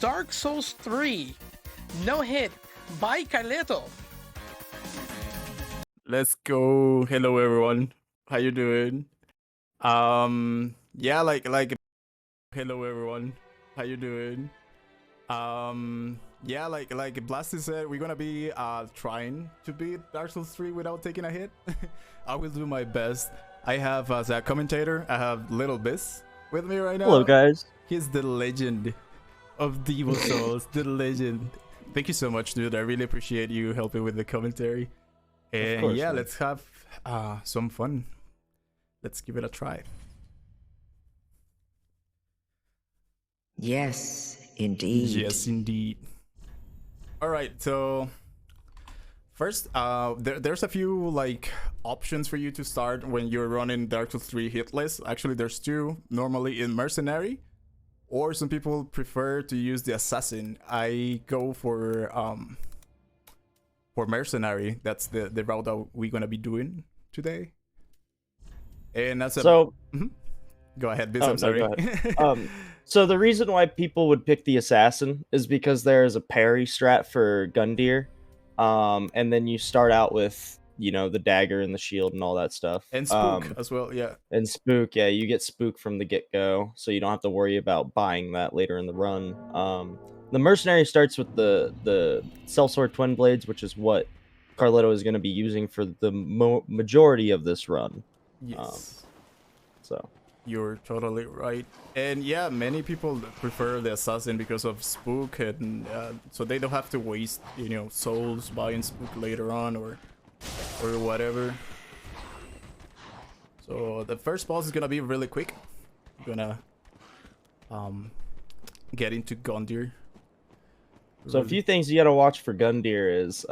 Dark Souls 3 No Hit by Carletto. Let's go. Hello everyone. How you doing? Yeah, like hello everyone. How you doing? Yeah, like Blasty said, we're gonna be trying to beat Dark Souls 3 without taking a hit. I will do my best. I have as a commentator, I have Little Biz with me right now. Hello guys. He's the legend of Demon Souls, the legend. Thank you so much, dude. I really appreciate you helping with the commentary. And course, yeah, man. let's have some fun. Let's give it a try. Yes, indeed. Yes, indeed. All right, so first, there's a few like options for you to start when you're running Dark Souls 3 Hitless. Actually, there's two. Normally in Mercenary, or some people prefer to use the Assassin. I go for Mercenary. That's the route that we're gonna be doing today. And that's So go ahead, Biz. Oh, I'm sorry. no, go ahead. So the reason why people would pick the assassin is because there is a parry strat for Gundyr, and then you start out with the dagger and the shield and all that stuff, And Spook as well, yeah. And Spook, yeah, you get Spook from the get go, so you don't have to worry about buying that later in the run. The mercenary starts with the Sellsword Twin Blades, which is what Carletto is going to be using for the majority of this run. Yes. So. You're totally right. And yeah, many people prefer the Assassin because of Spook, and so they don't have to waste, souls buying Spook later on or whatever. So the first boss is gonna be really quick. I'm gonna get into Gundyr. So a few things you gotta watch for Gundyr is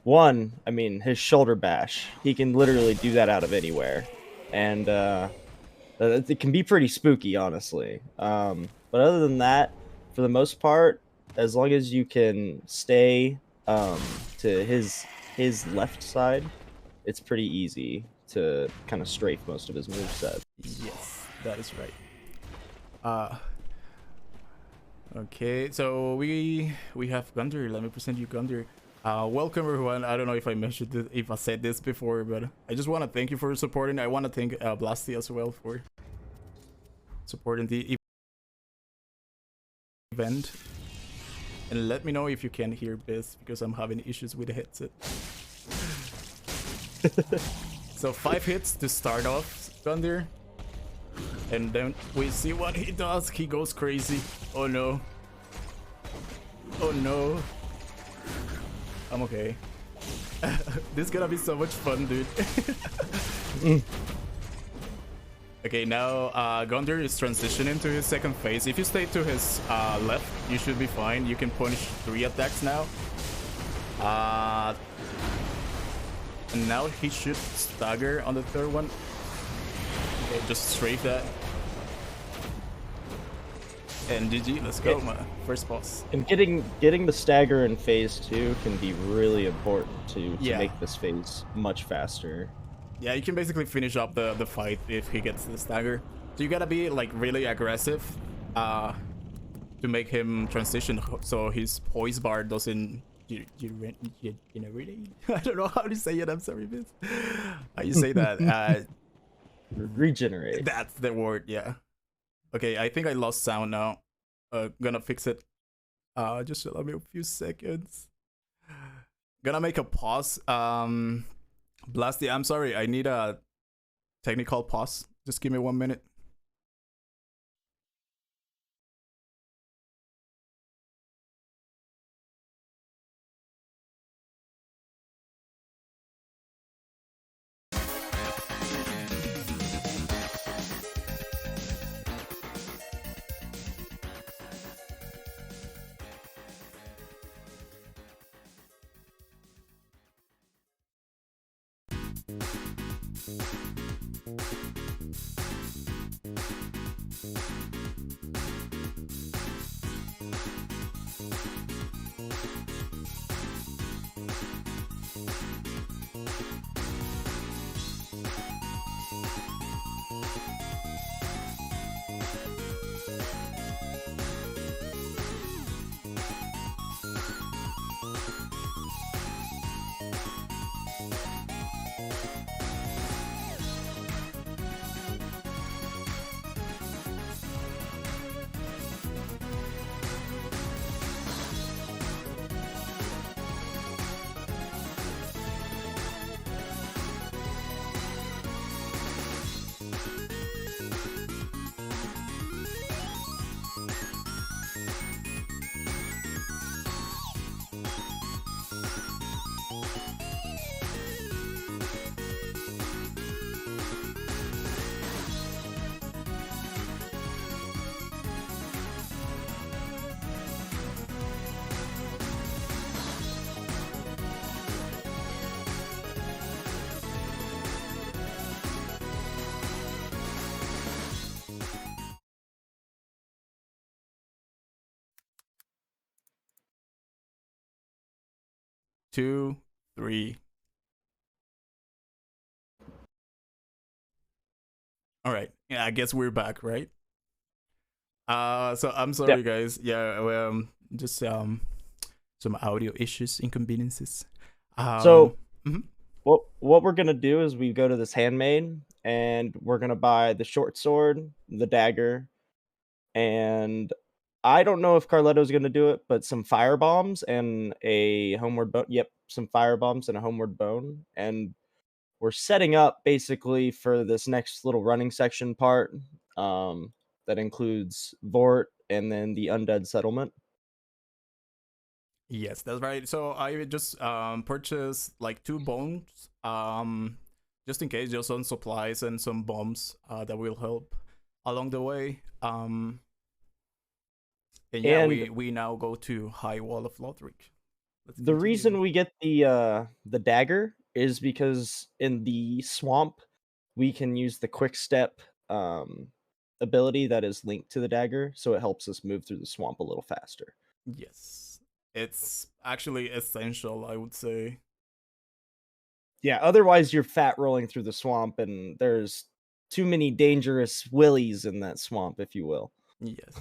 one, I mean, his shoulder bash. He can literally do that out of anywhere. And it can be pretty spooky, honestly. But other than that, for the most part, as long as you can stay to his left side, it's pretty easy to kind of strafe most of his moveset. Yes, that is right. Okay, so we have Gundyr. Let me present you Gundyr. Welcome everyone. I don't know if I mentioned this, if I said this before, but I just want to thank you for supporting. I want to thank Blasty as well for supporting the event. And let me know if you can hear this because I'm having issues with the headset. So 5 hits to start off Gundyr. And then we see what he does. He goes crazy. Oh no. Oh no. I'm okay. This is gonna be so much fun, dude. Okay, now Gundyr is transitioning to his second phase. If you stay to his left, you should be fine. You can punish 3 attacks now. And now he should stagger on the third one. Okay, just strafe that. And GG, let's go, my first boss. And getting the stagger in phase 2 can be really important to make this phase much faster. Yeah, you can basically finish up the fight if he gets the stagger. So you gotta be like really aggressive to make him transition so his poise bar doesn't really I don't know how to say it, I'm sorry, Vince. How you say that? Regenerate. That's the word, yeah. Okay, I think I lost sound now. Gonna fix it. Just allow me a few seconds. Gonna make a pause. Blasty, I'm sorry, I need a technical pause. Just give me 1 minute. 2, 3. All right. Yeah, I guess we're back, right? So I'm sorry, guys. Yeah, just some audio issues, inconveniences. So mhm. what we're gonna do is we go to this handmade, and we're gonna buy the short sword, the dagger, and I don't know if Carletto's gonna do it, but some fire bombs and a homeward bone. Yep, some fire bombs and a homeward bone, and we're setting up basically for this next little running section part. That includes Vort and then the undead settlement. Yes, that's right. So I just purchased like 2 bones, just in case, just some supplies and some bombs that will help along the way. And yeah, we now go to High Wall of Lothric. The reason we get the dagger is because in the swamp we can use the quick step ability that is linked to the dagger, so it helps us move through the swamp a little faster. Yes, it's actually essential, I would say. Yeah, otherwise you're fat rolling through the swamp, and there's too many dangerous willies in that swamp, if you will. Yes,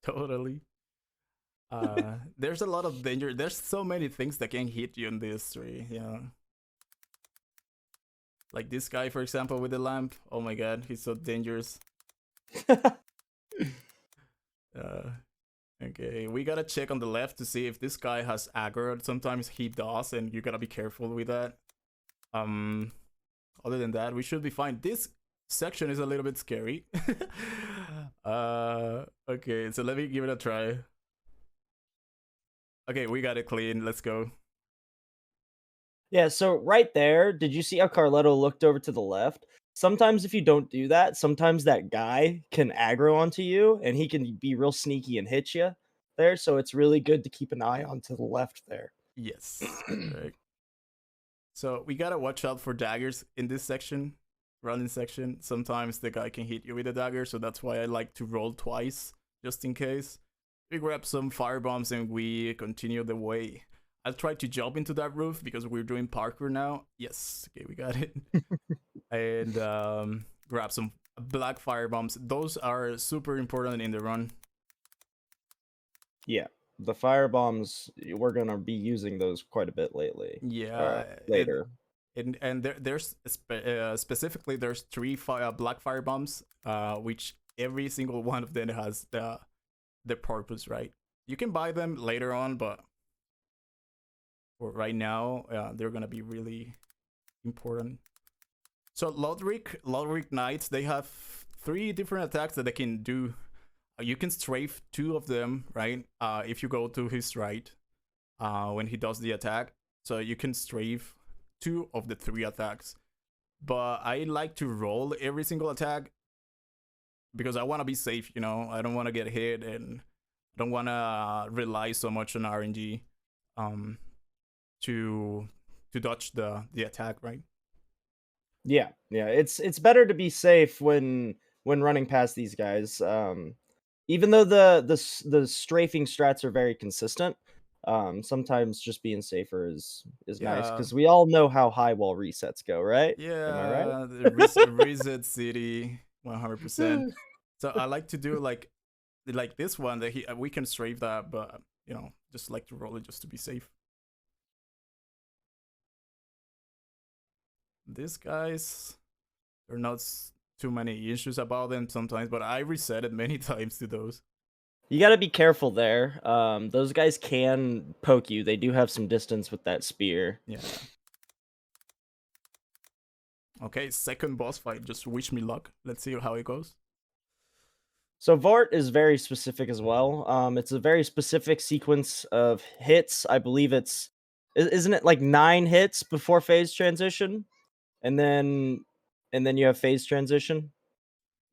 totally. There's a lot of danger. There's so many things that can hit you in this tree. Yeah, like this guy, for example, with the lamp. Oh my god, he's so dangerous. Okay, we gotta check on the left to see if this guy has aggro. Sometimes he does, and you gotta be careful with that. Other than that, we should be fine. This section is a little bit scary. Okay, so let me give it a try. Okay, we got it clean. Let's go. Yeah, so right there, did you see how Carletto looked over to the left? Sometimes if you don't do that, sometimes that guy can aggro onto you, and he can be real sneaky and hit you there, so it's really good to keep an eye on to the left there. Yes. Right. So we gotta watch out for daggers in this section, running section. Sometimes the guy can hit you with a dagger, so that's why I like to roll twice, just in case. We grab some fire bombs and we continue the way. I'll try to jump into that roof because we're doing parkour now. Yes, okay, we got it. And grab some black fire bombs. Those are super important in the run. Yeah, the fire bombs, we're gonna be using those quite a bit lately. Yeah, later. And there's specifically there's 3 black fire bombs, which every single one of them has the purpose, right? You can buy them later on, but for right now, they're gonna be really important. So Lothric Knights, they have 3 different attacks that they can do. You can strafe 2 of them, right? If you go to his right, when he does the attack, so you can strafe 2 of the 3 attacks. But I like to roll every single attack because I want to be safe, you know. I don't want to get hit, and I don't want to rely so much on RNG to dodge the attack, right? Yeah, it's better to be safe when running past these guys. Even though the strafing strats are very consistent, sometimes just being safer is nice, because we all know how high wall resets go, right? Yeah, am I right? the reset city 100%. So I like to do like this one that we can strafe that, but you know, just like to roll it just to be safe. These guys, there are not too many issues about them sometimes, but I reset it many times to those. You got to be careful there. Those guys can poke you. They do have some distance with that spear. Yeah. Okay, second boss fight. Just wish me luck. Let's see how it goes. So Vort is very specific as well. It's a very specific sequence of hits. I believe isn't it like 9 hits before phase transition? And then you have phase transition.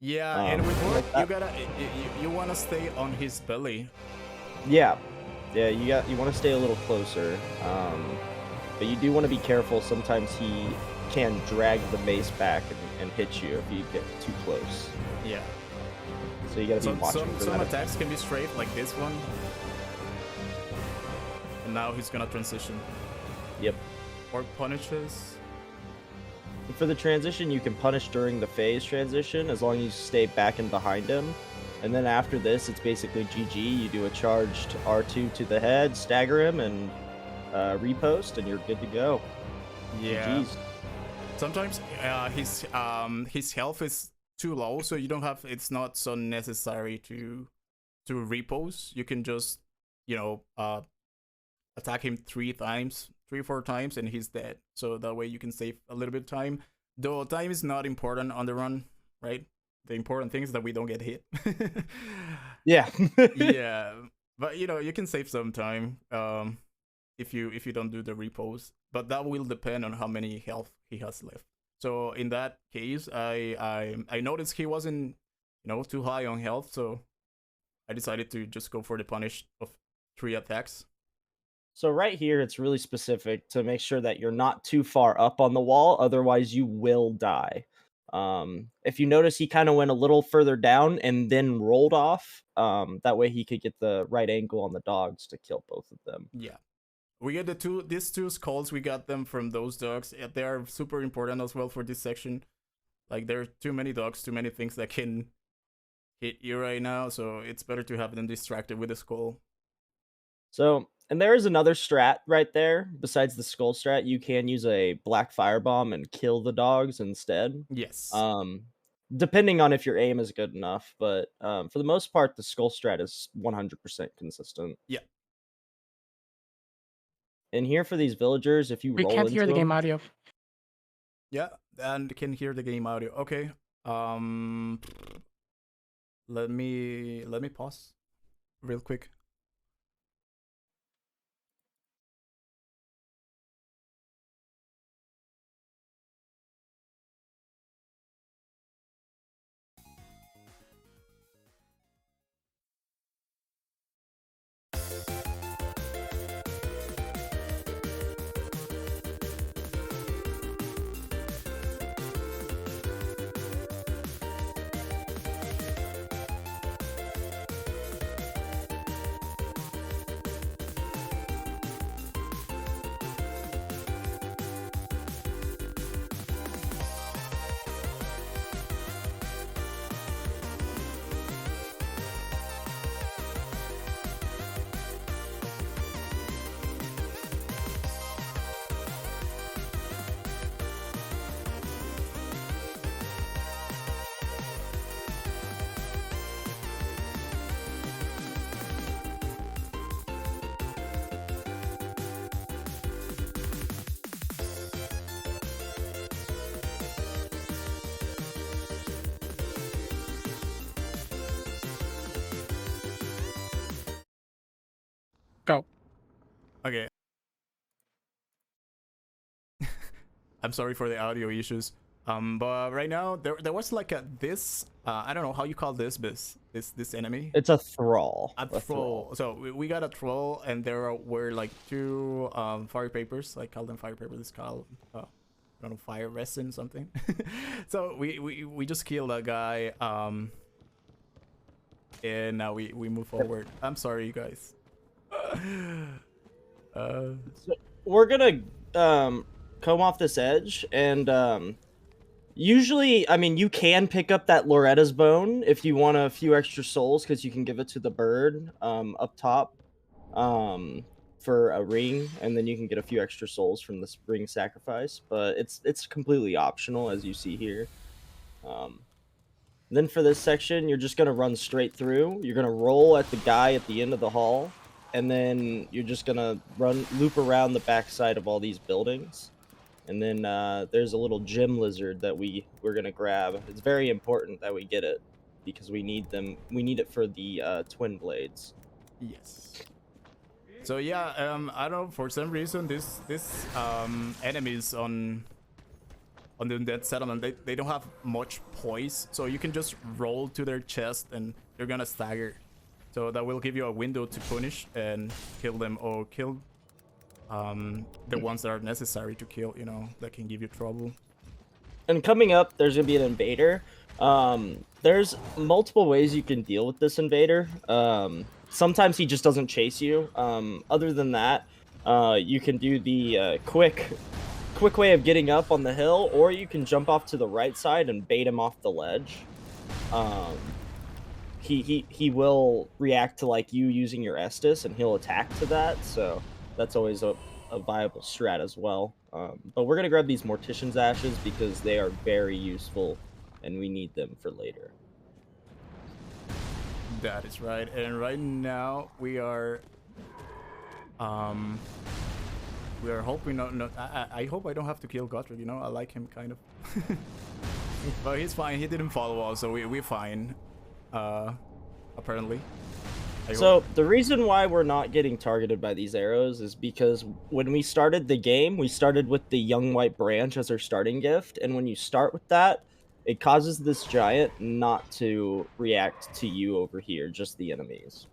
Yeah, and with Vort, you want to stay on his belly. Yeah, you want to stay a little closer. But you do want to be careful. Sometimes he can drag the mace back and hit you if you get too close. Yeah. So you gotta be watching for that. Some attacks can be straight, like this one. And now he's gonna transition. Yep. Or punishes. For the transition, you can punish during the phase transition as long as you stay back and behind him. And then after this, it's basically GG. You do a charged R2 to the head, stagger him, and repost, and you're good to go. Yeah. GG's. Sometimes his health is too low, so you don't have. It's not so necessary to repose. You can just, you know, attack him 3 or 4 times, and he's dead. So that way you can save a little bit of time. Though time is not important on the run, right? The important thing is that we don't get hit. Yeah. Yeah, but you know, you can save some time if you don't do the repose. But that will depend on how many health he has left. So in that case, I noticed he wasn't, you know, too high on health, so I decided to just go for the punish of 3 attacks. So right here, it's really specific to make sure that you're not too far up on the wall. Otherwise, you will die. If you notice, he kind of went a little further down and then rolled off. That way he could get the right angle on the dogs to kill both of them. Yeah. We get these two skulls, we got them from those dogs. They are super important as well for this section. Like, there are too many dogs, too many things that can hit you right now, so it's better to have them distracted with a skull. So, and there is another strat right there. Besides the skull strat, you can use a black firebomb and kill the dogs instead. Yes. Depending on if your aim is good enough, but for the most part, the skull strat is 100% consistent. Yeah. And here for these villagers, if you We roll can't into hear the them, game audio. Yeah, and can hear the game audio. Okay. Let me pause real quick. Go. Okay. I'm sorry for the audio issues. But right now there was like this I don't know how you call this enemy. it's a thrall. A troll. So we got a troll, and there were like 2 fire papers. I call them fire papers. It's called I don't know, fire resin something. So we just killed that guy. And now we move forward. I'm sorry, you guys. So we're gonna come off this edge, and usually, I mean, you can pick up that Loretta's bone if you want a few extra souls, because you can give it to the bird up top for a ring, and then you can get a few extra souls from this ring sacrifice. But it's completely optional, as you see here. Then for this section, you're just gonna run straight through. You're gonna roll at the guy at the end of the hall, and then you're just gonna loop around the backside of all these buildings. And then there's a little gem lizard that we're gonna grab. It's very important that we get it, because we need them. We need it for the twin blades. Yes. So yeah, I don't know, for some reason this enemies on the Dead Settlement, they don't have much poise, so you can just roll to their chest and they're gonna stagger. So that will give you a window to punish and kill them, or kill the ones that are necessary to kill, you know, that can give you trouble. And coming up, there's gonna be an invader. There's multiple ways you can deal with this invader. Sometimes he just doesn't chase you. Other than that, You can do the quick way of getting up on the hill, or you can jump off to the right side and bait him off the ledge. He will react to like you using your Estus, and he'll attack to that. So that's always a viable strat as well. But we're gonna grab these Mortician's Ashes because they are very useful, and we need them for later. That is right. And right now we are hoping I hope I don't have to kill Gotrek, you know. I like him kind of. But he's fine. He didn't follow us, so we're fine. Apparently. So the reason why we're not getting targeted by these arrows is because when we started the game, we started with the Young White Branch as our starting gift, and when you start with that, it causes this giant not to react to you over here, just the enemies.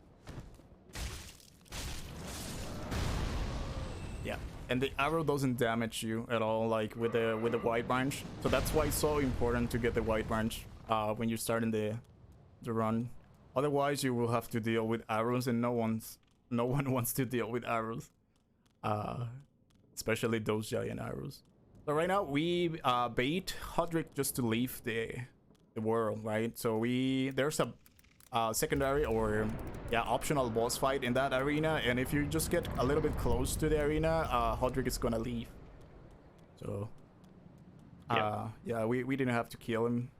Yeah, and the arrow doesn't damage you at all, like with the White Branch. So that's why it's so important to get the White Branch when you're starting the run. Otherwise, you will have to deal with arrows, and no one wants to deal with arrows, especially those giant arrows. So right now we bait Hodrick just to leave the world, right? So there's a secondary or optional boss fight in that arena, and if you just get a little bit close to the arena, Hodrick is gonna leave. So yeah, we didn't have to kill him.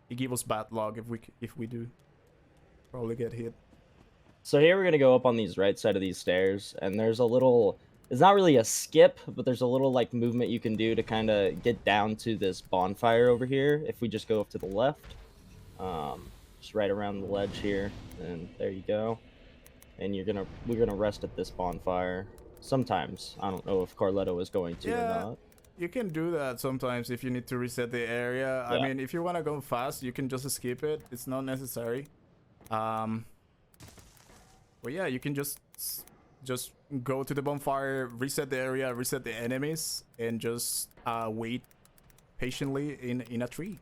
He gave us bad luck if we do probably get hit. So here we're gonna go up on these right side of these stairs, and there's a little. It's not really a skip, but there's a little like movement you can do to kind of get down to this bonfire over here. If we just go up to the left, just right around the ledge here, and there you go. And we're gonna rest at this bonfire. Sometimes I don't know if Carletto is going to or not. You can do that sometimes if you need to reset the area. Yeah. I mean, if you want to go fast, you can just skip it. It's not necessary. But yeah, you can just go to the bonfire, reset the area, reset the enemies, and just wait patiently in a tree.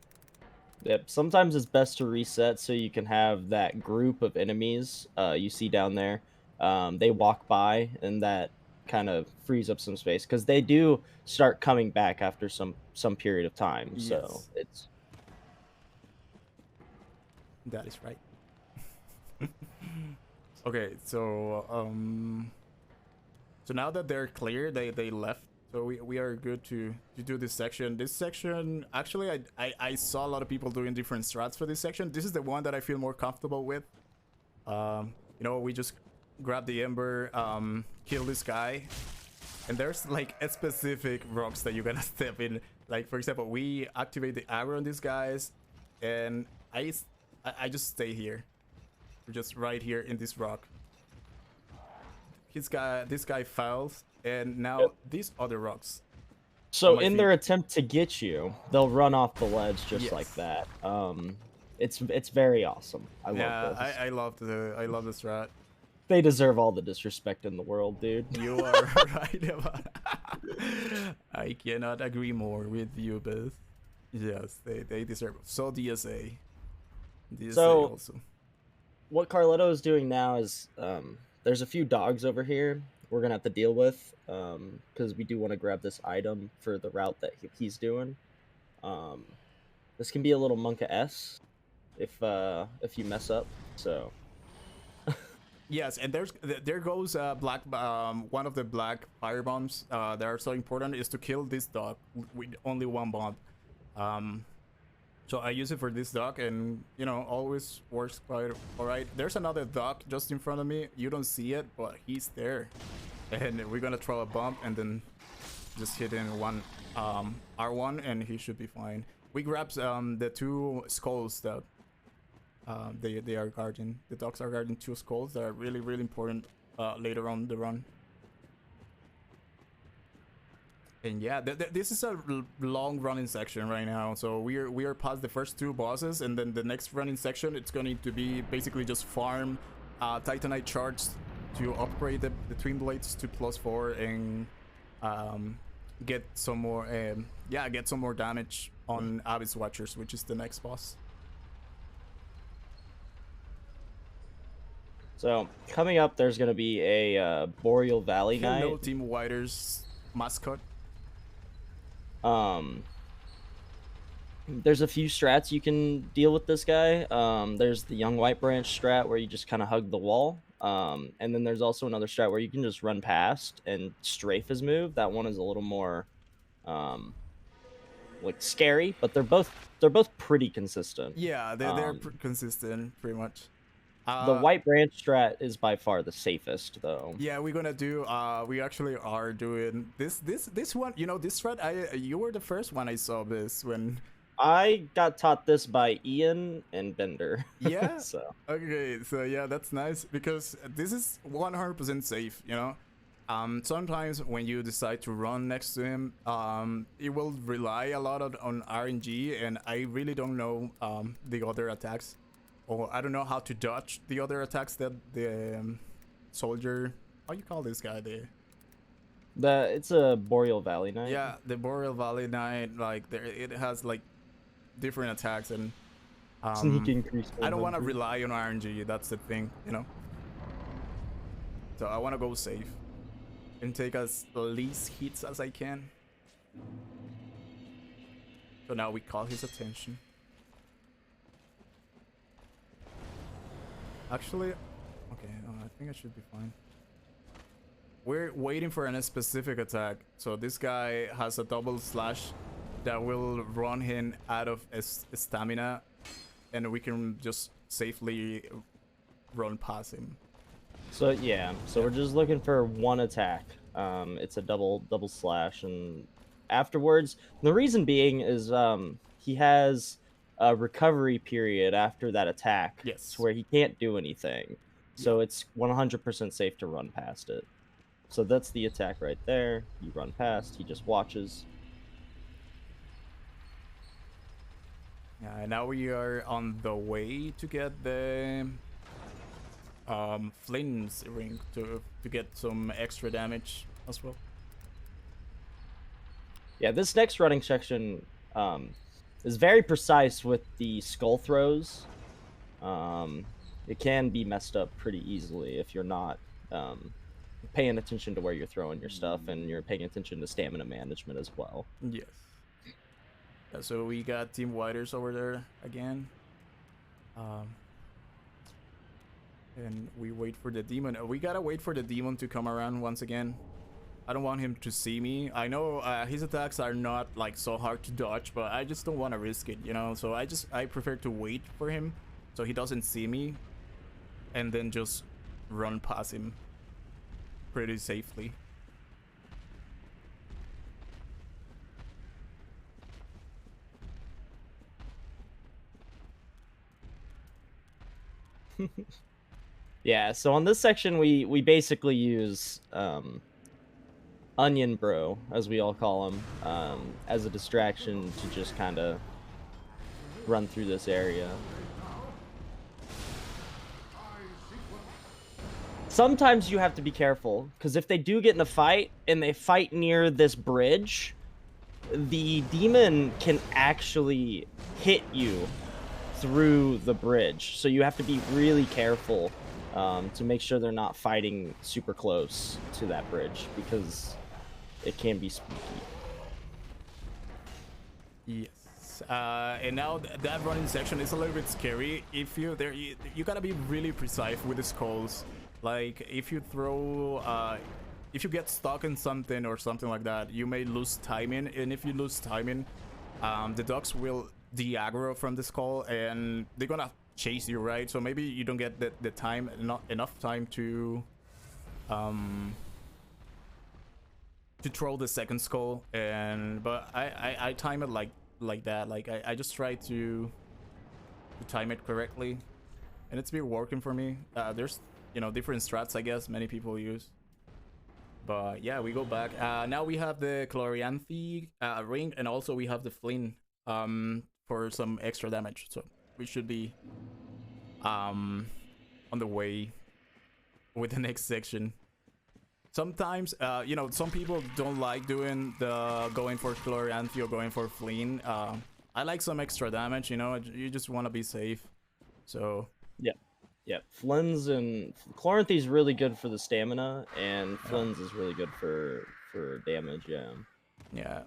Yep. Sometimes it's best to reset so you can have that group of enemies you see down there. They walk by, and that kind of frees up some space because they do start coming back after some period of time. Yes. So it's that is right. Okay, so now that they're clear, they left, so we are good to do this section. This section, actually, I saw a lot of people doing different strats for this section. This is the one that I feel more comfortable with. You know, we just grab the ember, kill this guy, and there's like a specific rocks that you're gonna step in. Like, for example, we activate the arrow on these guys, and I just stay here. We're just right here in this rock. This guy fails, and now these other rocks. So in their attempt to get you, they'll run off the ledge just like that. It's very awesome. I love this. I love the strat. They deserve all the disrespect in the world, dude. You are right about I cannot agree more with you, Beth. Yes, they deserve it. So DSA also. What Carletto is doing now is there's a few dogs over here we're gonna have to deal with because we do want to grab this item for the route that he's doing. This can be a little Monka S if you mess up. So yes, and there goes black one of the black fire bombs that are so important is to kill this dog with only one bomb. So I use it for this dog, and you know, always works quite alright. There's another dog just in front of me. You don't see it, but he's there, and we're gonna throw a bomb and then just hit in one R1, and he should be fine. We grab the two skulls that they are guarding. The dogs are guarding two skulls that are really, really important later on the run. And yeah, this is a long running section right now. So we are past the first two bosses, and then the next running section, it's going to be basically just farm Titanite charts to upgrade the twin blades to +4 and get some more get some more damage on Abyss Watchers, which is the next boss. So coming up, there's gonna be a Boreal Valley Hello, Knight. Team Whiter's mascot. There's a few strats you can deal with this guy. There's the Young White Branch strat where you just kind of hug the wall. And then there's also another strat where you can just run past and strafe his move. That one is a little more like scary, but they're both pretty consistent. Yeah, they're consistent pretty much. The White Branch strat is by far the safest, though. Yeah, we're gonna do. We actually are doing this one. You know, this thread. You were the first one I saw this when. I got taught this by Ian and Bender. Yeah. So. Okay, so yeah, that's nice because this is 100% safe. You know, sometimes when you decide to run next to him, it will rely a lot on RNG, and I really don't know the other attacks. Or I don't know how to dodge the other attacks that the soldier. How you call this guy? It's a Boreal Valley Knight. Yeah, the Boreal Valley Knight. Like it has like different attacks and. Sneak increase. I don't want to rely on RNG. That's the thing, you know. So I want to go safe and take as least hits as I can. So now we call his attention. Actually, okay, I think I should be fine. We're waiting for a specific attack. So this guy has a double slash that will run him out of stamina, and we can just safely run past him. So yeah, we're just looking for one attack. It's a double slash, and afterwards, the reason being is he has a recovery period after that attack. Yes. Where he can't do anything. So it's 100% safe to run past it. So that's the attack right there. You run past, he just watches. Yeah, and now we are on the way to get the Flames ring to get some extra damage as well. Yeah, this next running section is very precise with the skull throws. It can be messed up pretty easily if you're not paying attention to where you're throwing your stuff, and you're paying attention to stamina management as well. Yes. Yeah, so we got Team Whiters over there again. And we wait for the demon. We gotta wait for the demon to come around once again. I don't want him to see me. I know his attacks are not like so hard to dodge, but I just don't want to risk it, you know. So I prefer to wait for him so he doesn't see me, and then just run past him pretty safely. Yeah, so on this section we basically use Onion Bro, as we all call him, as a distraction to just kind of run through this area. Sometimes you have to be careful, because if they do get in a fight, and they fight near this bridge, the demon can actually hit you through the bridge. So you have to be really careful to make sure they're not fighting super close to that bridge, because it can be spooky. Yes. And now that running section is a little bit scary. If you gotta be really precise with the skulls. Like if you throw, if you get stuck in something or something like that, you may lose timing. And if you lose timing, the dogs will de-aggro from the skull, and they're gonna chase you, right? So maybe you don't get the time, not enough time to throw the second skull. But I time it like that. Like I just try to time it correctly, and it's been working for me. There's different strats, I guess, many people use. But yeah, we go back. Now we have the Chloranthe ring, and also we have the Flynn for some extra damage. So we should be on the way with the next section. Sometimes, some people don't like doing the going for Chloranthe or going for Flynn. I like some extra damage, you just want to be safe. So Yeah, Flynn's and Chloranthy's really good for the stamina, and Flynn's is really good for damage. Yeah. Yeah.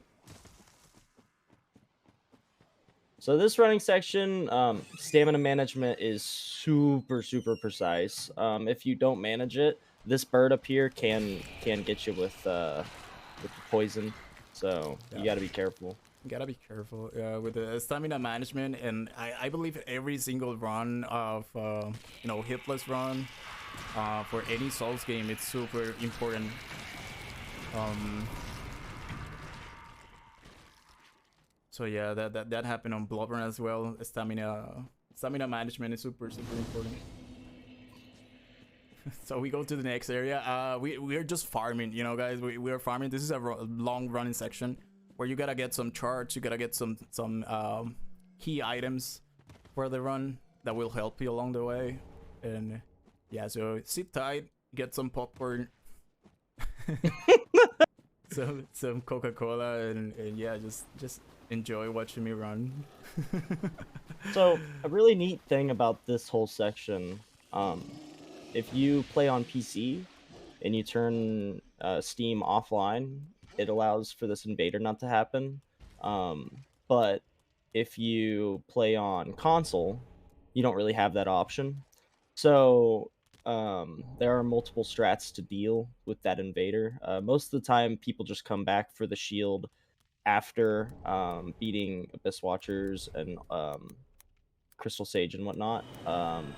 So this running section, stamina management is super precise. If you don't manage it, this bird up here can get you with the poison. So you got to be careful. You gotta be careful with the stamina management, and I believe every single run of Hitless run for any Souls game, it's super important. So yeah, that happened on Bloodborne as well. Stamina management is super important. So we go to the next area. We're just farming, you know, guys. We're farming. This is a long running section where you gotta get some charts, you gotta get some key items for the run that will help you along the way. And yeah, so sit tight, get some popcorn, some Coca-Cola, and yeah, just enjoy watching me run. So a really neat thing about this whole section, if you play on PC and you turn Steam offline, it allows for this invader not to happen. But if you play on console, you don't really have that option. So there are multiple strats to deal with that invader. Most of the time, people just come back for the shield after beating Abyss Watchers and Crystal Sage and whatnot,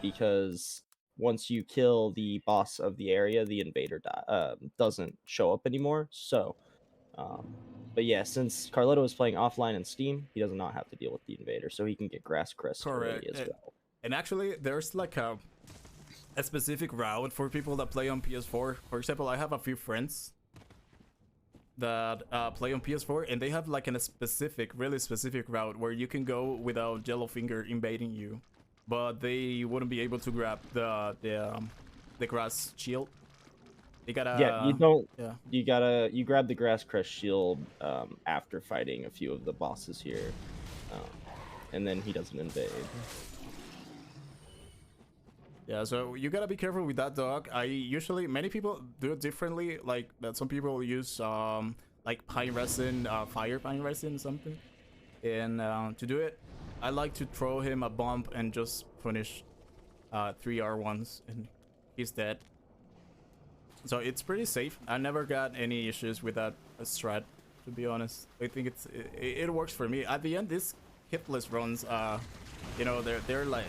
because once you kill the boss of the area, the invader doesn't show up anymore. So, but yeah, since Carletto is playing offline in Steam, he does not have to deal with the invader, so he can get Grass Crest early as well. And actually, there's like a specific route for people that play on PS4. For example, I have a few friends that play on PS4, and they have like a really specific route where you can go without Yellowfinger invading you, but they wouldn't be able to grab the grass shield. You gotta you grab the Grass Crest shield after fighting a few of the bosses here, and then he doesn't invade. Yeah, so you gotta be careful with that dog. Many people do it differently. Like that, some people use like pine resin, fire pine resin, something. And to do it, I like to throw him a bomb and just finish 3 R1s, and he's dead. So it's pretty safe. I never got any issues with that strat, to be honest. I think it works for me. At the end, these hitless runs, you know, they're like.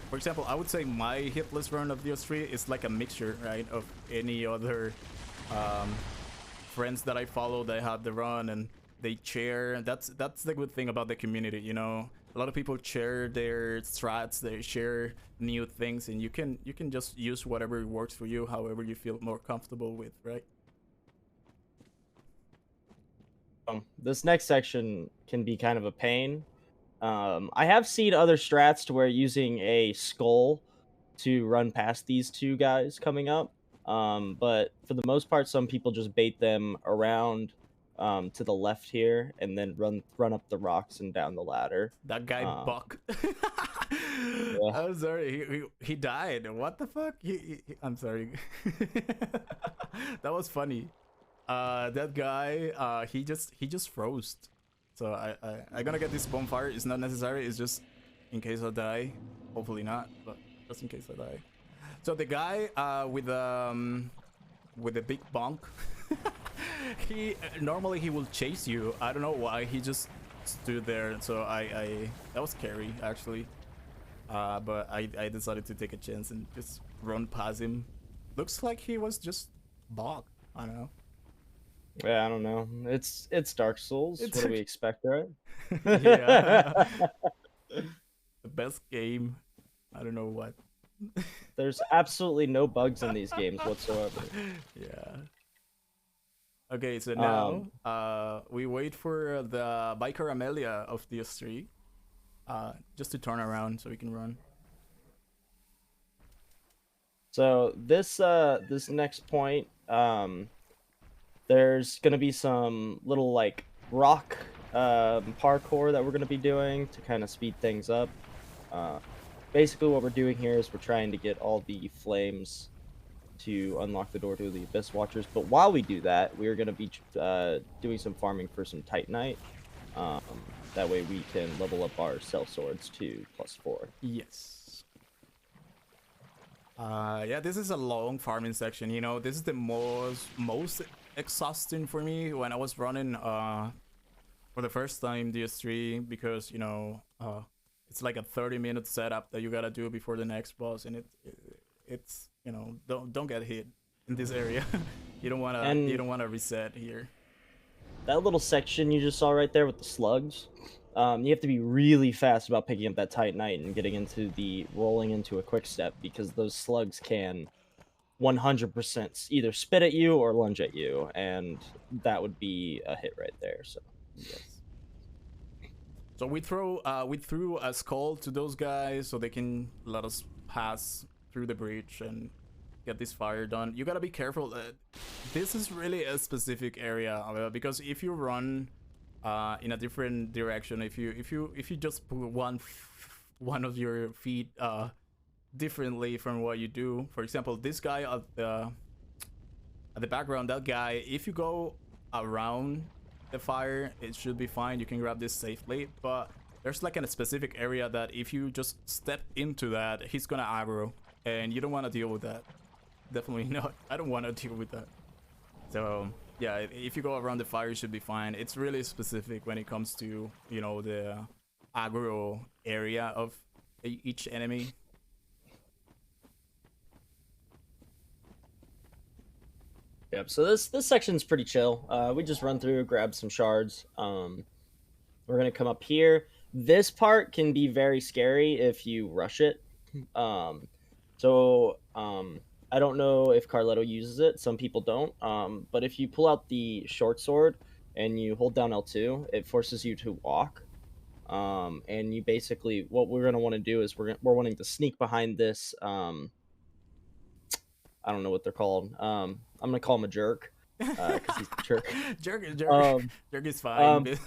For example, I would say my hitless run of those 3 is like a mixture, right, of any other friends that I follow that have the run, and they share. That's the good thing about the community, you know. A lot of people share their strats, they share new things, and you can just use whatever works for you, however you feel more comfortable with, right? This next section can be kind of a pain. I have seen other strats to where using a skull to run past these 2 guys coming up, but for the most part, some people just bait them around to the left here and then run up the rocks and down the ladder. That guy Buck. Yeah. I'm sorry, he died. What the fuck? I'm sorry. That was funny. That guy, he just froze. So I gonna get this bonfire. It's not necessary. It's just in case I die. Hopefully not, but just in case I die. So the guy with the big bonk, he normally he will chase you. I don't know why. He just stood there. So that was scary actually. But I decided to take a chance and just run past him. Looks like he was just bogged. I don't know. Yeah, I don't know. It's Dark Souls. What do we expect, right? Yeah. The best game. I don't know what. There's absolutely no bugs in these games whatsoever. Yeah. Okay, so now we wait for the biker Amelia of these 3 just to turn around so we can run. So this next point, there's gonna be some little like rock parkour that we're gonna be doing to kind of speed things up. basically what we're doing here is we're trying to get all the flames to unlock the door to the Abyss Watchers. But while we do that, we're going to be doing some farming for some Titanite. That way we can level up our cell swords to +4. Yes. Yeah, this is a long farming section. You know, this is the most exhausting for me when I was running for the first time DS3, because you know it's like a 30-minute setup that you gotta do before the next boss, and it's you know, don't get hit in this area. you don't wanna reset here. That little section you just saw right there with the slugs, you have to be really fast about picking up that Titanite and getting into the rolling into a quick step, because those slugs can 100% either spit at you or lunge at you, and that would be a hit right there. So yes. So we threw a skull to those guys so they can let us pass through the breach and get this fire done. You gotta be careful. This is really a specific area because if you run in a different direction, if you just put one of your feet differently from what you do, for example, this guy at the background, that guy, if you go around the fire, it should be fine. You can grab this safely, but there's like a specific area that if you just step into that, he's gonna aggro, and you don't want to deal with that. Definitely not. I don't want to deal with that. So yeah, if you go around the fire, you should be fine. It's really specific when it comes to, you know, the aggro area of each enemy. yep. So this section's pretty chill. We just run through, grab some shards. We're gonna come up here. This part can be very scary if you rush it. I don't know if Carletto uses it. Some people don't. But if you pull out the short sword and you hold down L2, it forces you to walk. And you basically, what we're gonna want to do is we're wanting to sneak behind this. I don't know what they're called. I'm gonna call him a jerk, because he's a jerk. Jerk is fine.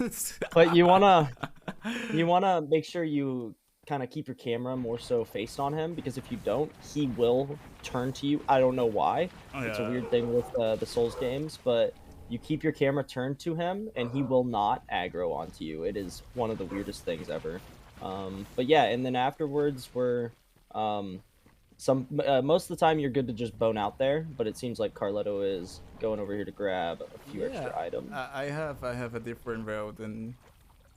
But you wanna make sure you kind of keep your camera more so faced on him, because if you don't, he will turn to you. I don't know why. Oh, yeah. It's a weird thing with the Souls games, but you keep your camera turned to him, and he will not aggro onto you. It is one of the weirdest things ever. But yeah, and then afterwards we're most of the time you're good to just bone out there, but it seems like Carletto is going over here to grab a few extra items. I have a different route than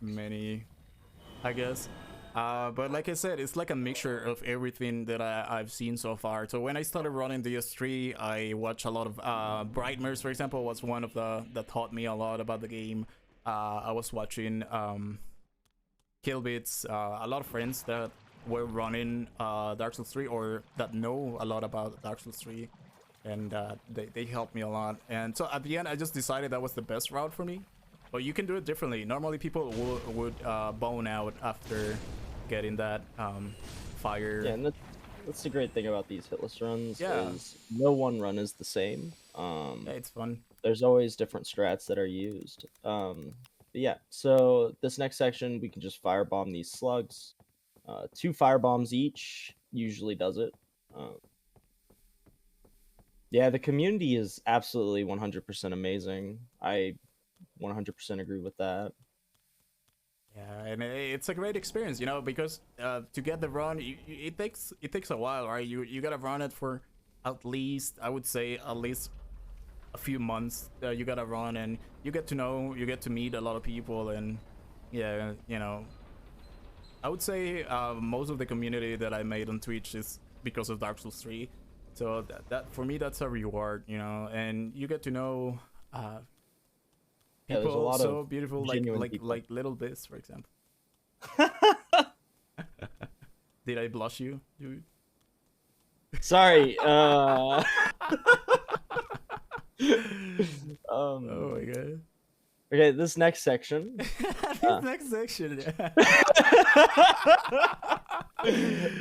many, I guess. But like I said, it's like a mixture of everything that I've seen so far. So when I started running DS3, I watched a lot of Brightmers, for example, was one of that taught me a lot about the game. I was watching Killbits, a lot of friends that were running Dark Souls 3 or that know a lot about Dark Souls 3, and they helped me a lot. And so at the end, I just decided that was the best route for me. But you can do it differently. Normally people would bone out after getting that fire. Yeah, and that's the great thing about these hitless runs, yeah, is no one run is the same. Yeah, it's fun. There's always different strats that are used. But yeah, so this next section, we can just firebomb these slugs. 2 firebombs each usually does it. Yeah, the community is absolutely 100% amazing. I 100% agree with that. Yeah, and it's a great experience, you know, because to get the run, it takes a while, right? You gotta run it for at least, I would say, at least a few months. You gotta run, and you get to meet a lot of people, and yeah, you know, I would say most of the community that I made on Twitch is because of Dark Souls 3. So that for me, that's a reward, you know, and you get to know people, yeah, so beautiful, like Little Biz, for example. Did I blush you, dude? Sorry. Oh my god. Okay, this next section. Next section.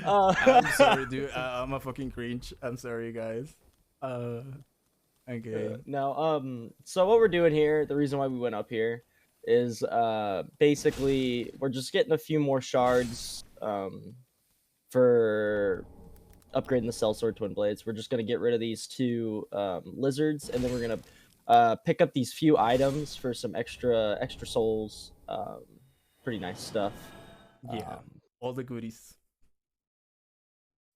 I'm sorry, dude. I'm a fucking cringe. I'm sorry, guys. Okay. Now, so what we're doing here, the reason why we went up here, is basically we're just getting a few more shards for upgrading the Sellsword Twin Blades. We're just gonna get rid of these 2 lizards, and then we're gonna pick up these few items for some extra souls. Pretty nice stuff. Yeah, all the goodies.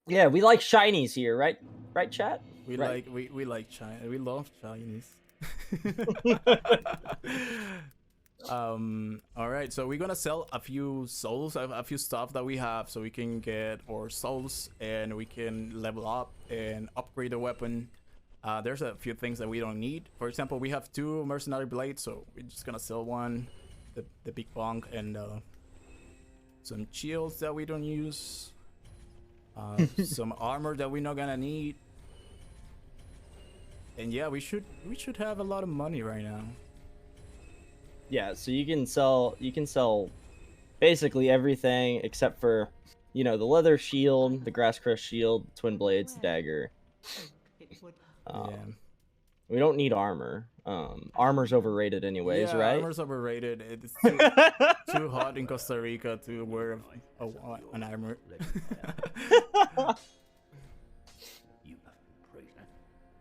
Yeah, we like shinies here, right? Right, chat? We right. like China. We love Chinese. All right, so we're gonna sell a few souls, a few stuff that we have, so we can get our souls and we can level up and upgrade the weapon. There's a few things that we don't need. For example, we have 2 mercenary blades, so we're just gonna sell one, the big bonk, and some shields that we don't use. Some armor that we're not gonna need. And yeah, we should have a lot of money right now. Yeah, so you can sell basically everything except for, you know, the leather shield, the grass crest shield, twin blades, the dagger. Yeah. We don't need armor. Armor's overrated anyways, yeah, right? Armor's overrated. It's too hot in Costa Rica to wear an armor.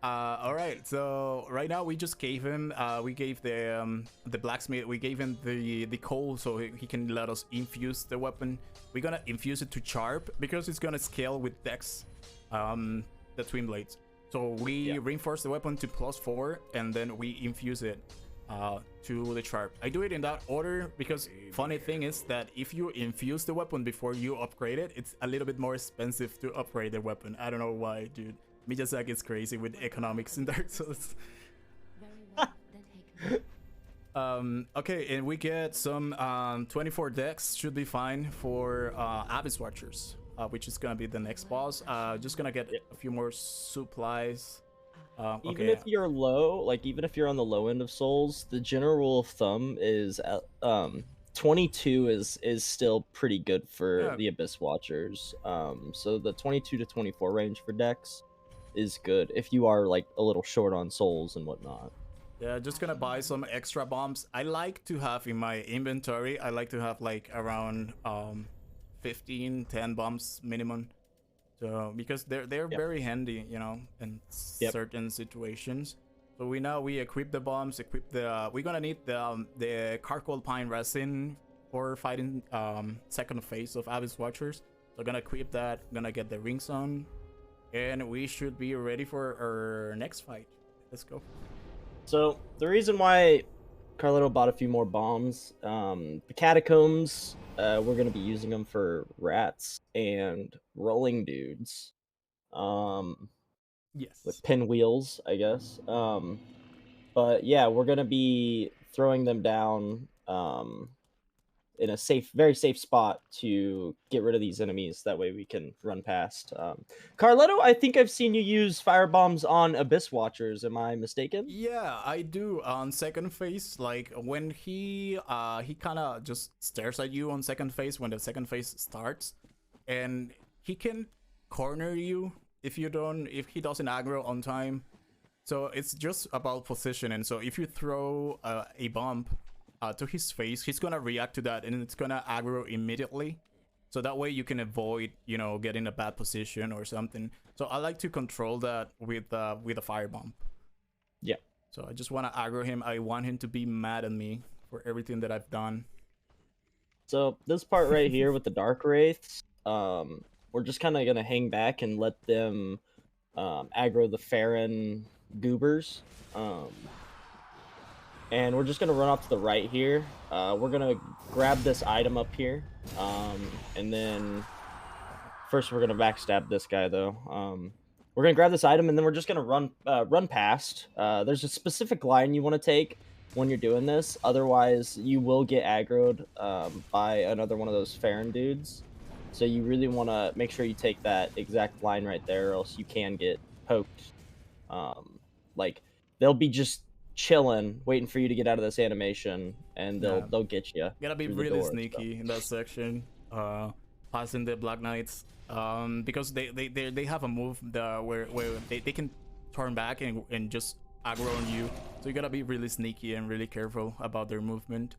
All right, so right now we just gave him we gave the blacksmith, we gave him the coal so he can let us infuse the weapon. We're gonna infuse it to sharp because it's gonna scale with dex, the twin blades. So we reinforce the weapon to +4 and then we infuse it to the sharp. I do it in that order because funny thing is that if you infuse the weapon before you upgrade it, it's a little bit more expensive to upgrade the weapon. I don't know why, dude. Miyazaki is crazy with economics in Dark Souls. Okay, and we get some 24 decks, should be fine for Abyss Watchers, which is gonna be the next boss. Just gonna get a few more supplies. Even if you're low, like even if you're on the low end of souls, the general rule of thumb is 22 is still pretty good for the Abyss Watchers. So the 22 to 24 range for decks is good if you are like a little short on souls and whatnot. Yeah, just gonna buy some extra bombs. I like to have in my inventory, I like to have like around 10 bombs minimum. So because they're very handy, you know, in certain situations. So we equip the bombs, we're gonna need the charcoal pine resin for fighting second phase of Abyss Watchers. So gonna equip that, gonna get the rings on, and we should be ready for our next fight. Let's go. So the reason why Carletto bought a few more bombs, the catacombs, we're gonna be using them for rats and rolling dudes, with pinwheels, I guess. But yeah, we're gonna be throwing them down in a very safe spot to get rid of these enemies. That way we can run past. Carletto, I think I've seen you use fire bombs on Abyss Watchers. Am I mistaken? Yeah, I do. On second phase, like when he kind of just stares at you on second phase when the second phase starts, and he can corner you if he doesn't aggro on time. So it's just about positioning. So if you throw a bomb to his face, he's gonna react to that and it's gonna aggro immediately. So that way you can avoid, you know, getting a bad position or something. So I like to control that with a firebomb. Yeah. So I just want to aggro him. I want him to be mad at me for everything that I've done. So this part right here with the Dark Wraiths, we're just kind of gonna hang back and let them aggro the Farron goobers. And we're just going to run off to the right here. We're going to grab this item up here. And then first we're going to backstab this guy, though. We're going to grab this item, and then we're just going to run past. There's a specific line you want to take when you're doing this. Otherwise, you will get aggroed by another one of those Farron dudes. So you really want to make sure you take that exact line right there, or else you can get poked. Like, they'll be just chilling, waiting for you to get out of this animation, and they'll get you. Gotta be really sneaky in that section, passing the Black Knights, because they have a move where they can turn back and just aggro on you. So you gotta be really sneaky and really careful about their movement.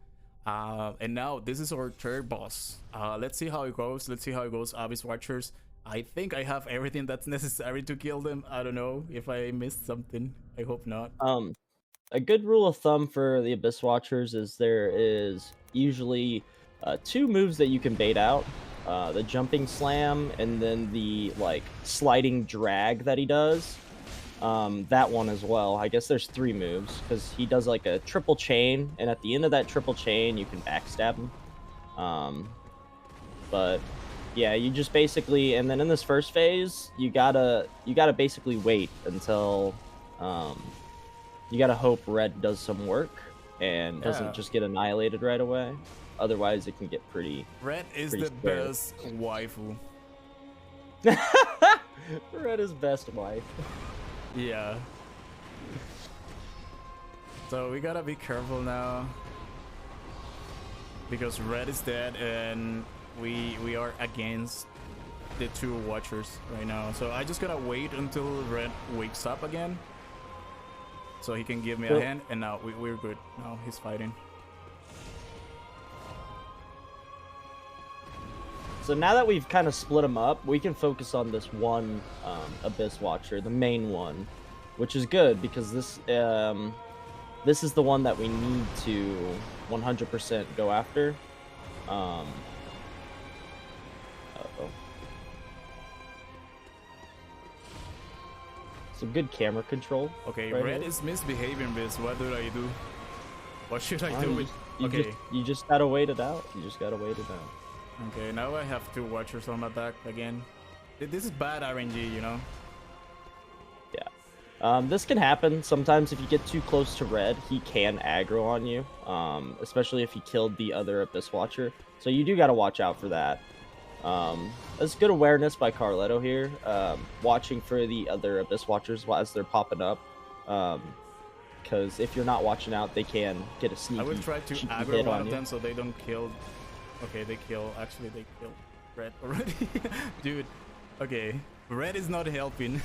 And now this is our third boss. Let's see how it goes. Let's see how it goes, Abyss Watchers. I think I have everything that's necessary to kill them. I don't know if I missed something. I hope not. A good rule of thumb for the Abyss Watchers is there is usually 2 moves that you can bait out. The jumping slam and then the like sliding drag that he does. That one as well. I guess there's 3 moves because he does like a triple chain, and at the end of that triple chain you can backstab him. But yeah, you just basically, and then in this first phase you gotta basically wait until you gotta hope red does some work and doesn't just get annihilated right away. Otherwise it can get pretty Red is pretty the scary. best waifu. Red is best wife. Yeah. So we gotta be careful now, because red is dead and we are against the 2 watchers right now. So I just gotta wait until red wakes up again, so he can give me a hand. And now we're good. Now he's fighting. So now that we've kind of split them up, we can focus on this one Abyss Watcher, the main one, which is good because this is the one that we need to 100% go after. Uh-oh. Some good camera control. Okay, right red here. is misbehaving, Biz. What do I do? What should I do with... Okay. You just gotta wait it out. You just gotta wait it out. Okay, now I have 2 watchers on my back again. This is bad RNG, you know? Yeah. This can happen. Sometimes if you get too close to red, he can aggro on you. Especially if he killed the other Abyss Watcher. So you do gotta watch out for that. That's good awareness by Carletto here. Watching for the other Abyss Watchers as they're popping up. Because if you're not watching out, they can get a sneaky I will try to hit aggro one on of you. them so they don't kill... Okay, they kill... Actually, they killed red already. Dude, okay. Red is not helping.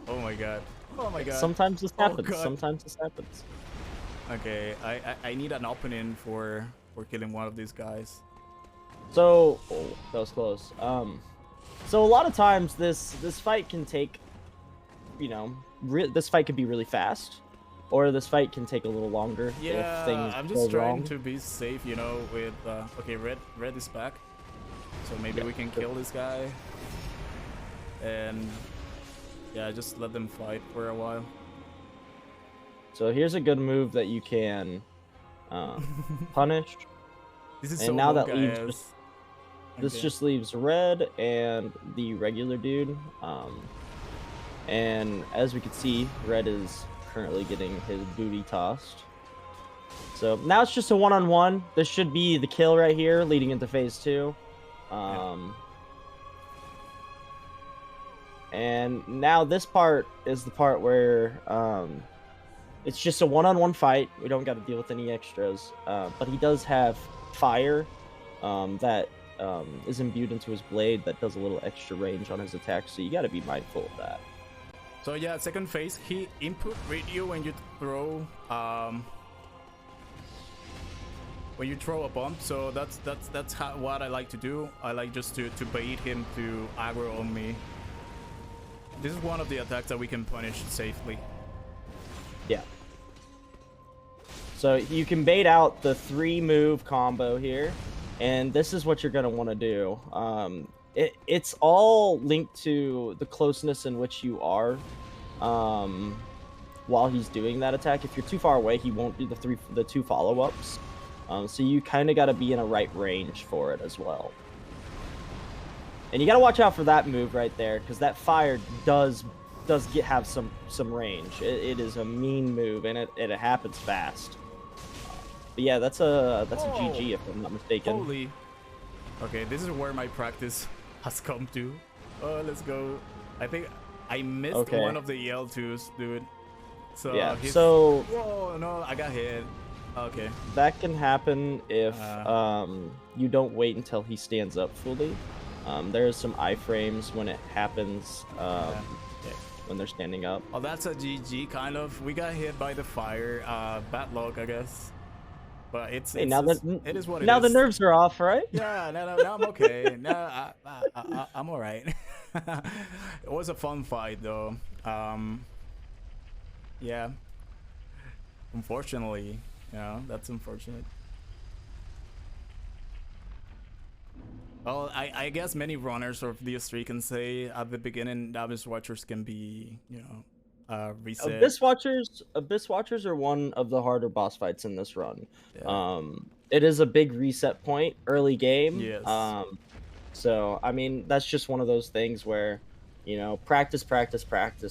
Oh my god. Oh my god. Sometimes this happens. God. Sometimes this happens. Okay, I need an opening for killing one of these guys. So, that was close. So a lot of times this fight can take, you know, this fight could be really fast, or this fight can take a little longer if things I'm go just trying wrong. to be safe, you know, with... okay, red is back. So maybe we can kill this guy. And... yeah, just let them fight for a while. So here's a good move that you can punish. This is And so now low, that leaves guys. This Okay. just leaves red and the regular dude. And as we can see, red is currently getting his booty tossed. So now it's just a one-on-one. This should be the kill right here, leading into phase 2. And now this part is the part where it's just a one-on-one fight. We don't got to deal with any extras. But he does have fire that is imbued into his blade that does a little extra range on his attack. So you got to be mindful of that. So yeah, second phase, he input radio when you throw a bomb. So that's what I like to do. I like just to bait him to aggro on me. This is one of the attacks that we can punish safely. Yeah. So you can bait out the 3-move combo here, and this is what you're going to want to do. It's all linked to the closeness in which you are while he's doing that attack. If you're too far away, he won't do the 2 follow-ups. So you kind of got to be in a right range for it as well. And you got to watch out for that move right there, because that fire does have some range. It is a mean move, and it happens fast. But yeah, that's a GG if I'm not mistaken. Holy. Okay, this is where my practice has come to. Oh, let's go. I think I missed one of the L2s, dude. So yeah. he's... So. Whoa, no, I got hit. Okay. That can happen if you don't wait until he stands up fully. There's some iframes when it happens when they're standing up. Oh, that's a GG kind of. We got hit by the fire. Bad luck, I guess. but it's Hey, it's now just, the it is what it now the is. nerves are off, right? Yeah, no, I'm okay. No, I'm all right. It was a fun fight though. Yeah. Unfortunately, that's unfortunate. Well, I guess many runners of DS3 can say at the beginning, Abyss Watchers can be, reset. Abyss Watchers are one of the harder boss fights in this run. Yeah. It is a big reset point early game. Yes. So I mean that's just one of those things where, practice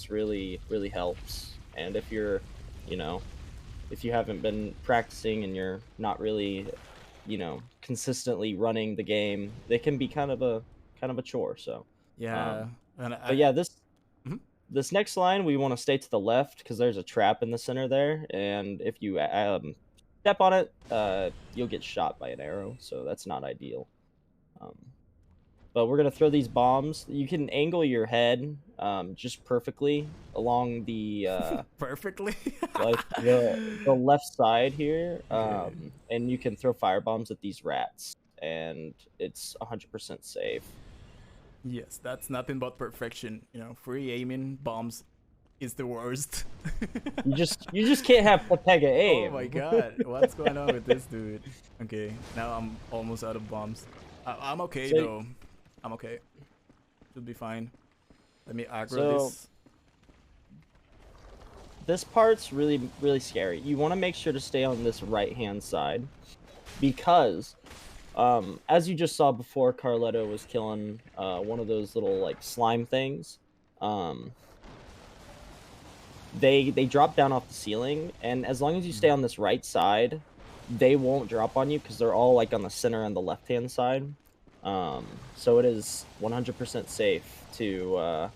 really helps. And if you're, if you haven't been practicing and you're not really, consistently running the game, they can be kind of a chore. So Yeah. And but yeah, Mhm. this next line we want to stay to the left because there's a trap in the center there, and if you step on it, you'll get shot by an arrow, so that's not ideal. But we're gonna throw these bombs. You can angle your head just perfectly along the Perfectly. like the left side here, Okay. and you can throw fire bombs at these rats, and it's 100% safe. Yes, that's nothing but perfection. Free aiming bombs is the worst. You just can't have Pepega aim. Oh my god, what's going on with this dude? Okay, now I'm almost out of bombs. I'm okay So- though. I'm okay. Should be fine. Let me aggro So- this. This part's really scary. You want to make sure to stay on this right hand side because as you just saw before, Carletto was killing one of those little like slime things. They drop down off the ceiling, and as long as you stay on this right side, they won't drop on you because they're all like on the center and the left hand side. So it is 100% safe to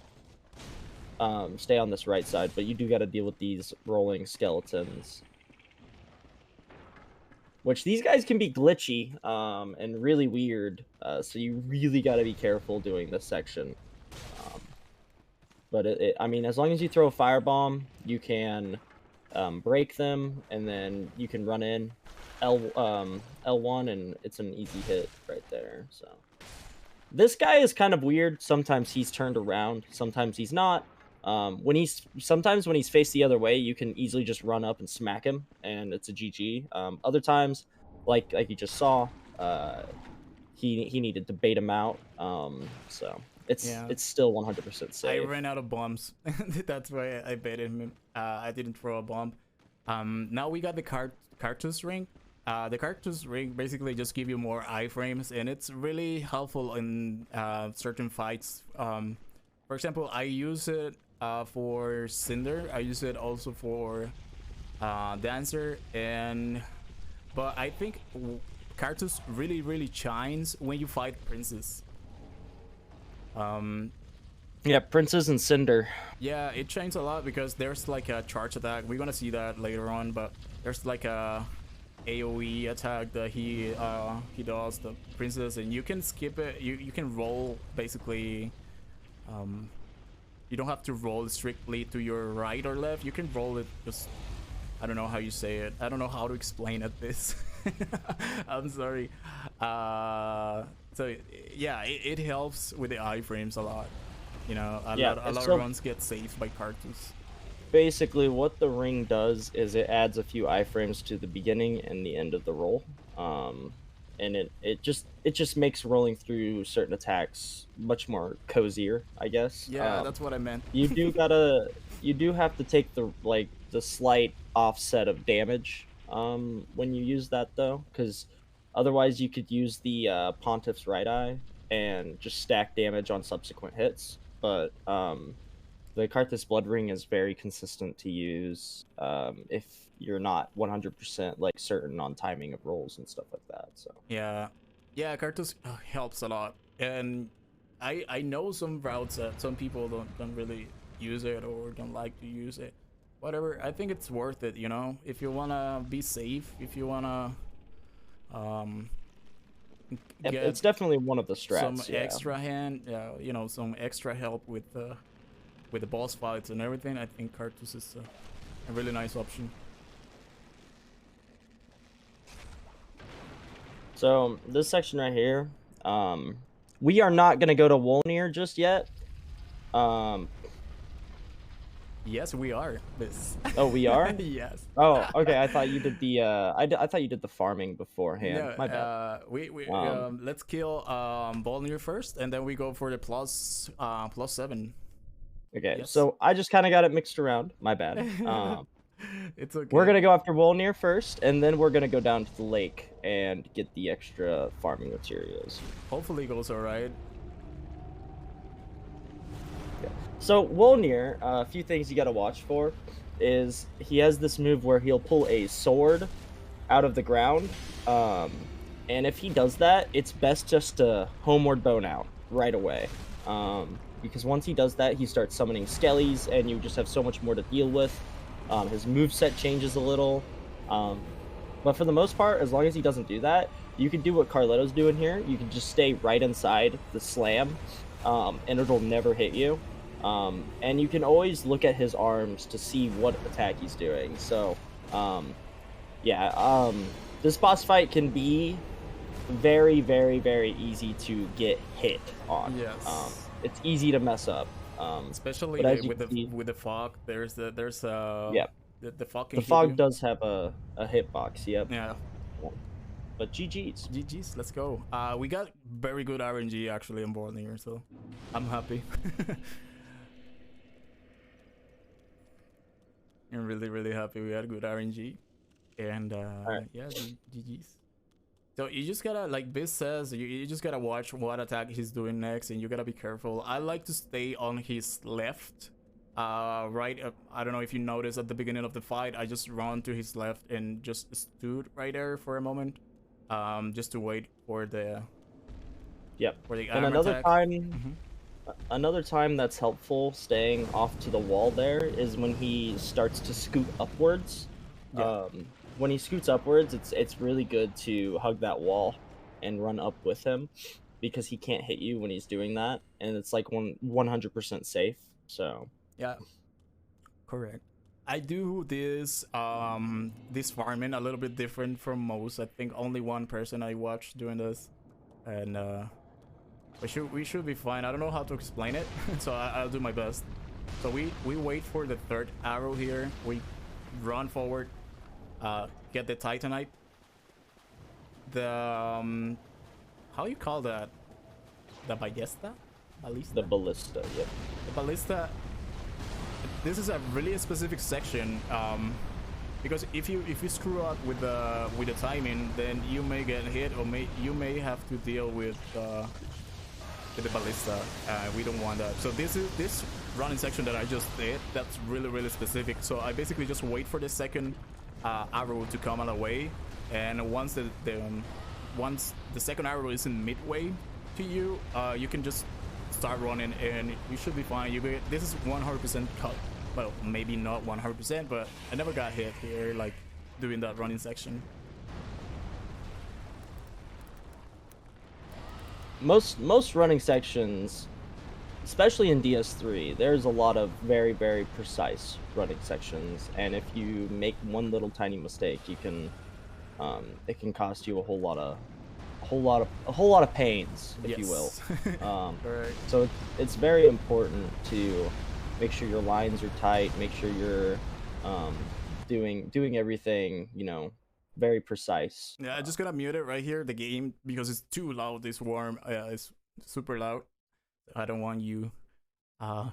stay on this right side, but you do got to deal with these rolling skeletons, which these guys can be glitchy and really weird, so you really got to be careful doing this section. But I mean, as long as you throw a firebomb, you can break them, and then you can run in L1, and it's an easy hit right there. So this guy is kind of weird. Sometimes he's turned around, sometimes he's not. Sometimes when he's faced the other way, you can easily just run up and smack him, and it's a GG. Other times, like you just saw, he needed to bait him out. So it's still 100% safe. I ran out of bombs. That's why I baited him. I didn't throw a bomb. Now we got the cartouche ring. The cartouche ring basically just give you more iframes, and it's really helpful in certain fights. For example, I use it for Cinder. I use it also for Dancer, but I think cartouche really shines when you fight Princess. Yeah, Princess and Cinder. Yeah, it shines a lot because there's like a charge attack. We're gonna see that later on, but there's like a AoE attack that he does, the Princess, and you can skip it. You can roll basically. You don't have to roll strictly to your right or left. You can roll it just. I don't know how you say it. I don't know how to explain it. This. I'm sorry. So yeah, it helps with the iframes a lot. A lot of runs get saved by cartouche. Basically, what the ring does is it adds a few iframes to the beginning and the end of the roll, and it just makes rolling through certain attacks much more cozier, I guess. Yeah, that's what I meant. you do have to take the slight offset of damage when you use that though, because otherwise you could use the Pontiff's Right Eye and just stack damage on subsequent hits. But the Carthus Blood Ring is very consistent to use if you're not 100% like certain on timing of rolls and stuff like that. So yeah, Carthus helps a lot, and I know some routes that some people don't really use it or don't like to use it. Whatever, I think it's worth it. If you wanna be safe, if you wanna it's definitely one of the strats. Some extra hand, some extra help with the boss fights and everything. I think Cartouche is a really nice option. So this section right here, we are not gonna go to Wolnir just yet. Yes, we are. This. Oh, we are. Yes. Oh, okay. I thought you did the I thought you did the farming beforehand. No, My bad. Let's kill Volnir first, and then we go for the plus 7. Okay, Yes. so I just kind of got it mixed around. My bad. It's okay. We're gonna go after Wolnir first, and then we're gonna go down to the lake and get the extra farming materials. Hopefully it goes alright. So Wolnir, a few things you gotta watch for is he has this move where he'll pull a sword out of the ground, and if he does that, it's best just to homeward bone out right away, because once he does that, he starts summoning skellies, and you just have so much more to deal with. His moveset changes a little, but for the most part, as long as he doesn't do that, you can do what Carletto's doing here. You can just stay right inside the slam, and it'll never hit you. And you can always look at his arms to see what attack he's doing. So, this boss fight can be very, very, very easy to get hit on. Yes. It's easy to mess up. Especially with the fog. There's the fog. The fog does have a hitbox. Yep. Yeah. But GG's. GG's. Let's go. We got very good RNG actually on board here, so I'm happy. I'm really, really happy we had good RNG. And right. yeah, GG's. So you just gotta, like Biz says, you just gotta watch what attack he's doing next, and you gotta be careful. I like to stay on his left. Right, I don't know if you noticed at the beginning of the fight, I just ran to his left and just stood right there for a moment, just to wait for the. Yep. For the and armor another attack. time. Another time that's helpful staying off to the wall there is when he starts to scoot upwards. Yeah. When he scoots upwards, it's really good to hug that wall and run up with him, because he can't hit you when he's doing that, and it's like 100% safe. So yeah, correct. I do this this farming a little bit different from most. I think only one person I watched doing this, and we should be fine. I don't know how to explain it, so I'll do my best. So we wait for the third arrow here. We run forward, get the Titanite. The how you call that? The ballista? The ballista, yep. The ballista. This is a really specific section, because if you screw up with the timing, then you may get hit, or you may have to deal with the ballista. We don't want that. So this running section that I just did, that's really, really specific. So I basically just wait for the second arrow to come on the way, and once the second arrow is in midway to you, you can just start running, and you should be fine. This is 100% cut. Well, maybe not 100%, but I never got hit here, like doing that running section. Most running sections, especially in DS3, there's a lot of very, very precise running sections, and if you make one little tiny mistake, you can it can cost you a whole lot of pains, if you will. Right. So it's very important to make sure your lines are tight, make sure you're doing everything, very precise. Yeah, I'm just gonna mute it right here, the game, because it's too loud. This worm, it's super loud. I don't want you to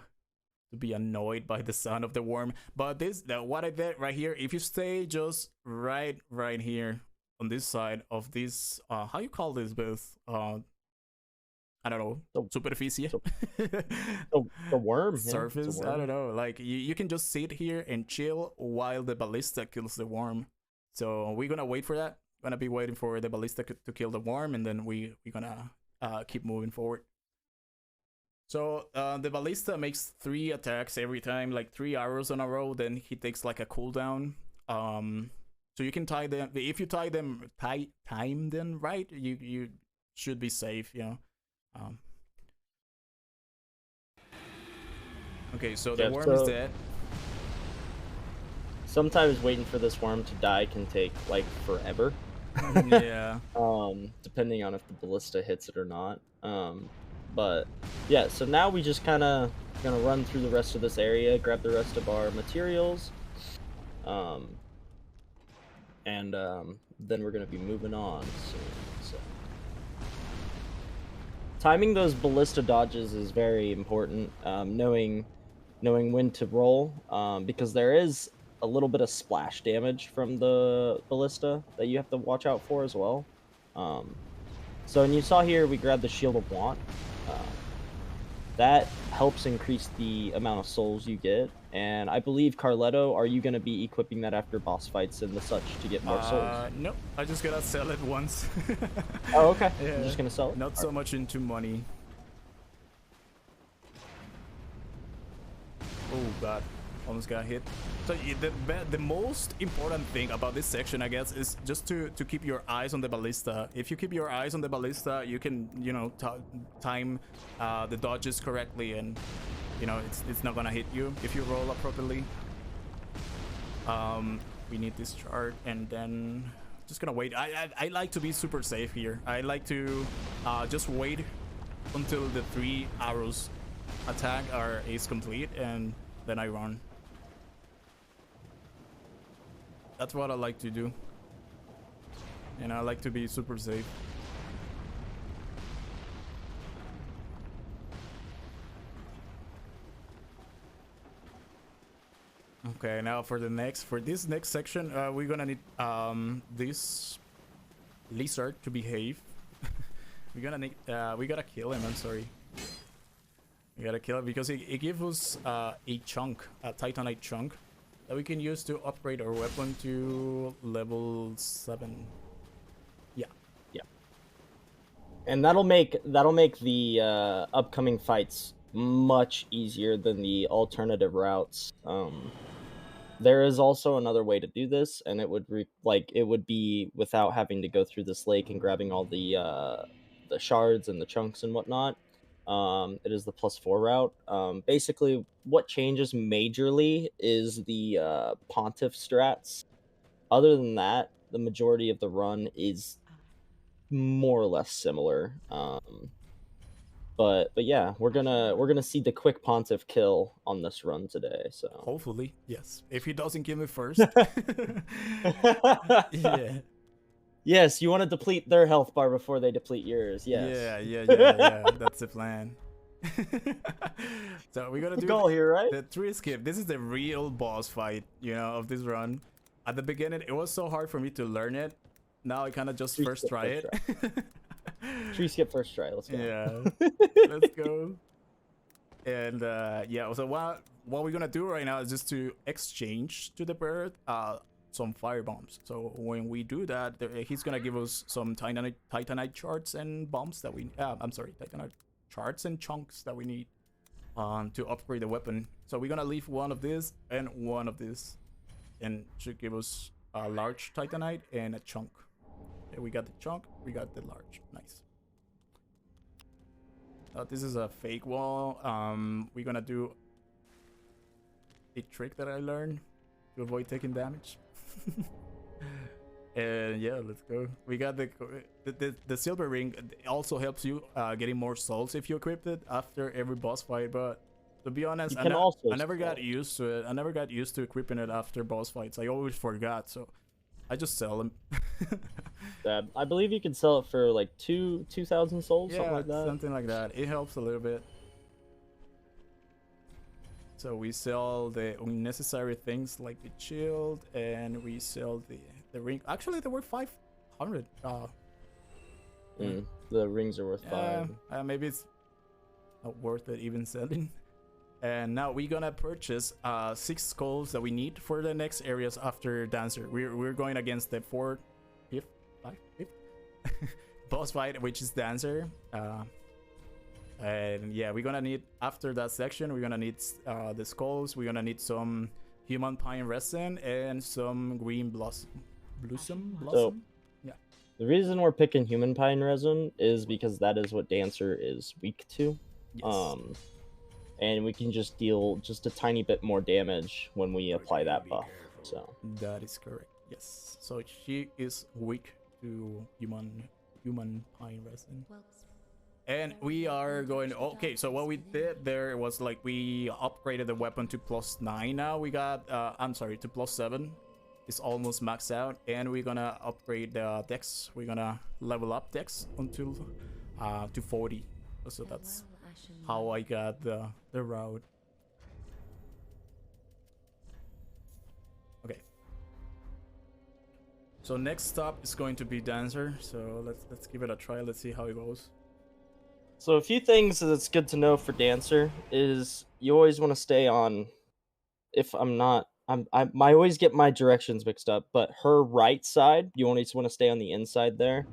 be annoyed by the sound of the worm. But what I did right here, if you stay just right here on this side of this, how you call this, Beth? I don't know, superficie. The worm surface. Yeah, worm. I don't know. Like you can just sit here and chill while the ballista kills the worm. So we're gonna wait for that. Gonna be waiting for the ballista to kill the worm, and then we're gonna keep moving forward. So the ballista makes 3 attacks every time, like 3 arrows in a row. Then he takes like a cooldown. So you can tie them. If you time them right, you should be safe. Okay, so the worm is dead. Sometimes waiting for this worm to die can take like forever. Yeah. Depending on if the ballista hits it or not. But yeah, so now we just kind of gonna run through the rest of this area, grab the rest of our materials, and then we're gonna be moving on soon. So timing those ballista dodges is very important. Knowing when to roll, because there is a little bit of splash damage from the ballista that you have to watch out for as well. So, and you saw here we grabbed the Shield of Want. That helps increase the amount of souls you get. And I believe, Carletto, are you going to be equipping that after boss fights and the such to get more souls? Nope. I just gotta sell it once. Oh, okay. Yeah. You're just going to sell it? Not so much into money. Oh god, almost got hit. So the most important thing about this section, I guess, is just to keep your eyes on the ballista. If you keep your eyes on the ballista, you can, you know, time the dodges correctly, and you know it's not gonna hit you if you roll up properly. We need this chart, and then just gonna wait. I like to be super safe here. I like to just wait until the 3 arrows attack is complete, and then I run. That's what I like to do, and I like to be super safe. Okay, now for this next section, we're gonna need this lizard to behave. We're gonna need we gotta kill him. I'm sorry. We gotta kill it because it gives us a chunk, a Titanite chunk, that we can use to upgrade our weapon to level 7. Yeah. Yeah. And that'll make the upcoming fights much easier than the alternative routes. There is also another way to do this, and it would be without having to go through this lake and grabbing all the shards and the chunks and whatnot. It is the +4 route. Basically, what changes majorly is the Pontiff strats. Other than that, the majority of the run is more or less similar. But yeah, we're gonna see the quick Pontiff kill on this run today. So Hopefully, yes. If he doesn't kill me first. Yeah. Yes, you want to deplete their health bar before they deplete yours. Yes. Yeah. That's the plan. So we're gonna do goal here, right? the 3 skip. This is the real boss fight, you know, of this run. At the beginning, it was so hard for me to learn it. Now I kind of just first try it. 3 skip first try. Let's go. Yeah, let's go. And yeah, so what we're gonna do right now is just to exchange to the bird some fire bombs. So when we do that, he's gonna give us some titanite charts and bombs that we titanite charts and chunks that we need to upgrade the weapon. So we're gonna leave one of this and one of this, and should give us a large titanite and a chunk. Okay, we got the chunk, we got the large. Nice. This is a fake wall. We're gonna do a trick that I learned to avoid taking damage. And yeah, let's go. We got the silver ring. Also helps you getting more souls if you equip it after every boss fight. But to be honest, I never got used to it. I never got used to equipping it after boss fights. I always forgot, so I just sell them. I believe you can sell it for like 2,000 souls, something like that. Something like that. It helps a little bit. So we sell the unnecessary things like the shield, and we sell the ring. Actually, they were 500. The rings are worth 5. Maybe it's not worth it even selling. And now we're gonna purchase 6 skulls that we need for the next areas after Dancer. We're going against the 5th boss fight, which is Dancer. And yeah, we're gonna need, after that section, we're gonna need the skulls. We're gonna need some human pine resin and some green blossom. So, yeah. The reason we're picking human pine resin is because that is what Dancer is weak to. Yes. And we can just deal just a tiny bit more damage when we apply that buff. So that is correct. Yes. So she is weak to human pine resin. And we are going. Okay, so what we did there was like we upgraded the weapon to +9. Now we got I'm sorry, to +7. It's almost maxed out, and we're gonna upgrade the dex. We're gonna level up dex until to 40. So that's how I got the route. Okay. So next stop is going to be dancer. So let's give it a try. Let's see how it goes. So a few things that's good to know for dancer is you always want to stay on. If I'm not, I always get my directions mixed up. But her right side, you always want to stay on the inside there.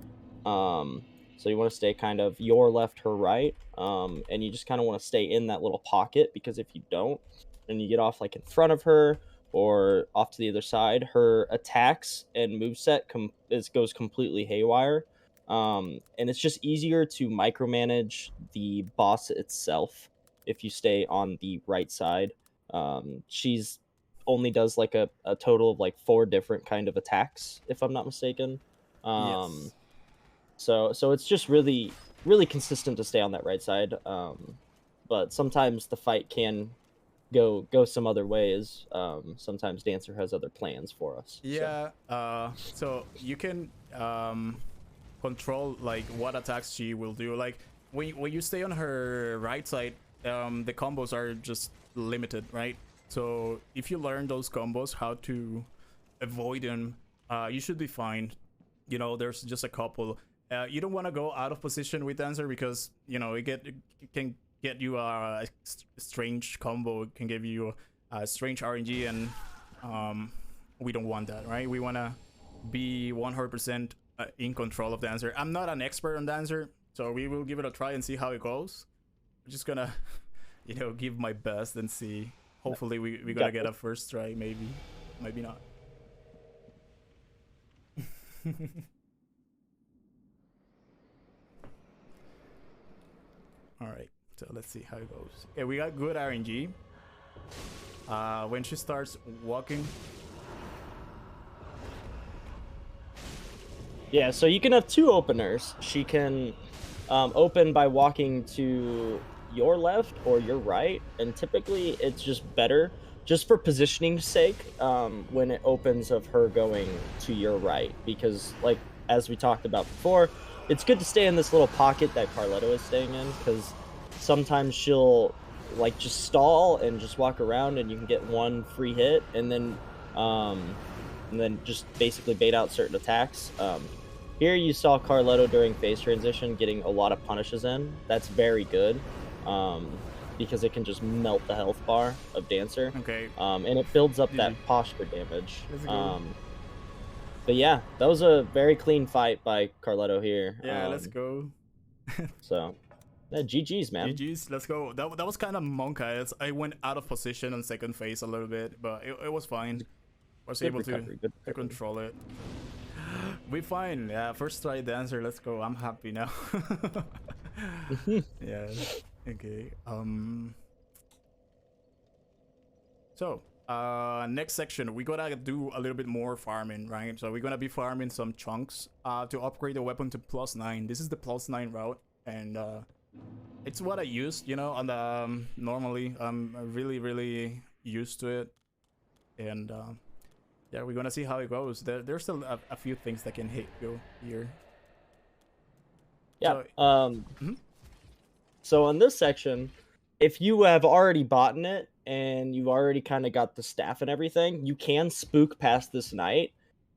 So you want to stay kind of your left, her right. And you just kind of want to stay in that little pocket, because if you don't, and you get off like in front of her or off to the other side, her attacks and moveset goes completely haywire. And it's just easier to micromanage the boss itself if you stay on the right side. She's only does like a total of like 4 different kind of attacks, if I'm not mistaken. Yes. So it's just really consistent to stay on that right side. But sometimes the fight can go some other ways. Sometimes dancer has other plans for us. Yeah. So you can control like what attacks she will do. Like when you stay on her right side, the combos are just limited, right? So if you learn those combos, how to avoid them, you should be fine. You know, there's just a couple. You don't want to go out of position with dancer, because you know it can get you a strange combo. It can give you a strange RNG, and we don't want that, right? We want to be 100% in control of dancer. I'm not an expert on dancer, so we will give it a try and see how it goes. I'm just gonna, you know, give my best and see. Hopefully we're gonna get a first try, maybe not. All right, so let's see how it goes. Okay, we got good RNG. When she starts walking. Yeah, so you can have 2 openers. She can open by walking to your left or your right, and typically it's just better, just for positioning's sake, when it opens of her going to your right, because like as we talked about before, it's good to stay in this little pocket that Carletto is staying in, because sometimes she'll like just stall and just walk around, and you can get 1 free hit, and then just basically bait out certain attacks. Here you saw Carletto during phase transition getting a lot of punishes in. That's very good, because it can just melt the health bar of dancer. Okay. And it builds up that posture damage. But yeah, that was a very clean fight by Carletto here. Yeah, let's go. So, yeah, GG's, man. GG's, let's go. That was kind of monka. I went out of position on second phase a little bit, but it was fine. I was able to control it. We fine. Yeah, first try dancer. Let's go. I'm happy now. Yeah. Okay. So, next section, we gotta do a little bit more farming, right? So we're gonna be farming some chunks to upgrade the weapon to +9. This is the +9 route, and it's what I used, you know, on the normally. I'm really used to it, and yeah, we're gonna see how it goes. There's still a few things that can hit you here. Yeah. So on this section, if you have already bought it and you've already kind of got the staff and everything, you can spook past this night,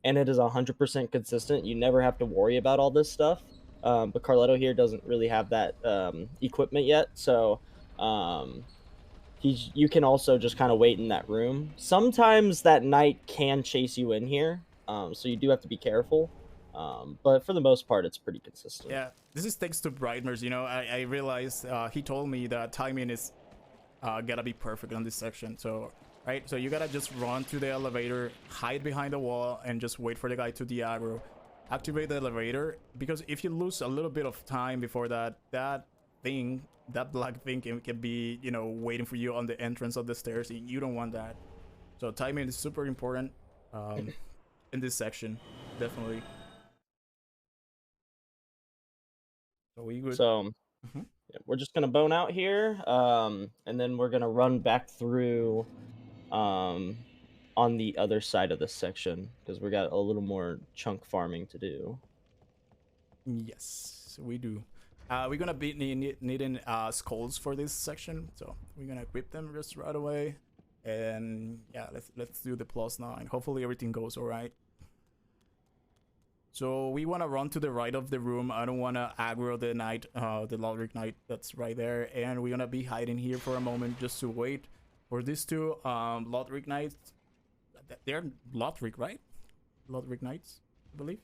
and it is 100% consistent. You never have to worry about all this stuff. But Carletto here doesn't really have that equipment yet, so you can also just kind of wait in that room. Sometimes that knight can chase you in here, so you do have to be careful. But for the most part, it's pretty consistent. Yeah, this is thanks to Brightmers. You know, I realized he told me that timing is gotta be perfect on this section. So, right, so you gotta just run to the elevator, hide behind the wall, and just wait for the guy to de-aggro. Activate the elevator, because if you lose a little bit of time before that black thing can be, you know, waiting for you on the entrance of the stairs, and you don't want that. So timing is super important in this section, definitely. So we good. So Mhm. yeah, we're just gonna bone out here, and then we're gonna run back through on the other side of this section because we got a little more chunk farming to do. Yes, we do. We're gonna be needing skulls for this section, so we're gonna equip them just right away. And yeah, let's do the +9. Hopefully everything goes all right. So we want to run to the right of the room. I don't want to aggro the knight, the Lothric knight that's right there, and we're gonna be hiding here for a moment just to wait for these two Lothric knights. They're Lothric, right? Lothric knights, I believe.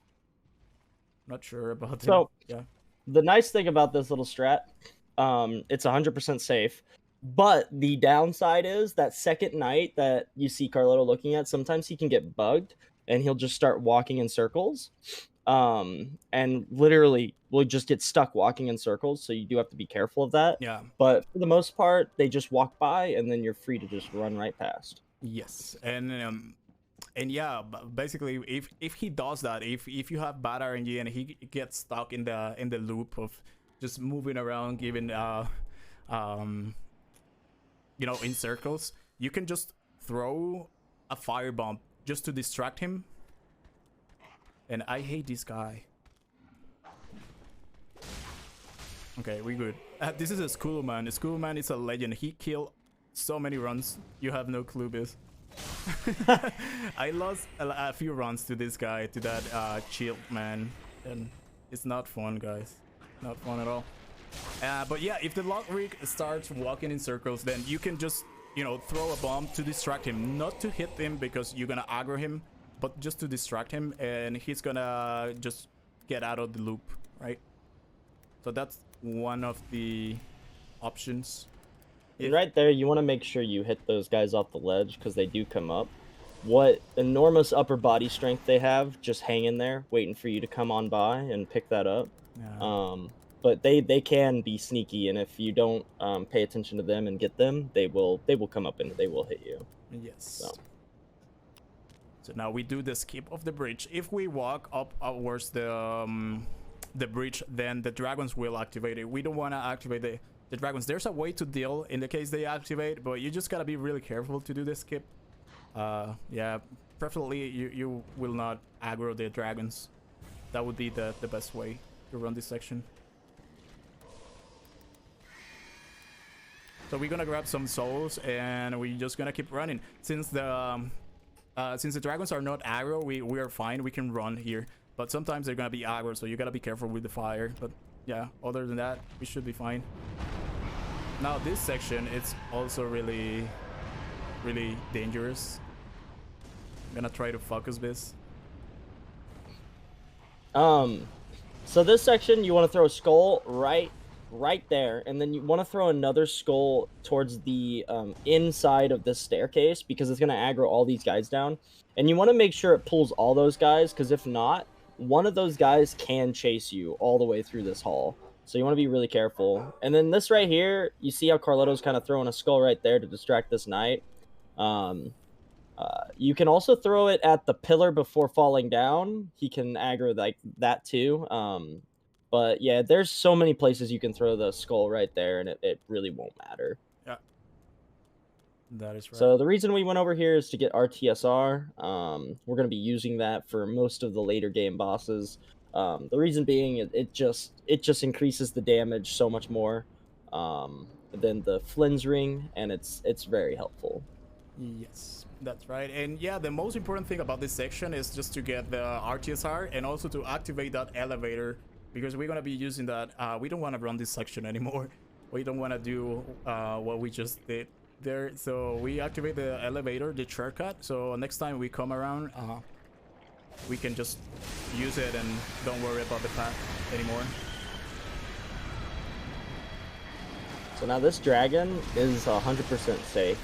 Not sure about them. So Yeah. the nice thing about this little strat, it's 100% safe. But the downside is that second knight that you see Carletto looking at, sometimes he can get bugged and he'll just start walking in circles. And literally will just get stuck walking in circles. So you do have to be careful of that. Yeah. But for the most part, they just walk by and then you're free to just run right past. Yes, and yeah, basically, if he does that, if you have bad RNG and he gets stuck in the loop of just moving around, giving you know, in circles, you can just throw a firebomb just to distract him. And I hate this guy. Okay, we good. This is a Schoolman. The Schoolman is a legend. He killed so many runs. You have no clue, Biz. I lost a few runs to this guy, to that shield man, and it's not fun, guys. Not fun at all. But yeah, if the Lothric starts walking in circles, then you can just, you know, throw a bomb to distract him, not to hit him because you're gonna aggro him, but just to distract him, and he's gonna just get out of the loop, right? So that's one of the options. And right there, you want to make sure you hit those guys off the ledge because they do come up. What enormous upper body strength they have, just hanging there, waiting for you to come on by and pick that up. Yeah. But they can be sneaky, and if you don't pay attention to them and get them, they will come up and they will hit you. Yes. So now we do the skip of the bridge. If we walk upwards the bridge, then the dragons will activate it. We don't want to activate the dragons. There's a way to deal in the case they activate, but you just gotta be really careful to do the skip. Yeah, preferably you will not aggro the dragons. That would be the best way to run this section. So we're gonna grab some souls and we're just gonna keep running. Since the dragons are not aggro, we are fine. We can run here, but sometimes they're gonna be aggro, so you gotta be careful with the fire. But yeah, other than that, we should be fine. Now this section, it's also really dangerous. I'm gonna try to focus this. So this section, you want to throw a skull right there, and then you want to throw another skull towards the inside of this staircase because it's going to aggro all these guys down. And you want to make sure it pulls all those guys, because if not, one of those guys can chase you all the way through this hall. So you want to be really careful. And then this right here, you see how Carletto's kind of throwing a skull right there to distract this knight. You can also throw it at the pillar before falling down. He can aggro like that too. But yeah, there's so many places you can throw the skull right there, and it really won't matter. Yeah, that is right. So the reason we went over here is to get RTSR. We're going to be using that for most of the later game bosses. The reason being, it just increases the damage so much more than the Flynn's ring, and it's very helpful. Yes, that's right. And yeah, the most important thing about this section is just to get the RTSR and also to activate that elevator, because we're gonna be using that. We don't want to run this section anymore. We don't want to do what we just did there. So we activate the elevator, the shortcut. So next time we come around, we can just use it and don't worry about the path anymore. So now this dragon is 100% safe.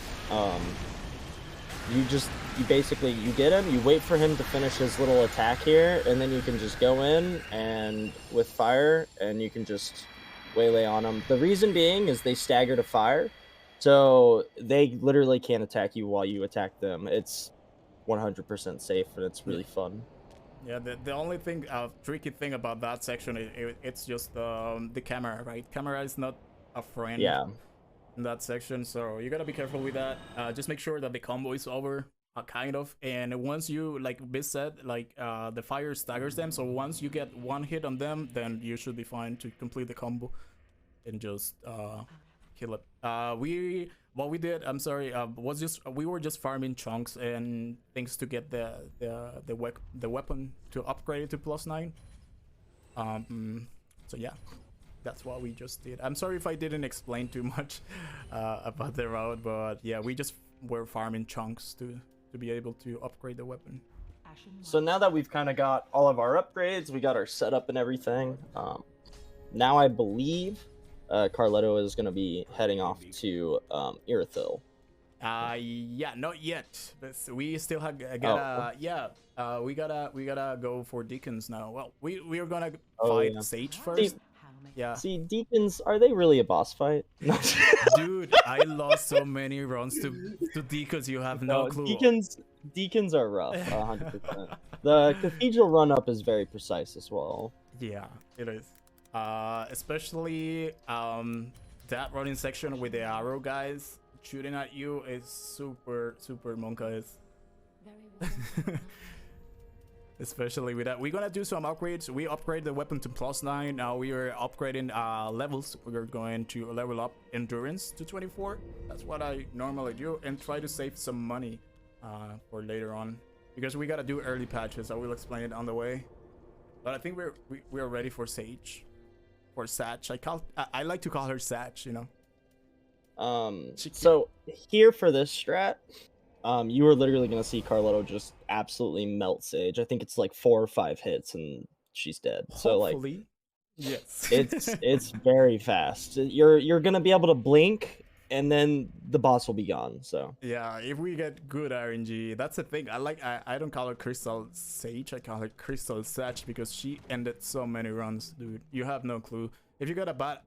You basically get him, you wait for him to finish his little attack here, and then you can just go in and with fire, and you can just waylay on them. The reason being is they stagger to fire, so they literally can't attack you while you attack them. It's 100% safe, and it's really fun. Yeah, the only thing, tricky thing about that section, it's just the camera, right? Camera is not a friend Yeah. in that section, so you gotta be careful with that. Just make sure that the combo is over, kind of. And once you, like Biz said, like the fire staggers them, so once you get one hit on them, then you should be fine to complete the combo and just kill it. What we did, I'm sorry, was just we were just farming chunks and things to get the weapon to upgrade it to +9. So yeah, that's what we just did. I'm sorry if I didn't explain too much about the route, but yeah, we just were farming chunks to be able to upgrade the weapon. So now that we've kind of got all of our upgrades, we got our setup and everything. Now I believe Carletto is going to be heading off to Irithyll. Yeah, not yet. But we still have we gotta go for Deacons now. Well, we are gonna fight Sage first. See, Deacons, are they really a boss fight? Dude, I lost so many runs to Deacons. You have no clue. Deacons are rough, 100%. The Cathedral run up is very precise as well. Yeah, it is. Especially that running section with the arrow guys shooting at you is super monka. Especially with that, we're gonna do some upgrades. We upgrade the weapon to +9. Now we are upgrading levels. We're going to level up endurance to 24. That's what I normally do, and try to save some money for later on, because we gotta do early patches. I will explain it on the way. But I think we're ready for Sage. Or Satch. I like to call her Satch, you know. So here for this strat, you are literally gonna see Carletto just absolutely melt Sage. I think it's like 4 or 5 hits and she's dead. Hopefully, so like, yes, it's very fast. You're gonna be able to blink and then the boss will be gone. So yeah, if we get good RNG, that's the thing. I don't call her Crystal Sage. I call her Crystal Satch because she ended so many runs, dude. You have no clue. If you get a bad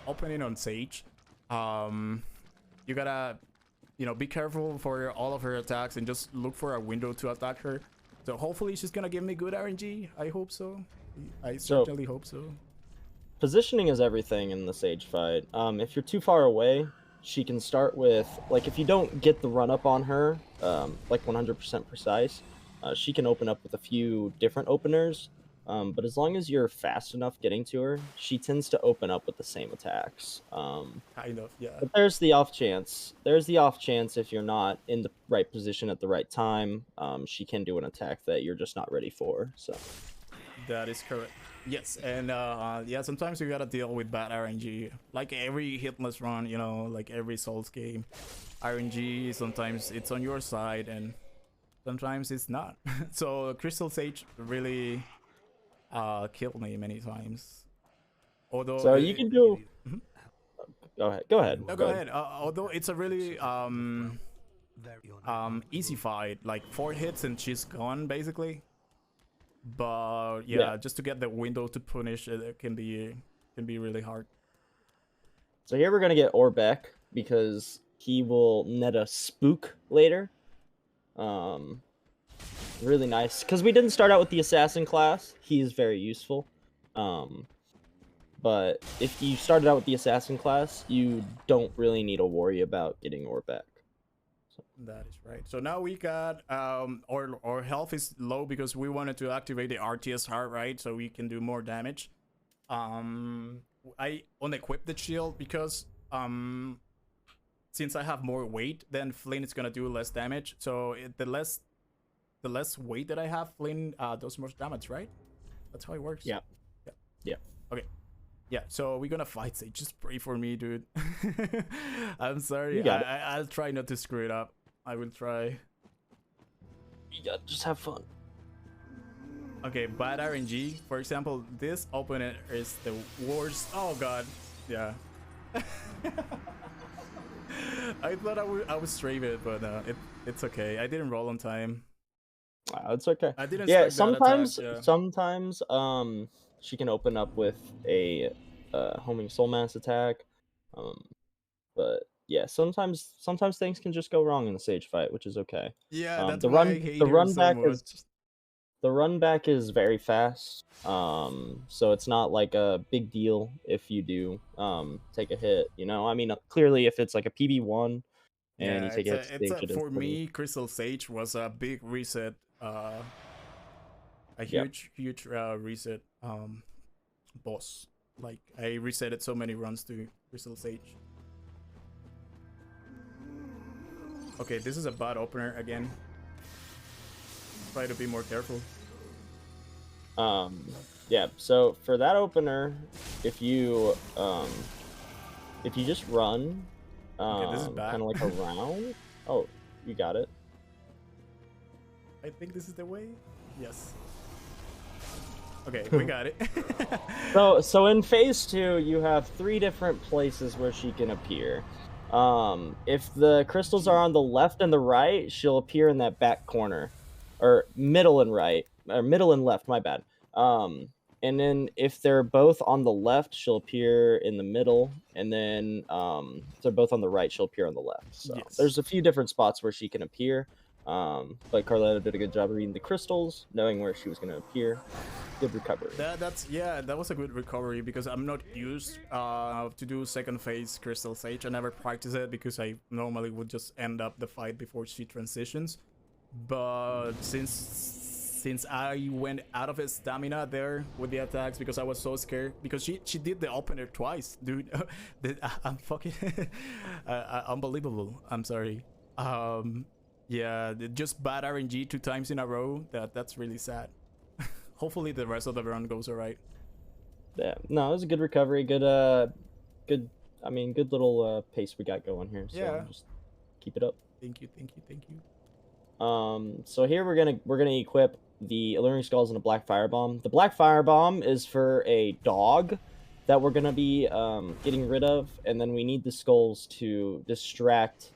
opening on Sage, you gotta, be careful for all of her attacks and just look for a window to attack her. So hopefully she's gonna give me good RNG. I hope so. I certainly hope so. Positioning is everything in the Sage fight. If you're too far away, she can start with, like, if you don't get the run up on her, like 100% precise, she can open up with a few different openers. But as long as you're fast enough getting to her, she tends to open up with the same attacks. Kind of, yeah. But there's the off chance. If you're not in the right position at the right time, she can do an attack that you're just not ready for. So that is correct. Yes, and yeah, sometimes you gotta deal with bad RNG. Like every Hitless run, like every Souls game, RNG, sometimes it's on your side and sometimes it's not. So Crystal Sage really killed me many times. Although so you can do. Go ahead. No, go ahead. Although it's a really easy fight, like 4 hits and she's gone basically. But yeah, just to get the window to punish it can be really hard. So here we're gonna get Orbeck because he will net a spook later. Really nice because we didn't start out with the assassin class. He is very useful. But if you started out with the assassin class, you don't really need to worry about getting Orbeck. That is right. So now we got our health is low because we wanted to activate the RTS heart, right? So we can do more damage. I unequipped the shield because since I have more weight, then Flynn is gonna do less damage. So the less weight that I have, Flynn does more damage, right? That's how it works. Yeah. Okay. Yeah, so we're gonna fight Sage. Just pray for me, dude. I'm sorry. I'll try not to screw it up. I will try. You got just have fun. Okay, bad RNG. For example, this opener is the worst. Oh god. Yeah. I thought I would straight it, but it's okay. I didn't roll on time. It's okay. I didn't. Yeah, sometimes she can open up with a homing soul mass attack. But yeah, sometimes things can just go wrong in the Sage fight, which is okay. Yeah, that's the why I hate run her so back much. The run back is very fast, so it's not like a big deal if you do take a hit. You know, I mean, clearly if it's like a PB1 and you Yeah, take a hit stage, it for instantly. me, Crystal Sage was a big reset, a Yep. huge reset boss. Like I resetted so many runs to Crystal Sage. Okay, this is a bad opener again. Try to be more careful. Yeah. So for that opener, if you just run, Okay, this is bad. kind of like around. Oh, you got it. I think this is the way. Yes. Okay, we got it. So in phase 2, you have 3 different places where she can appear. If the crystals are on the left and the right, she'll appear in that back corner, or middle and right, or middle and left. My bad. And then if they're both on the left, she'll appear in the middle, and then if they're both on the right, she'll appear on the left. So Yes. there's a few different spots where she can appear. But Carletto did a good job of reading the crystals, knowing where she was going to appear. Good recovery. That was a good recovery because I'm not used to do second phase Crystal Sage. I never practice it because I normally would just end up the fight before she transitions. But since I went out of his stamina there with the attacks because I was so scared because she did the opener twice, dude. I'm fucking unbelievable. I'm sorry. Yeah, just bad RNG 2 times in a row. That's really sad. Hopefully the rest of the run goes alright. Yeah, no, it was a good recovery. Good little pace we got going here. So Yeah. just keep it up. Thank you. So here we're gonna equip the Alluring Skulls and a Black Firebomb. The Black Firebomb is for a dog that we're gonna be getting rid of, and then we need the skulls to distract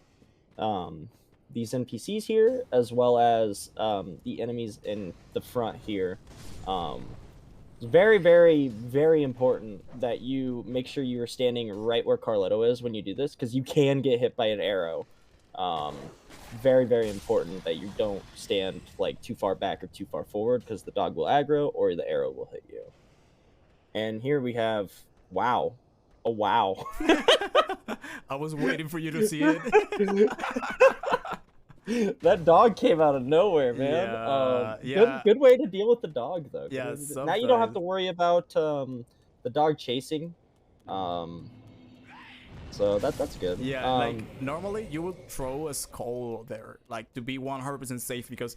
these NPCs here, as well as the enemies in the front here. It's very, very, very important that you make sure you are standing right where Carletto is when you do this, because you can get hit by an arrow. Very, very important that you don't stand like too far back or too far forward, because the dog will aggro or the arrow will hit you. And here we have, wow. Oh, wow. I was waiting for you to see it. That dog came out of nowhere, man. Good way to deal with the dog, though. Yeah, now you don't have to worry about the dog chasing. So that's good. Yeah, like normally you would throw a skull there, like to be 100% safe, because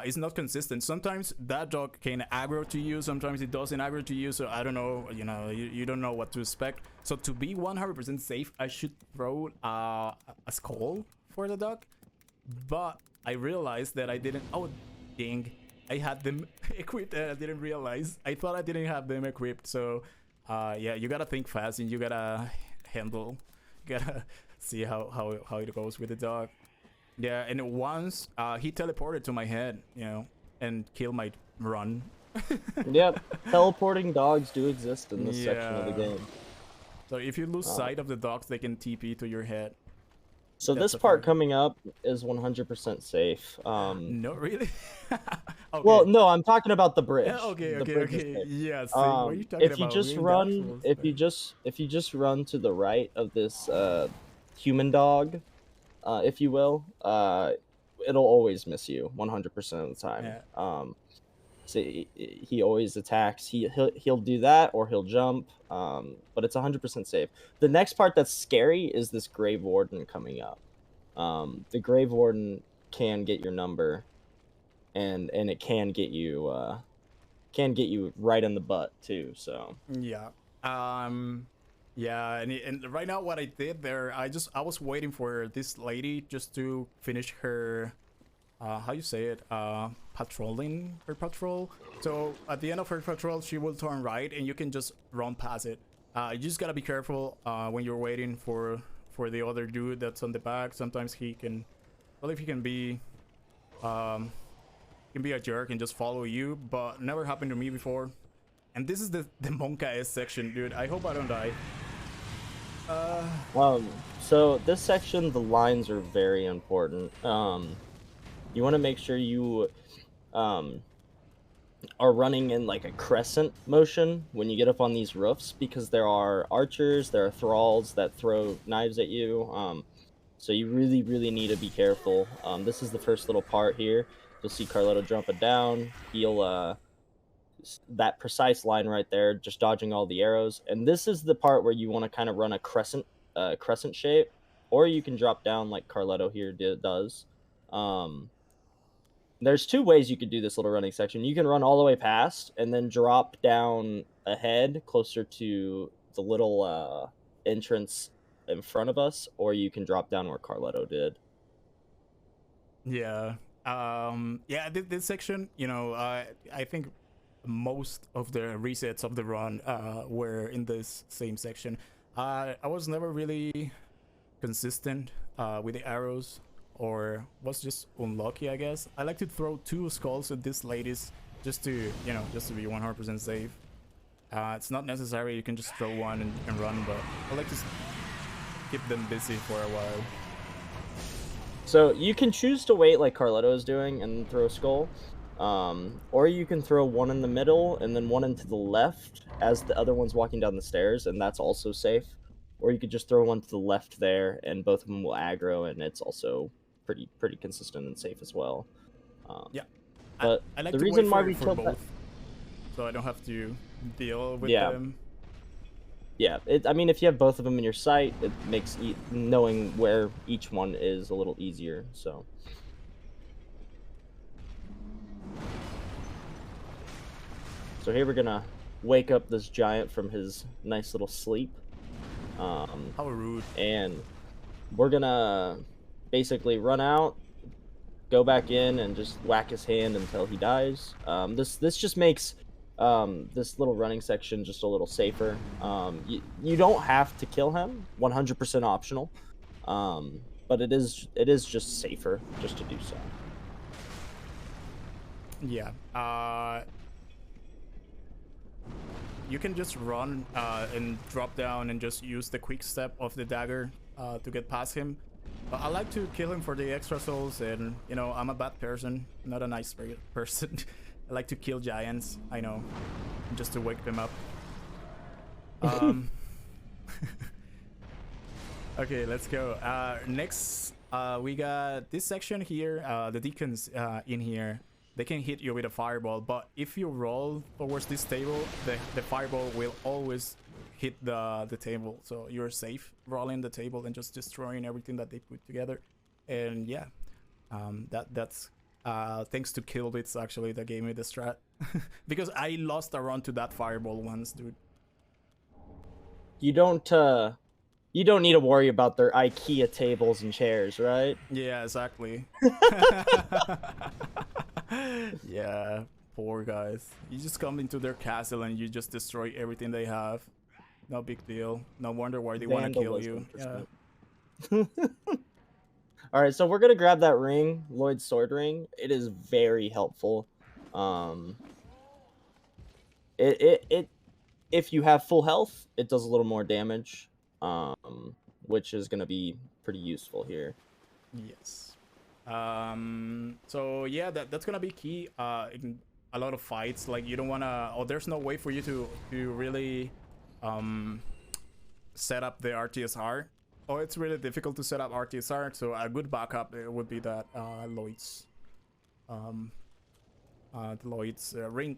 it's not consistent. Sometimes that dog can aggro to you, sometimes it doesn't aggro to you. So I don't know, you don't know what to expect. So to be 100% safe, I should throw a skull for the dog. But I realized that I didn't. Oh, dang! I had them equipped and I didn't realize. I thought I didn't have them equipped. So, yeah, you gotta think fast and you gotta handle. You gotta see how it goes with the dog. Yeah, and once he teleported to my head, and killed my run. Yep, teleporting dogs do exist in this section of the game. So if you lose sight of the dogs, they can TP to your head. So this part coming up is 100% safe. No, really? Okay. Well, no, I'm talking about the bridge. Yeah, okay. Yes. What are you talking about? If you just run to the right of this human dog, if you will, it'll always miss you 100% of the time. Yeah. So he always attacks. He'll do that, or he'll jump. But it's 100% safe. The next part that's scary is this Grave Warden coming up. The Grave Warden can get your number, and it can get you right in the butt too. So yeah. Yeah, and right now what I did there, I was waiting for this lady just to finish her how you say it, patrolling her patrol. So at the end of her patrol, she will turn right and you can just run past it. You just gotta be careful when you're waiting for the other dude that's on the back. Sometimes he can be a jerk and just follow you, but never happened to me before. And this is the Monka S section, dude. I hope I don't die. So this section, the lines are very important. You want to make sure you are running in like a crescent motion when you get up on these roofs, because there are archers, there are thralls that throw knives at you. So you really need to be careful. This is the first little part here. You'll see Carletto jumping down. He'll that precise line right there, just dodging all the arrows. And this is the part where you want to kind of run a crescent shape, or you can drop down like Carletto here does. There's two ways you could do this little running section. You can run all the way past and then drop down ahead closer to the little entrance in front of us, or you can drop down where Carletto did. Yeah. Yeah, this section, you know, I think most of the resets of the run were in this same section. I was never really consistent with the arrows, or was just unlucky, I guess. I like to throw 2 skulls at these ladies just to, you know, just to be 100% safe. It's not necessary, you can just throw one and run, but I like to keep them busy for a while. So you can choose to wait like Carletto is doing and throw a skull, or you can throw one in the middle and then one into the left as the other one's walking down the stairs, and that's also safe. Or you could just throw one to the left there, and both of them will aggro, and it's also pretty consistent and safe as well. Yeah, but I like the to reason wait why for, we for killed both, that, so I don't have to deal with Yeah. them. yeah, I mean, if you have both of them in your sight, it makes knowing where each one is a little easier. So here we're gonna wake up this giant from his nice little sleep. How rude. And we're gonna basically run out, go back in, and just whack his hand until he dies. This just makes this little running section just a little safer. You don't have to kill him, 100% optional, but it is just safer just to do so. Yeah. You can just run and drop down and just use the quick step of the dagger to get past him. But I like to kill him for the extra souls, and you know, I'm a bad person, not a nice person. I like to kill giants, I know, just to wake them up. Okay, let's go. Next, we got this section here. The deacons in here, they can hit you with a fireball, but if you roll towards this table, the fireball will always hit the table, so you're safe rolling the table and just destroying everything that they put together. And yeah, that's thanks to Killbits actually that gave me the strat. Because I lost a run to that fireball once, dude. You don't need to worry about their IKEA tables and chairs, right? Yeah, exactly. Yeah, poor guys. You just come into their castle and you just destroy everything they have. No big deal. No wonder why they want to kill you. Yeah. All right, so we're gonna grab that ring, Lloyd's sword ring. It is very helpful. If you have full health, it does a little more damage, which is gonna be pretty useful here. Yes. So yeah, that's gonna be key in a lot of fights. Like you don't wanna, or there's no way for you to really set up the RTSR. Oh, it's really difficult to set up RTSR, so a good backup would be that Lloyd's ring.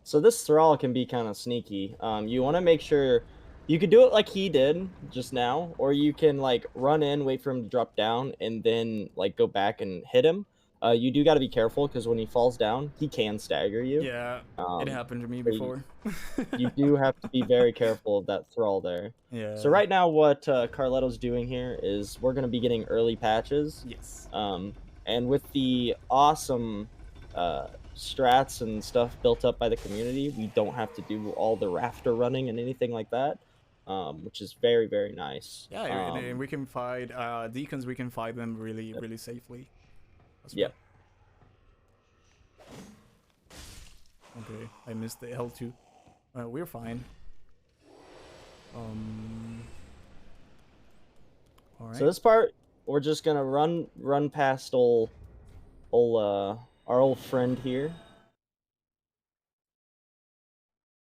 So this thrall can be kind of sneaky. You want to make sure you could do it like he did just now, or you can like run in, wait for him to drop down, and then like go back and hit him. You do got to be careful because when he falls down, he can stagger you. Yeah, it happened to me before. You do have to be very careful of that thrall there. Yeah. So right now, what Carletto's doing here is we're gonna be getting early patches. Yes. And with the awesome strats and stuff built up by the community, we don't have to do all the rafter running and anything like that, which is very nice. Yeah, and we can fight deacons. We can fight them really safely. Yep. Okay, I missed the L2. We're fine. All right. So this part, we're just gonna run past ol our old friend here.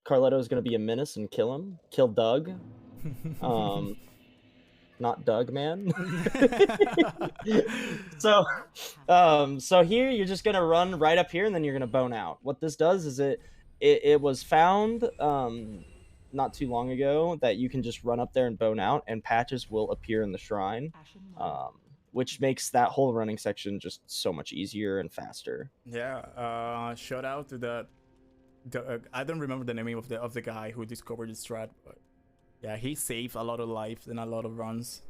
Carletto is going to be a menace and kill him. Kill Doug. Not Doug, man. So here you're just going to run right up here and then you're going to bone out. What this does is it was found not too long ago that you can just run up there and bone out and patches will appear in the shrine. Which makes that whole running section just so much easier and faster. Yeah, shout out to the I don't remember the name of the guy who discovered this strat, but yeah, he saved a lot of lives and a lot of runs.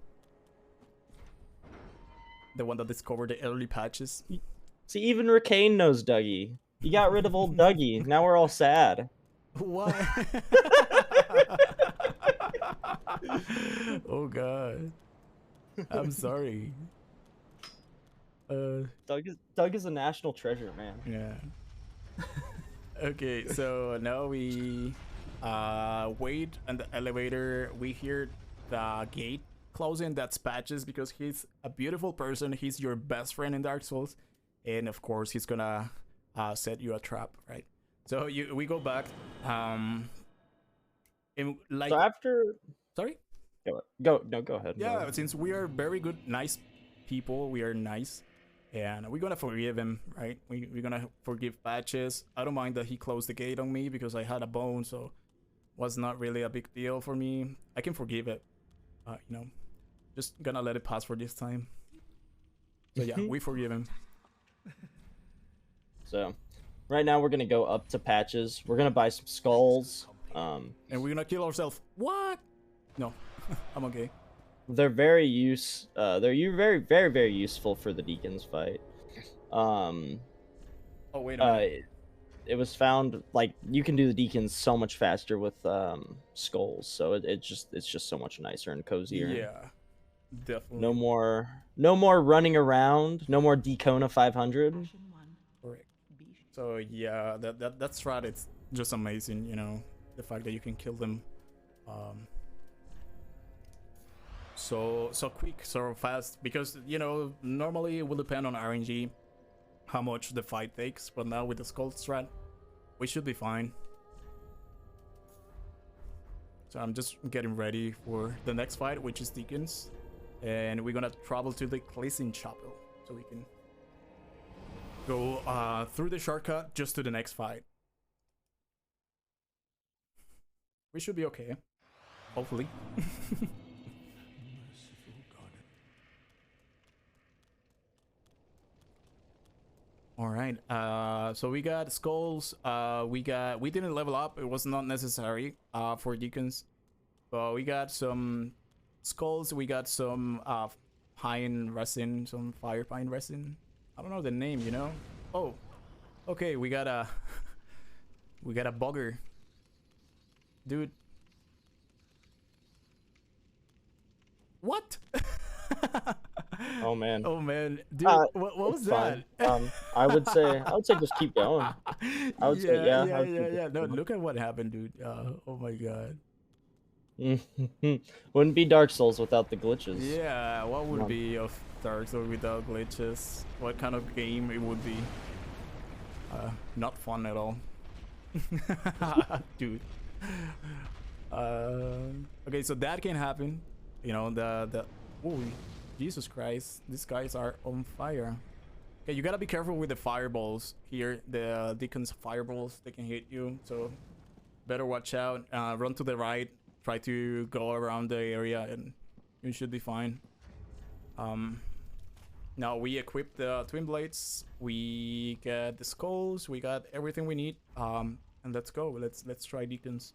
The one that discovered the early patches. See, even Ricane knows Dougie. You got rid of old Dougie. Now we're all sad. What? Oh god. I'm sorry. Doug is a national treasure, man. Yeah. Okay, so now we wait in the elevator. We hear the gate closing. That's Patches because he's a beautiful person. He's your best friend in Dark Souls, and of course he's gonna set you a trap, right? So we go back. And like so after, sorry. Go ahead. Yeah, since we are very good, nice people, we are nice, and we're gonna forgive him, right? We're gonna forgive Patches. I don't mind that he closed the gate on me because I had a bone, so was not really a big deal for me. I can forgive it, you know, just gonna let it pass for this time. So yeah, we forgive him. So right now we're gonna go up to Patches. We're gonna buy some skulls. And we're gonna kill ourselves. What? No. I'm okay. They're very very useful for the Deacons fight. Oh wait a minute. It was found like you can do the Deacons so much faster with skulls, so it's just so much nicer and cozier. Yeah, definitely. No more running around. No more Decona 500. Correct. So yeah, that's right. It's just amazing, you know, the fact that you can kill them. So quick, so fast, because you know normally it will depend on RNG how much the fight takes, but now with the skull strat we should be fine. So I'm just getting ready for the next fight, which is Deacons, and we're gonna travel to the Cleansing Chapel so we can go through the shortcut just to the next fight. We should be okay, hopefully. All right, so we got skulls. We didn't level up. It was not necessary for Deacons, but we got some skulls. We got some pine resin, some fire pine resin. I don't know the name, you know. Oh, okay. We got a bugger, dude. What? Oh man. Oh man, dude, what was that? I would say just keep going. I would say yeah. No, look at what happened, dude. Oh my god. Wouldn't be Dark Souls without the glitches. Yeah, what would be of Dark Souls without glitches? What kind of game it would be? Not fun at all. Dude. Okay, so that can happen. You know, oh, Jesus Christ, these guys are on fire. Okay, you gotta be careful with the fireballs here. The Deacon's fireballs, they can hit you, so better watch out. Run to the right, try to go around the area, and you should be fine. Now we equip the twin blades, we get the skulls, we got everything we need, and let's go. Let's try Deacons.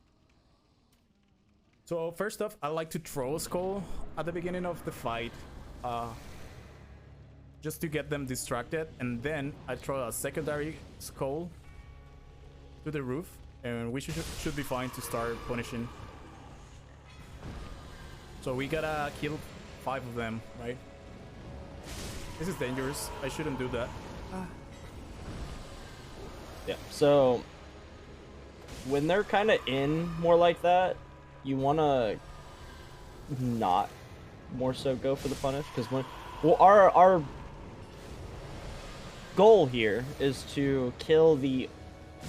So first off, I like to throw a skull at the beginning of the fight, just to get them distracted, and then I throw a secondary skull to the roof, and we should be fine to start punishing. So we gotta kill 5 of them, right? This is dangerous. I shouldn't do that. Yeah. So when they're kind of in more like that, you want to not more so go for the punish, because when our goal here is to kill the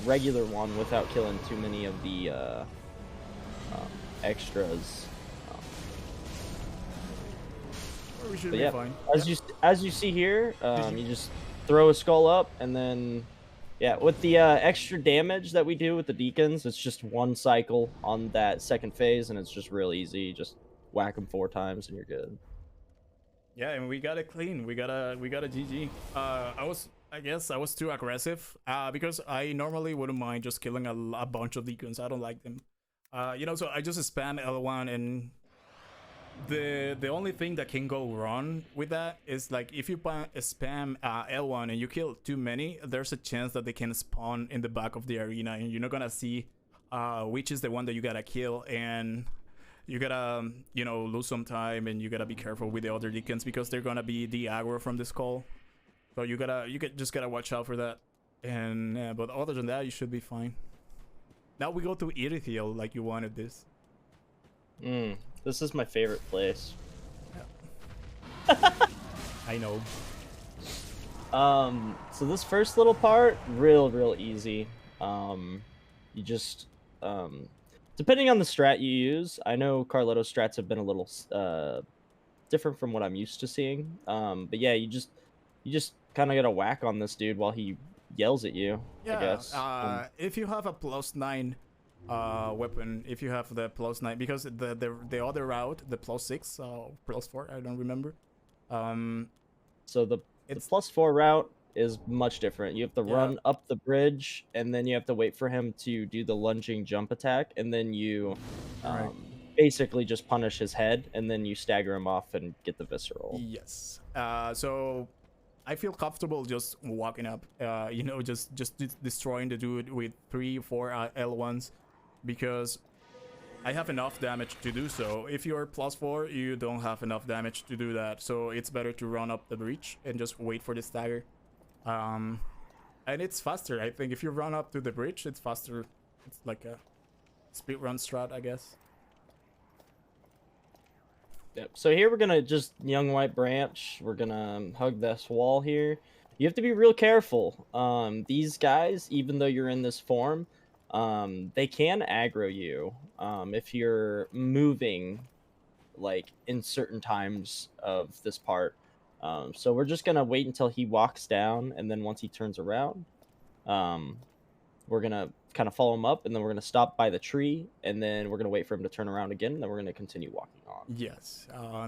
regular one without killing too many of the extras. We should But be yeah, fine. as you see here, you just throw a skull up, and then yeah, with the extra damage that we do with the deacons, it's just one cycle on that second phase, and it's just real easy. Just whack them 4 times, and you're good. Yeah, and we got it clean. We got a GG. I guess I was too aggressive. Because I normally wouldn't mind just killing a bunch of deacons. I don't like them. You know, so I just spam L1, and the only thing that can go wrong with that is like if you spam L1 and you kill too many, there's a chance that they can spawn in the back of the arena, and you're not gonna see which is the one that you gotta kill, and you gotta you know, lose some time, and you gotta be careful with the other deacons because they're gonna be the aggro from the skull. So you just gotta watch out for that. And but other than that, you should be fine. Now we go to Irithiel like you wanted this. This is my favorite place. Yeah. I know. So this first little part, real easy. You just depending on the strat you use, I know Carletto strats have been a little different from what I'm used to seeing. But yeah, you just kind of gotta whack on this dude while he yells at you. Yeah. I guess. If you have a +9 weapon, if you have the +9, because the other route, the +6 +4, I don't remember. So the +4 route is much different. You have to run up the bridge, and then you have to wait for him to do the lunging jump attack, and then you basically just punish his head, and then you stagger him off and get the visceral. Yes. So I feel comfortable just walking up, you know, just destroying the dude with 3-4 L1s, because I have enough damage to do so. If you're +4, you don't have enough damage to do that, so it's better to run up the breach and just wait for the stagger. And it's faster. I think if you run up to the bridge, it's faster. It's like a speedrun strat, I guess. Yep. So here we're gonna just young white branch. We're gonna hug this wall here. You have to be real careful. These guys, even though you're in this form, they can aggro you if you're moving, like in certain times of this part. So we're just gonna wait until he walks down, and then once he turns around, we're gonna kind of follow him up, and then we're gonna stop by the tree, and then we're gonna wait for him to turn around again, and then we're gonna continue walking on. Yes,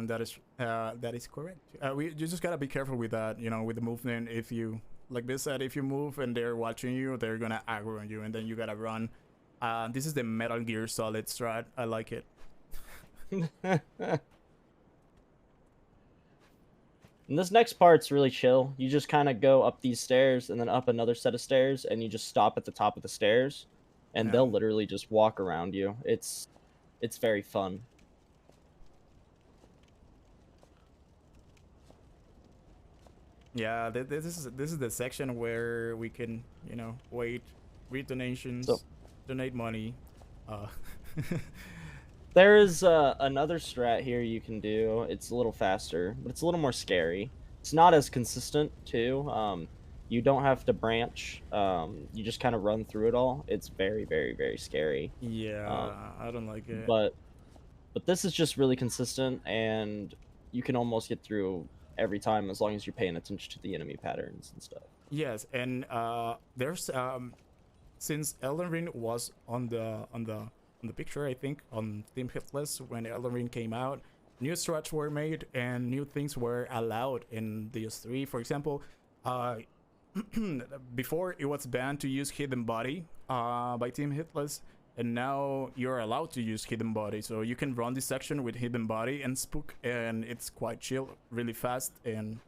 that is correct. You just gotta be careful with that, you know, with the movement. If you, like they said, if you move and they're watching you, they're gonna aggro on you, and then you gotta run. This is the Metal Gear Solid strat. I like it. And this next part's really chill. You just kind of go up these stairs and then up another set of stairs, and you just stop at the top of the stairs, and they'll literally just walk around you. It's very fun. Yeah, this is the section where we can, you know, read donations, donate money. There is another strat here you can do. It's a little faster, but it's a little more scary. It's not as consistent, too. You don't have to branch. You just kind of run through it all. It's very scary. Yeah, I don't like it. But this is just really consistent, and you can almost get through every time as long as you're paying attention to the enemy patterns and stuff. Yes, and there's since Elden Ring was on the picture, I think, on Team Hitless when Elden Ring came out, new strats were made and new things were allowed in DS3. For example, before it was banned to use Hidden Body by Team Hitless, and now you're allowed to use Hidden Body. So you can run this section with Hidden Body and Spook, and it's quite chill, really fast and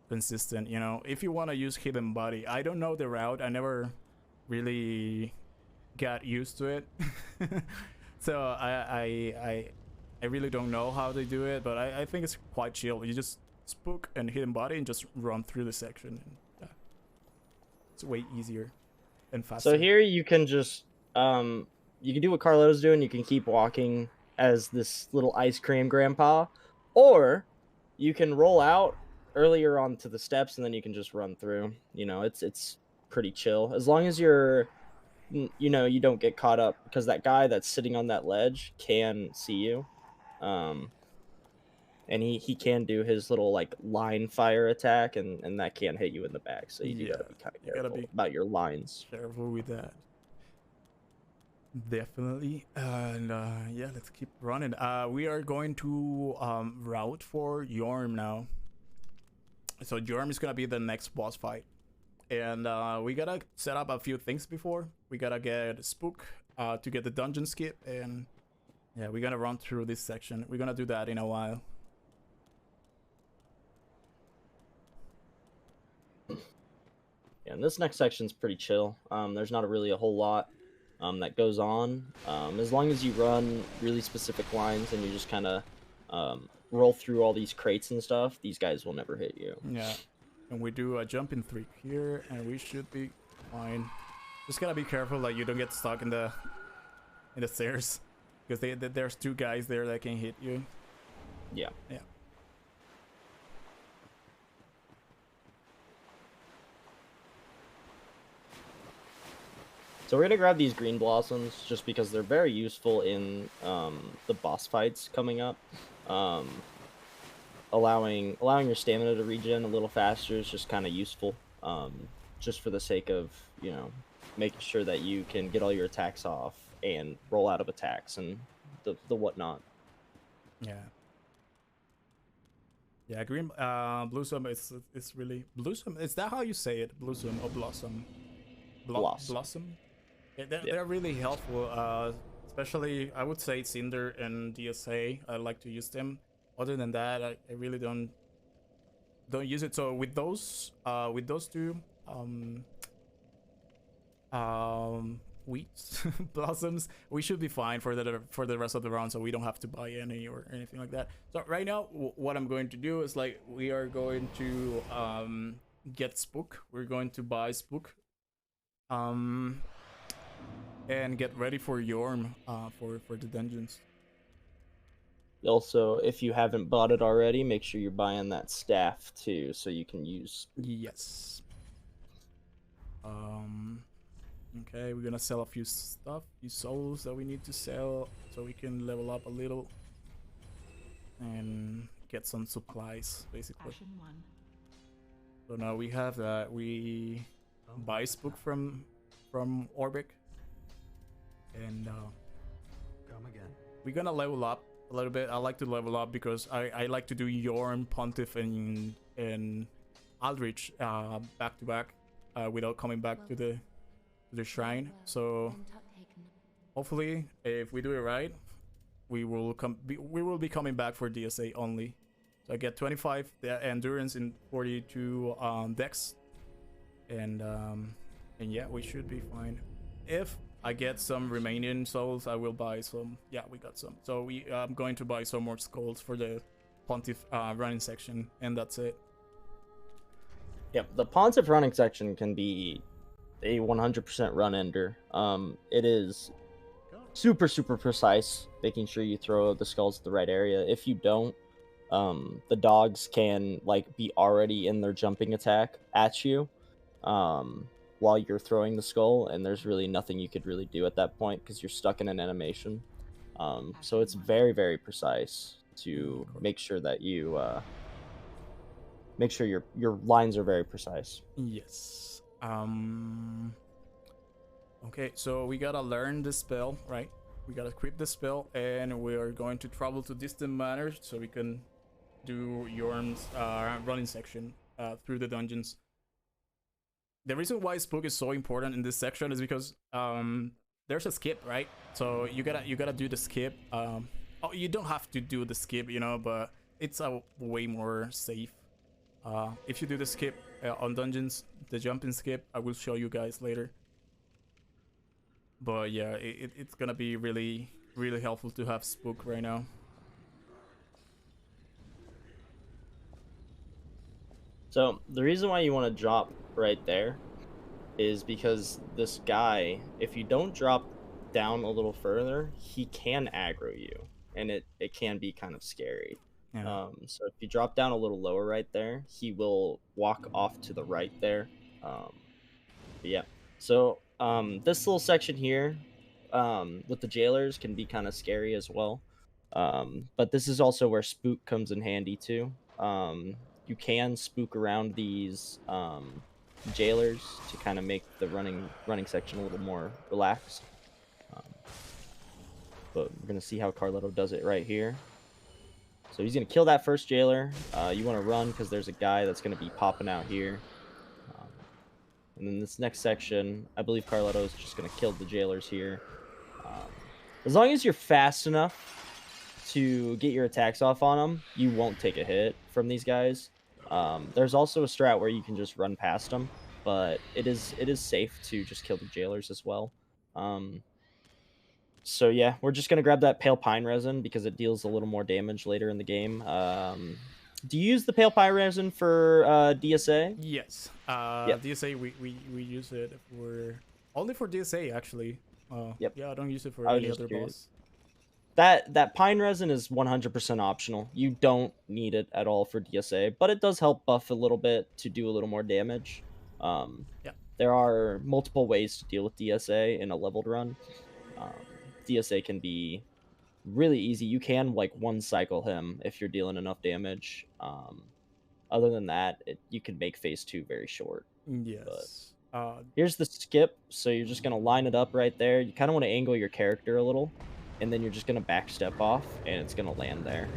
consistent. You know, if you want to use Hidden Body, I don't know the route. I never really got used to it. So I really don't know how they do it, but I think it's quite chill. You just Spook and Hidden Body and just run through the section. And, it's way easier and faster. So here you can just you can do what Carletto's doing. You can keep walking as this little ice cream grandpa, or you can roll out, earlier onto the steps, and then you can just run through. You know, it's pretty chill as long as you don't get caught up, because that guy that's sitting on that ledge can see you, and he can do his little like line fire attack, and that can hit you in the back. So you gotta be kind of careful about your lines. Careful with that. Definitely. And yeah, let's keep running. We are going to route for Yorm now. So Yorm is gonna be the next boss fight, and we gotta set up a few things before. We gotta get Spook to get the dungeon skip, and yeah, we're gonna run through this section. We're gonna do that in a while. Yeah, and this next section's pretty chill. There's not really a whole lot that goes on. As long as you run really specific lines and you just kind of roll through all these crates and stuff, these guys will never hit you. Yeah, and we do a jump in 3 here, and we should be fine. Just gotta be careful that you don't get stuck in the stairs, because there's 2 guys there that can hit you. Yeah. Yeah. So we're gonna grab these green blossoms just because they're very useful in the boss fights coming up. Allowing your stamina to regen a little faster is just kind of useful, just for the sake of, you know, making sure that you can get all your attacks off and roll out of attacks and the whatnot. Yeah. Yeah, green Blossom is really Blossom. Is that how you say it? Blossom or Blossom? Blossom. Yeah, they're really helpful. Especially, I would say Cinder and DSA. I like to use them. Other than that, I really don't use it. So with those 2 wheats blossoms, we should be fine for the rest of the round, so we don't have to buy any or anything like that. So right now, what I'm going to do is, like, we are going to get Spook. We're going to buy Spook, and get ready for Yorm for the dungeons. Also, if you haven't bought it already, make sure you're buying that staff too, so you can use. Yes. Okay, we're gonna sell a few souls that we need to sell, so we can level up a little and get some supplies, basically. So now we have that. We buy Spook from Orbic, and we're gonna level up a little bit. I like to level up because I like to do Yorm, Pontiff, and Aldrich back to back without coming back to the shrine. So hopefully, if we do it right, we will be coming back for DSA only. So I get 25 endurance and 42 dex, and yeah, we should be fine. If I get some remaining souls, I will buy some. Yeah, we got some. So I'm going to buy some more skulls for the Pontiff running section, and that's it. Yep, the Pontiff running section can be a 100% run ender. It is super precise, making sure you throw the skulls at the right area. If you don't, the dogs can like be already in their jumping attack at you while you're throwing the skull, and there's really nothing you could really do at that point because you're stuck in an animation. So it's very precise to make sure that you make sure your lines are very precise. Yes. Okay, so we gotta learn the spell, right? We gotta equip the spell, and we are going to travel to distant manors so we can do Yorm's running section through the dungeons. The reason why Spook is so important in this section is because there's a skip, right? So you gotta do the skip. Oh, you don't have to do the skip, you know, but it's a way more safe. If you do the skip on dungeons, the jumping skip, I will show you guys later. But yeah, it's gonna be really helpful to have Spook right now. So the reason why you want to drop right there is because this guy, if you don't drop down a little further, he can aggro you, and it can be kind of scary. Yeah. So if you drop down a little lower right there, he will walk off to the right there. But yeah. So this little section here with the jailers can be kind of scary as well. But this is also where spook comes in handy too. You can spook around these jailers to kind of make the running section a little more relaxed. But we're gonna see how Carletto does it right here. So he's gonna kill that first jailer. You want to run because there's a guy that's gonna be popping out here. And then this next section, I believe Carletto is just gonna kill the jailers here. As long as you're fast enough to get your attacks off on them, you won't take a hit from these guys. There's also a strat where you can just run past them, but it is safe to just kill the jailers as well. So yeah, we're just gonna grab that pale pine resin because it deals a little more damage later in the game. Do you use the pale pine resin for DSA? Yes. Yep. DSA we use it for only for DSA actually. Yep. Yeah, I don't use it for I was any just other curious. boss. That pine resin is 100% optional. You don't need it at all for DSA, but it does help buff a little bit to do a little more damage. Yeah. There are multiple ways to deal with DSA in a leveled run. DSA can be really easy. You can like one cycle him if you're dealing enough damage. Other than that, you can make phase 2 very short. Yes. Here's the skip. So you're just gonna line it up right there. You kind of want to angle your character a little, and then you're just gonna back step off, and it's gonna land there.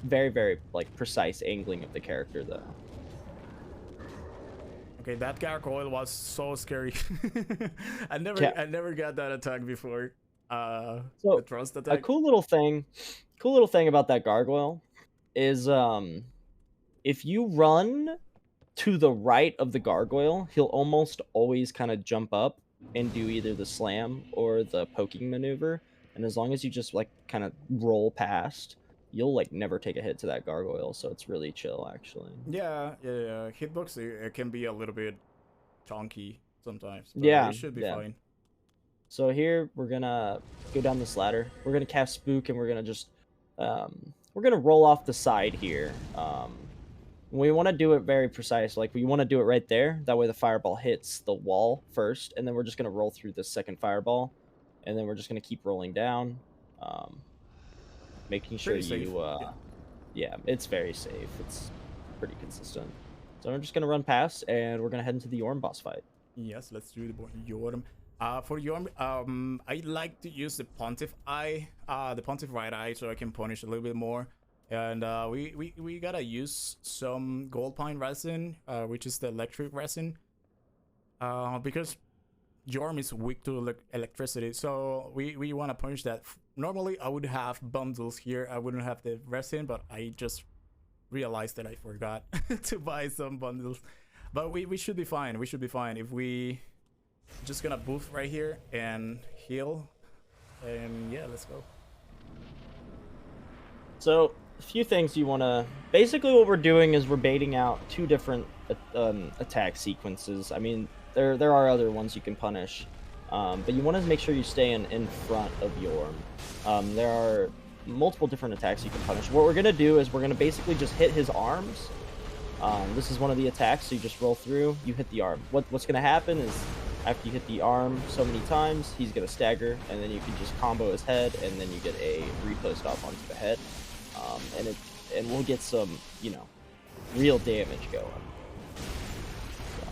Very, very like precise angling of the character though. Okay, that gargoyle was so scary. I never got that attack before. So the thrust attack. a cool little thing about that gargoyle is if you run to the right of the gargoyle, he'll almost always kind of jump up and do either the slam or the poking maneuver. And as long as you just like kind of roll past, you'll like never take a hit to that gargoyle. So it's really chill actually. Yeah. Hitbox it can be a little bit chunky sometimes. But Yeah, it should be yeah. fine. So here we're gonna go down this ladder. We're gonna cast spook and we're gonna just we're gonna roll off the side here. We want to do it very precise. Like we want to do it right there. That way the fireball hits the wall first, and then we're just gonna roll through the second fireball, and then we're just gonna keep rolling down, making sure Pretty safe, you. Yeah, it's very safe. It's pretty consistent. So we're just gonna run past, and we're gonna head into the Yorm boss fight. Yes, let's do the Yorm. For Yorm, I like to use the Pontiff Eye, the Pontiff Right Eye, so I can punish a little bit more. And we gotta use some gold pine resin, which is the electric resin, because Yorm is weak to electricity, so we want to punish that. Normally, I would have bundles here. I wouldn't have the resin, but I just realized that I forgot to buy some bundles. But we should be fine. We should be fine if we just gonna boost right here and heal. And yeah, let's go. So a few things you want to. Basically, what we're doing is we're baiting out two different attack sequences. I mean, there are other ones you can punish, but you want to make sure you stay in front of Yorm. There are multiple different attacks you can punish. What we're gonna do is we're gonna basically just hit his arms. This is one of the attacks, so you just roll through, you hit the arm. What's gonna happen is after you hit the arm so many times, he's gonna stagger, and then you can just combo his head, and then you get a repost off onto the head, and we'll get some, real damage going. So,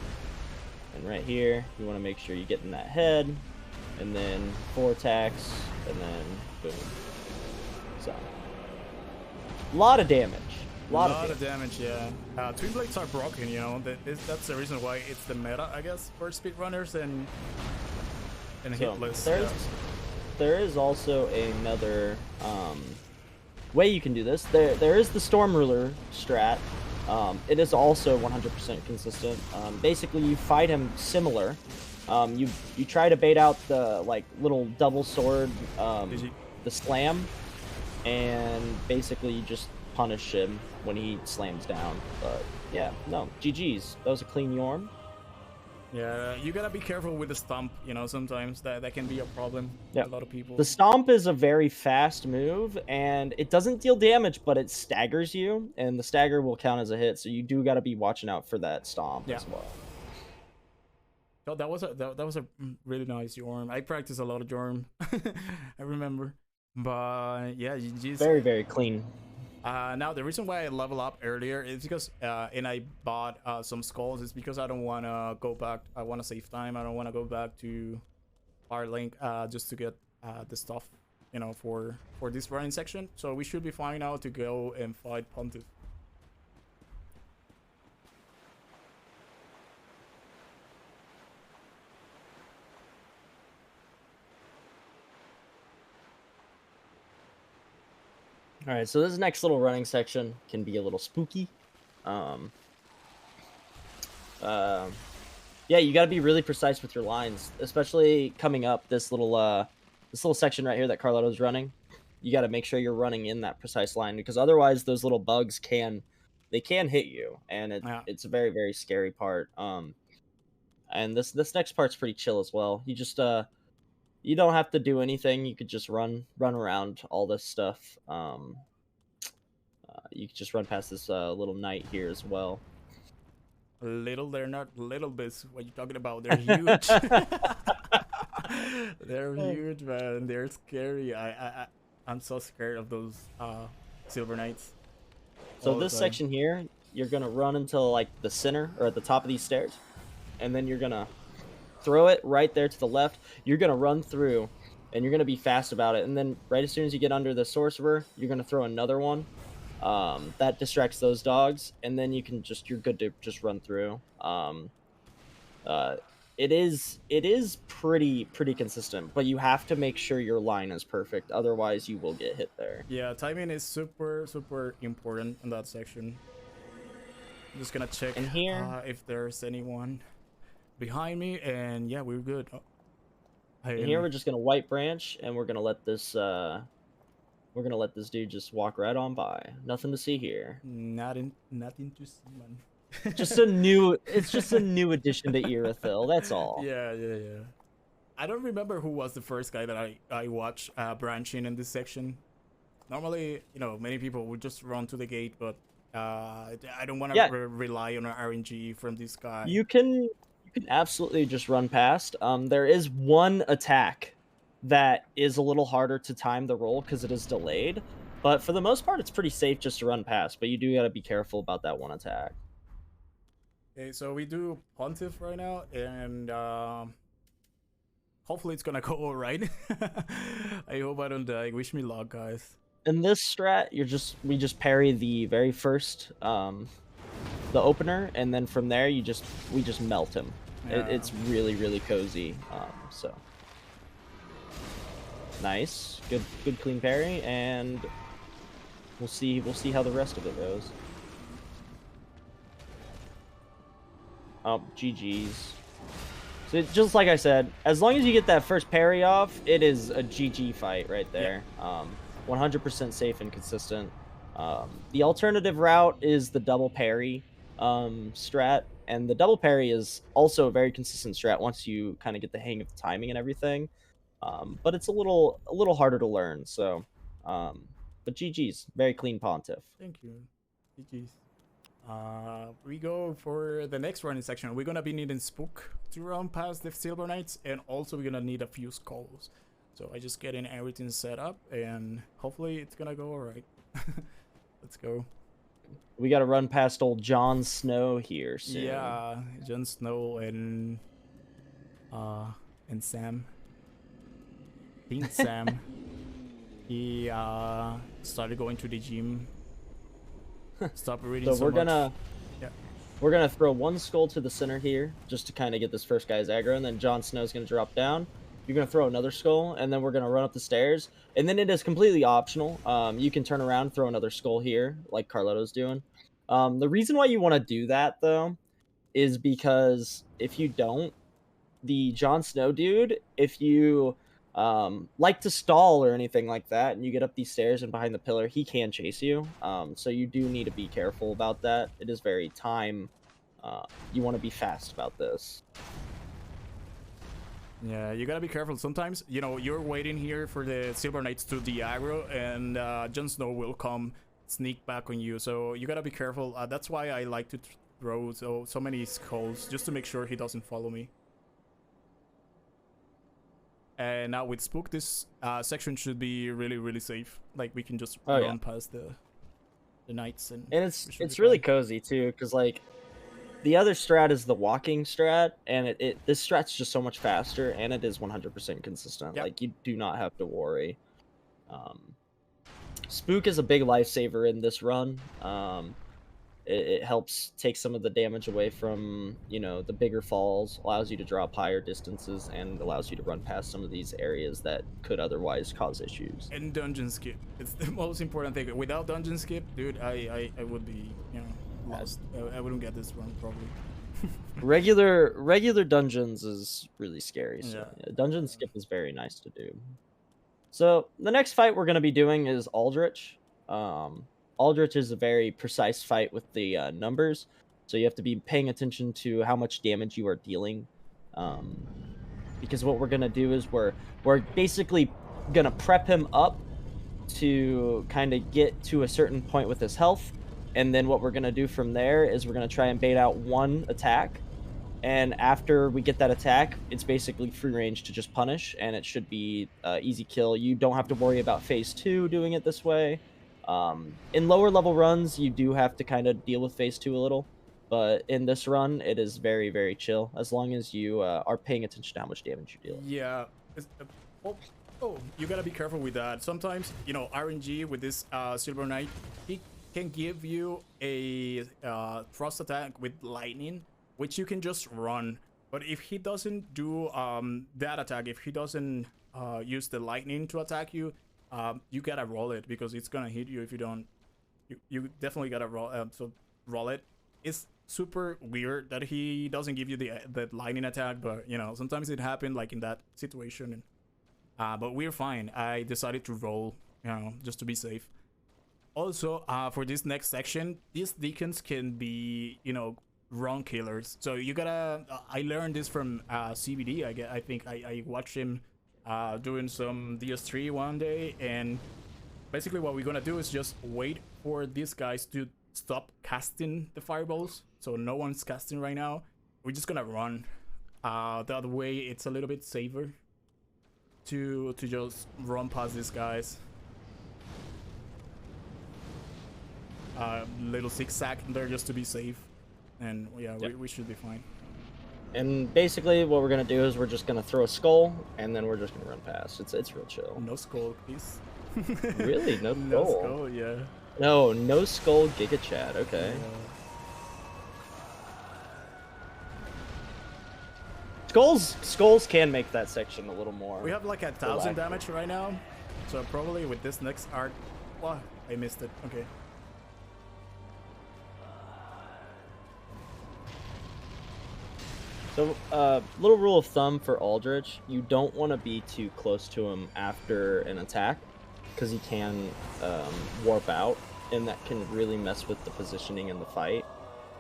and right here, you want to make sure you get in that head, and then 4 attacks, and then boom. So, a lot of damage. A lot of damage, yeah. Twin blades are broken, that's the reason why it's the meta, I guess, for speedrunners and Hitless. There is also another way you can do this. There is the Storm Ruler strat. It is also 100% consistent. Basically, you fight him similar. You try to bait out the little double sword, the slam, and basically you just punish him when he slams down. But yeah, no, GG's. That was a clean Yorm. Yeah, you gotta be careful with the stomp. You know, sometimes that can be a problem. Yep. A lot of people. The stomp is a very fast move, and it doesn't deal damage, but it staggers you, and the stagger will count as a hit. So you do got to be watching out for that stomp as well. Oh, that was a really nice Yorm. I practiced a lot of Yorm. I remember, but yeah, GG's. Very clean. Now the reason why I level up earlier is because and I bought some skulls is because I don't want to go back. I want to save time. I don't want to go back to our link just to get the stuff, you know, for this running section. So we should be fine now to go and fight Pontiff. All right, so this next little running section can be a little spooky. Yeah, you got to be really precise with your lines, especially coming up this little section right here that Carletto's running. You got to make sure you're running in that precise line, because otherwise those little bugs can hit you, and it's a very scary part. And this next part's pretty chill as well. You just you don't have to do anything. You could just run around all this stuff. You could just run past this little knight here as well. Little, they're not little bits. What are you talking about? They're huge. They're huge, man. They're scary. I'm so scared of those silver knights. So this section here, you're gonna run until like the center or at the top of these stairs, and then you're gonna throw it right there to the left. You're gonna run through, and you're gonna be fast about it. And then right as soon as you get under the sorcerer, you're gonna throw another one. That distracts those dogs, and then you're good to just run through. It is pretty consistent, but you have to make sure your line is perfect, otherwise you will get hit there. Yeah, timing is super important in that section. I'm just gonna check in here if there's anyone behind me, and yeah, we're good. In here we're just gonna white branch, and we're gonna let this dude just walk right on by. Nothing to see here. Nothing to see, man. It's just a new addition to Irithyll, that's all. Yeah. I don't remember who was the first guy that I watched branching in this section. Normally, you know, many people would just run to the gate, but I don't want to rely on RNG from this guy. You can absolutely just run past. There is one attack that is a little harder to time the roll because it is delayed, but for the most part it's pretty safe just to run past, but you do got to be careful about that one attack. Okay, so we do Pontiff right now, and hopefully it's gonna go all right. I hope I don't die. Wish me luck, guys. In this strat, we just parry the very first the opener, and then from there we just melt him. Yeah. It's really cozy. So nice, good clean parry, and we'll see how the rest of it goes. Oh, GG's. So just like I said, as long as you get that first parry off, it is a GG fight right there. 100% safe and consistent. The alternative route is the double parry strat, and the double parry is also a very consistent strat once you kind of get the hang of the timing and everything. But it's a little harder to learn. So, but GG's, very clean Pontiff. Thank you, GG's. We go for the next running section. We're gonna be needing Spook to run past the Silver Knights, and also we're gonna need a few skulls. So I just getting everything set up, and hopefully it's gonna go all right. Let's go. We gotta run past old Jon Snow here soon. Yeah, Jon Snow and Sam. King Sam. He started going to the gym. Stop reading. So we're gonna throw one skull to the center here just to kind of get this first guy's aggro, and then Jon Snow's gonna drop down. You're gonna throw another skull, and then we're gonna run up the stairs, and then it is completely optional. You can turn around, throw another skull here, like Carletto's doing. The reason why you want to do that though is because if you don't, the Jon Snow dude, if you like to stall or anything like that, and you get up these stairs and behind the pillar, he can chase you. So you do need to be careful about that. It is very time. You want to be fast about this. Yeah, you gotta be careful. Sometimes, you know, you're waiting here for the Silver Knights to the aggro, and Jon Snow will come sneak back on you. So you gotta be careful. That's why I like to throw so many skulls, just to make sure he doesn't follow me. And now with Spook, this section should be really safe. Like, we can just run past the knights, and it's really cozy too, because like the other strat is the walking strat, and this strat's just so much faster, and it is 100% consistent. Yep. Like, you do not have to worry. Spook is a big lifesaver in this run. It helps take some of the damage away from, you know, the bigger falls, allows you to drop higher distances, and allows you to run past some of these areas that could otherwise cause issues. And dungeon skip. It's the most important thing. Without dungeon skip, dude, I would be, you know, lost. I wouldn't get this run probably. regular dungeons is really scary. So yeah, dungeon skip is very nice to do. So the next fight we're going to be doing is Aldrich. Aldrich is a very precise fight with the numbers, so you have to be paying attention to how much damage you are dealing. Because what we're going to do is we're basically going to prep him up to kind of get to a certain point with his health, and then what we're going to do from there is we're going to try and bait out one attack, and after we get that attack, it's basically free range to just punish, and it should be easy kill. You don't have to worry about phase 2 doing it this way. In lower level runs, you do have to kind of deal with phase 2 a little, but in this run, it is very chill, as long as you are paying attention to how much damage you deal. Yeah. You gotta be careful with that. Sometimes, you know, RNG with this Silver Knight, he can give you a thrust attack with lightning, which you can just run. But if he doesn't do that attack, if he doesn't use the lightning to attack you, you gotta roll it, because it's gonna hit you if you don't. You definitely gotta roll it. It's super weird that he doesn't give you the lightning attack, but you know, sometimes it happened like in that situation. And, but we're fine. I decided to roll, you know, just to be safe. Also, for this next section, these deacons can be, you know, run killers. So you gotta. I learned this from CBD. I think I watched him doing some DS3 one day, and basically what we're gonna do is just wait for these guys to stop casting the fireballs. So no one's casting right now. We're just gonna run. The other way, it's a little bit safer to just run past these guys. Little zigzag there just to be safe, and yeah, we should be fine. And basically what we're going to do is we're just going to throw a skull, and then we're just going to run past. It's real chill. No skull, please. Really? No skull? No skull, yeah. No skull Giga Chat. Okay. Yeah. Skulls can make that section a little more. We have like 1,000 damage right now, so probably with this next art... Wow, I missed it. Okay. So, little rule of thumb for Aldrich, you don't want to be too close to him after an attack, because he can warp out, and that can really mess with the positioning in the fight.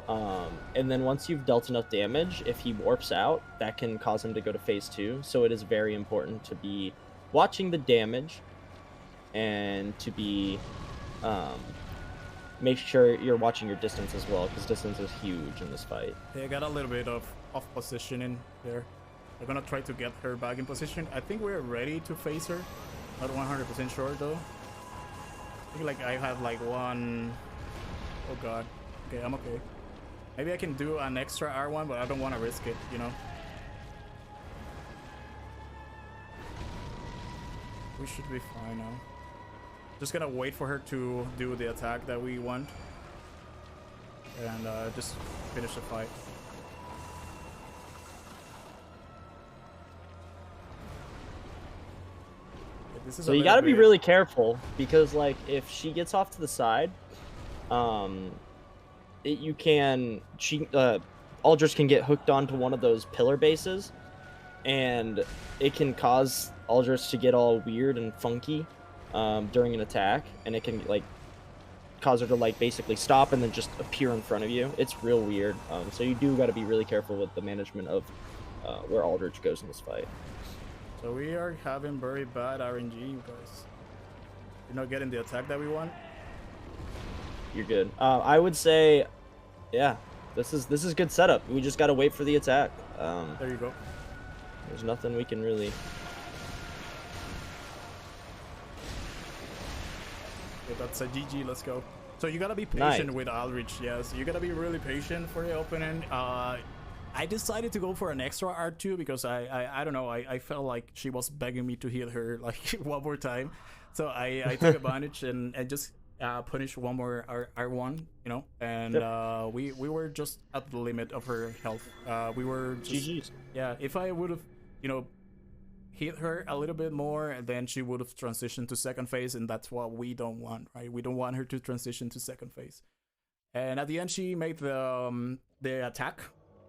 And then once you've dealt enough damage, if he warps out, that can cause him to go to phase 2, so it is very important to be watching the damage, and to be... make sure you're watching your distance as well, because distance is huge in this fight. Yeah, I got a little bit of off position in there. I'm gonna try to get her back in position. I think we're ready to face her. Not 100% sure though. I think like I have like one... Oh god. Okay, I'm okay. Maybe I can do an extra R1, but I don't want to risk it, you know? We should be fine now. Just gonna wait for her to do the attack that we want, and just finish the fight. This is so you gotta be really careful, because like if she gets off to the side, Aldrich can get hooked onto one of those pillar bases, and it can cause Aldrich to get all weird and funky during an attack, and it can like cause her to like basically stop and then just appear in front of you. It's real weird. So you do got to be really careful with the management of where Aldrich goes in this fight. So we are having very bad RNG, you guys. You're not getting the attack that we want. You're good. I would say, yeah, this is good setup. We just gotta wait for the attack. There you go. There's nothing we can really. Yeah, that's a GG. Let's go. So you gotta be patient with Aldrich. Yes, you gotta be really patient for the opening. I decided to go for an extra R2 because I don't know. I felt like she was begging me to heal her like one more time. So I took advantage and just punished one more R1, you know, and we were just at the limit of her health. We were just, GG's. Yeah, if I would have, you know, hit her a little bit more, then she would have transitioned to second phase, and that's what we don't want, right? We don't want her to transition to second phase. And at the end, she made the attack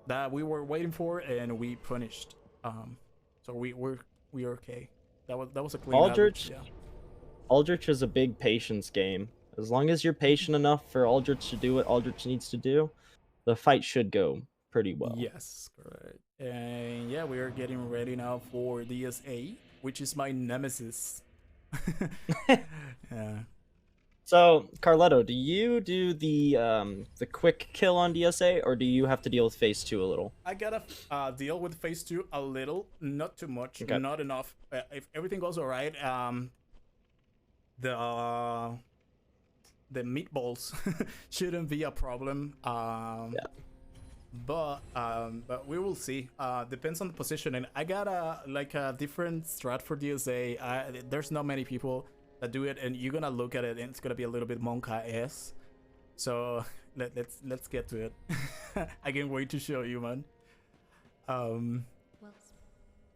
that we were waiting for, and we punished. So we're okay. That was a clean Aldrich. average, yeah. Aldrich is a big patience game. As long as you're patient enough for Aldrich to do what Aldrich needs to do, the fight should go pretty well. Yes, correct. And yeah, we are getting ready now for DSA, which is my nemesis. Yeah. So, Carletto, do you do the quick kill on DSA, or do you have to deal with phase 2 a little? I gotta deal with phase 2 a little, not too much, Okay. not enough. If everything goes alright, the meatballs shouldn't be a problem. Yeah. But we will see. Depends on the position, and I got a different strat for DSA. There's not many people that do it, and you're gonna look at it, and it's gonna be a little bit Monka-esque. So let's get to it. I can't wait to show you, man.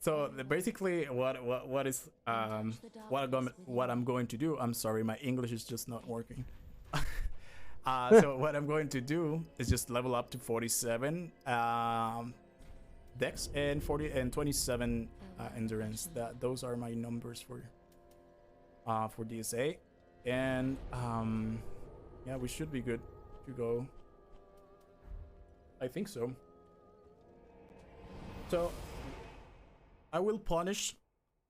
So basically, what I'm going to do. I'm sorry, my English is just not working. So what I'm going to do is just level up to 47 Dex and 27 Endurance. Those are my numbers for DSA, and yeah, we should be good to go. I think so. So I will punish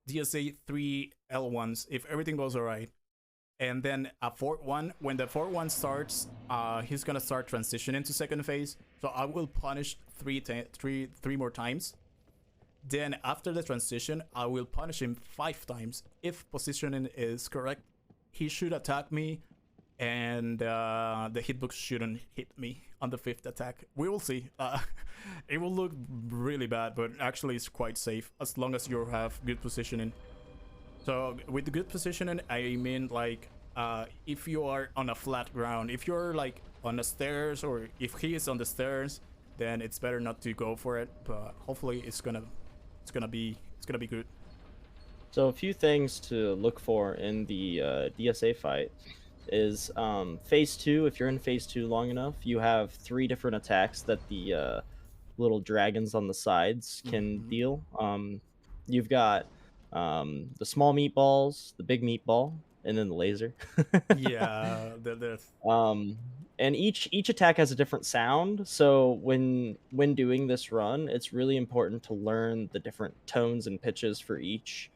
DSA 3 L1s if everything goes alright. And then a fourth one, when the fourth one starts, he's gonna start transitioning to second phase. So I will punish three more times. Then after the transition, I will punish him 5 times. If positioning is correct, he should attack me, and the hitbox shouldn't hit me on the 5th attack. We will see. It will look really bad, but actually it's quite safe as long as you have good positioning. So with the good positioning, I mean like if you are on a flat ground, if you're like on the stairs, or if he is on the stairs, then it's better not to go for it. But hopefully it's gonna be good. So a few things to look for in the DSA fight is phase 2. If you're in phase 2 long enough, you have 3 different attacks that the little dragons on the sides can deal. You've got the small meatballs, the big meatball, and then the laser. Yeah, and each attack has a different sound. So when doing this run, it's really important to learn the different tones and pitches for each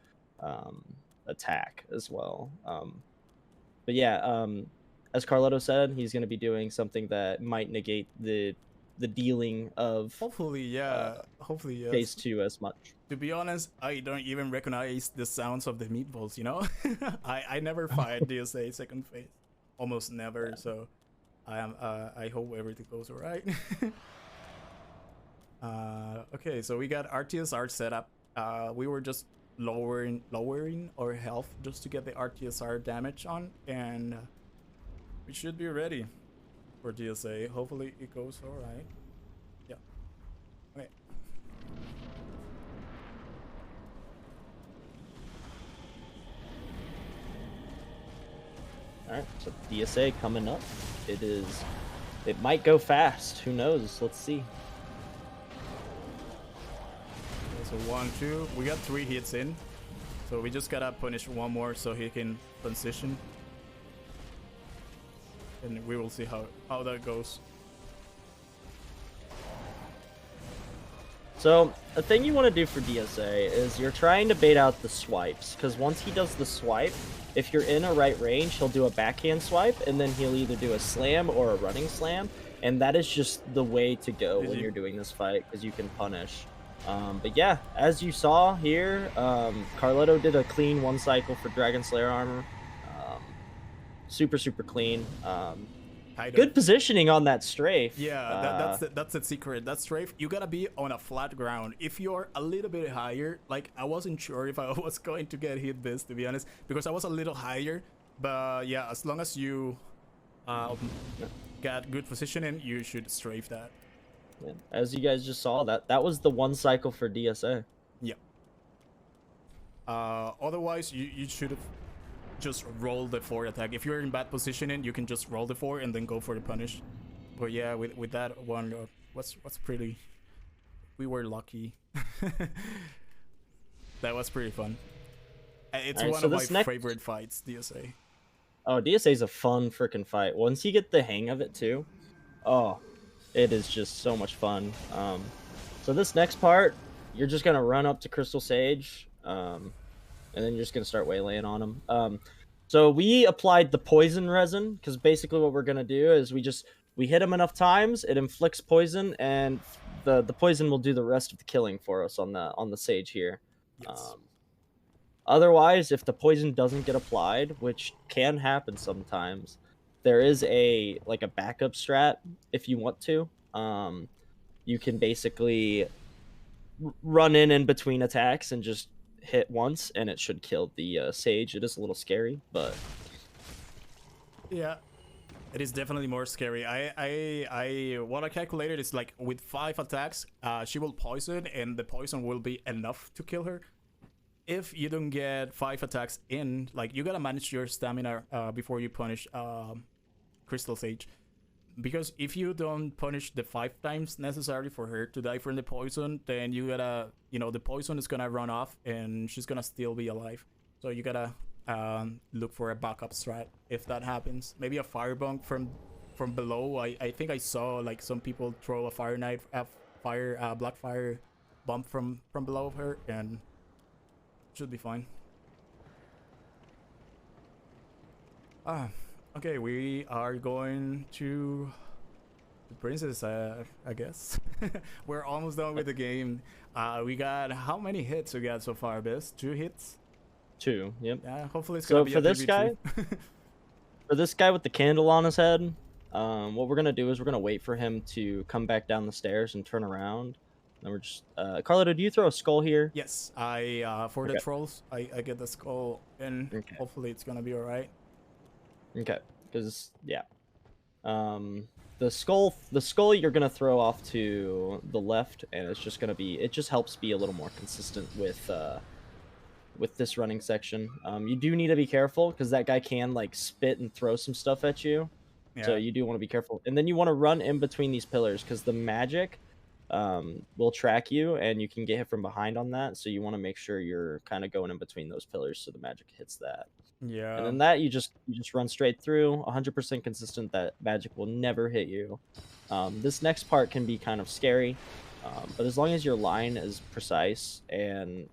attack as well. But yeah, as Carletto said, he's going to be doing something that might negate the dealing of hopefully, yeah. Hopefully, yes. phase 2 as much. To be honest, I don't even recognize the sounds of the meatballs, you know? I never fight DSA second phase. Almost never, yeah. So I hope everything goes alright. Okay, so we got RTSR set up. We were just lowering our health just to get the RTSR damage on, and we should be ready for DSA. Hopefully it goes alright. Yeah. Okay. Alright, so DSA coming up. It might go fast. Who knows? Let's see. So 1, 2. We got 3 hits in. So we just gotta punish one more so he can transition. And we will see how that goes. So a thing you want to do for DSA is you're trying to bait out the swipes, because once he does the swipe, if you're in a right range, he'll do a backhand swipe, and then he'll either do a slam or a running slam, and that is just the way to go when you're doing this fight, because you can punish. But yeah, as you saw here, Carletto did a clean one cycle for Dragon Slayer armor. Super clean. Good positioning on that strafe. Yeah, that's the secret. That strafe, you gotta be on a flat ground. If you're a little bit higher, like I wasn't sure if I was going to get hit this, to be honest, because I was a little higher. But yeah, as long as you got good positioning, you should strafe that. Yeah. As you guys just saw, that was the one cycle for DSA. Yeah. Otherwise, you should have just roll the 4 attack. If you're in bad positioning, you can just roll the 4 and then go for the punish. But yeah, with that one, what's pretty, we were lucky. That was pretty fun. It's one of my favorite fights, DSA. Oh, DSA is a fun freaking fight. Once you get the hang of it too, oh, it is just so much fun. So this next part, you're just gonna run up to Crystal Sage, and then you're just gonna start waylaying on him. So we applied the poison resin, because basically what we're gonna do is we hit him enough times, it inflicts poison, and the poison will do the rest of the killing for us on the Sage here. Yes. Otherwise, if the poison doesn't get applied, which can happen sometimes, there is a backup strat if you want to. You can basically run in between attacks and just hit once, and it should kill the Sage. It is a little scary, but yeah, it is definitely more scary. What I calculated is like with 5 attacks, she will poison, and the poison will be enough to kill her. If you don't get 5 attacks in, like, you gotta manage your stamina before you punish Crystal Sage. Because if you don't punish the 5 times necessary for her to die from the poison, then you gotta, the poison is gonna run off and she's gonna still be alive. So you gotta look for a backup strat if that happens. Maybe a firebomb from below. I think I saw like some people throw a black fire bomb from below her, and should be fine. Okay, we are going to the princess, I guess. We're almost done with the game. We got, how many hits we got so far, Biz? 2 hits? 2, yep. Yeah, hopefully it's gonna be for a this PvP. guy, for this guy with the candle on his head, what we're gonna do is we're gonna wait for him to come back down the stairs and turn around. And we're just, Carletto, do you throw a skull here? Yes, for the trolls, I get the skull in. Okay. Hopefully it's gonna be alright. Okay, because yeah, the skull you're gonna throw off to the left, and it's just gonna be, it just helps be a little more consistent with this running section. You do need to be careful because that guy can like spit and throw some stuff at you, so you do want to be careful. And then you want to run in between these pillars because the magic will track you, and you can get hit from behind on that. So you want to make sure you're kind of going in between those pillars so the magic hits that. Yeah. And then that you just run straight through, 100% consistent. That magic will never hit you. This next part can be kind of scary, but as long as your line is precise and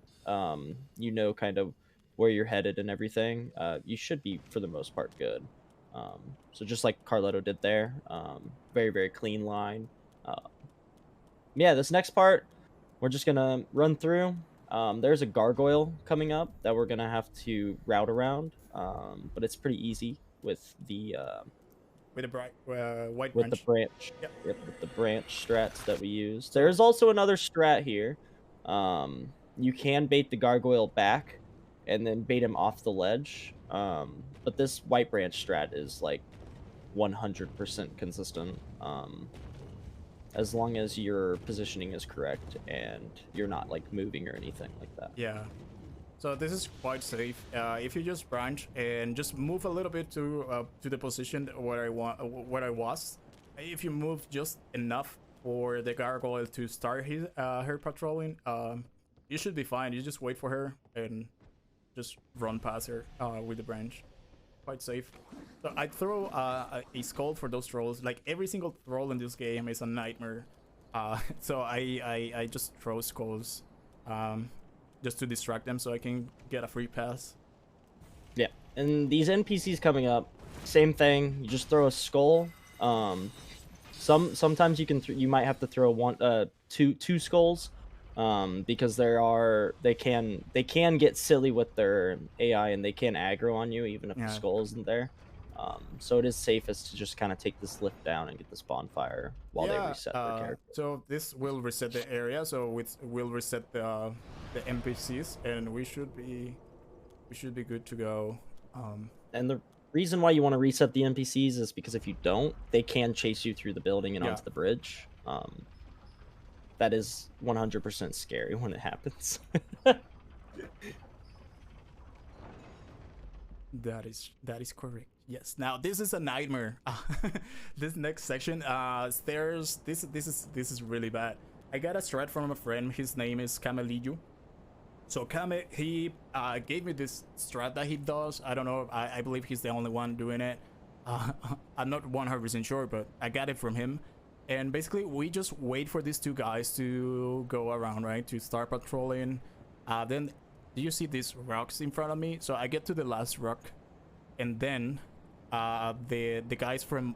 you know kind of where you're headed and everything, you should be for the most part good. So just like Carletto did there, very clean line. Yeah, this next part we're just gonna run through. There's a gargoyle coming up that we're gonna have to route around, but it's pretty easy with the with the white with branch. the branch. Yep. Yep, with the branch strats that we use. There's also another strat here. You can bait the gargoyle back and then bait him off the ledge. But this white branch strat is like 100% consistent. As long as your positioning is correct and you're not like moving or anything like that. Yeah. So this is quite safe. If you just branch and just move a little bit to the position where I was. If you move just enough for the gargoyle to start her patrolling, you should be fine. You just wait for her and just run past her with the branch. Quite safe. So I throw a skull for those trolls. Like every single troll in this game is a nightmare. So I just throw skulls, just to distract them so I can get a free pass. Yeah, and these NPCs coming up, same thing. You just throw a skull. Sometimes you might have to throw two skulls, because they can get silly with their AI and they can aggro on you even if the skull isn't there. So it is safest to just kind of take this lift down and get this bonfire while they reset their character. So this will reset the area, so it will reset the NPCs, and we should be good to go. And the reason why you want to reset the NPCs is because if you don't, they can chase you through the building and onto the bridge. That is 100% scary when it happens. That is correct. Yes. Now this is a nightmare. This next section, stairs. This is really bad. I got a strat from a friend. His name is Carletto. So Kame, he gave me this strat that he does. I don't know. I believe he's the only one doing it. I'm not 100% sure, but I got it from him. And basically, we just wait for these two guys to go around, right? To start patrolling. Then, do you see these rocks in front of me? So I get to the last rock, and then the guys from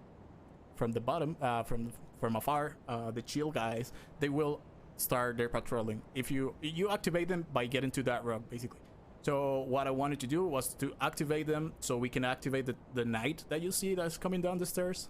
the bottom, from afar, the chill guys, they will start their patrolling. If you activate them by getting to that rock, basically. So what I wanted to do was to activate them so we can activate the knight that you see that's coming down the stairs.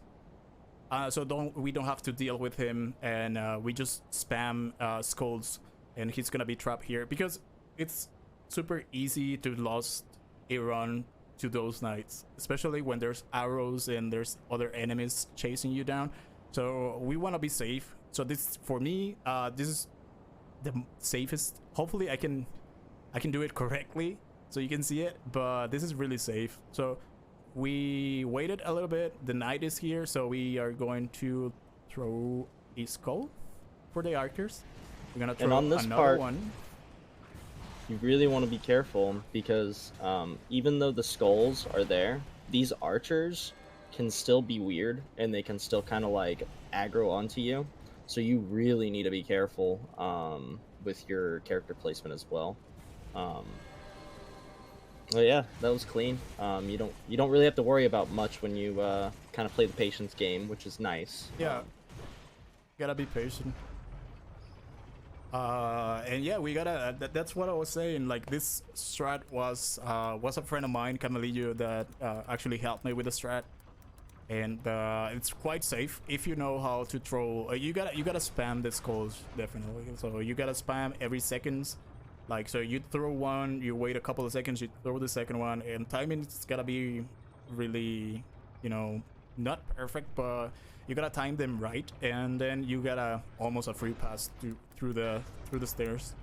So we don't have to deal with him, and we just spam skulls, and he's gonna be trapped here because it's super easy to lose a run to those knights, especially when there's arrows and there's other enemies chasing you down. So we want to be safe. So this, for me, this is the safest. Hopefully I can do it correctly so you can see it, but this is really safe. So we waited a little bit. The knight is here, so we are going to throw a skull for the archers. We're gonna throw another one. You really want to be careful because even though the skulls are there, these archers can still be weird and they can still kind of like aggro onto you. So you really need to be careful with your character placement as well. Well, yeah, that was clean. You don't really have to worry about much when you kind of play the patience game, which is nice. Yeah, gotta be patient. And yeah, we gotta. That's what I was saying. Like, this strat was a friend of mine, Carletto, that actually helped me with the strat, and it's quite safe if you know how to throw. You gotta spam the skulls, definitely. So you gotta spam every seconds. Like, so you throw one, you wait a couple of seconds, you throw the second one, and timing's gotta be really, not perfect, but you gotta time them right, and then you gotta almost a free pass through the stairs.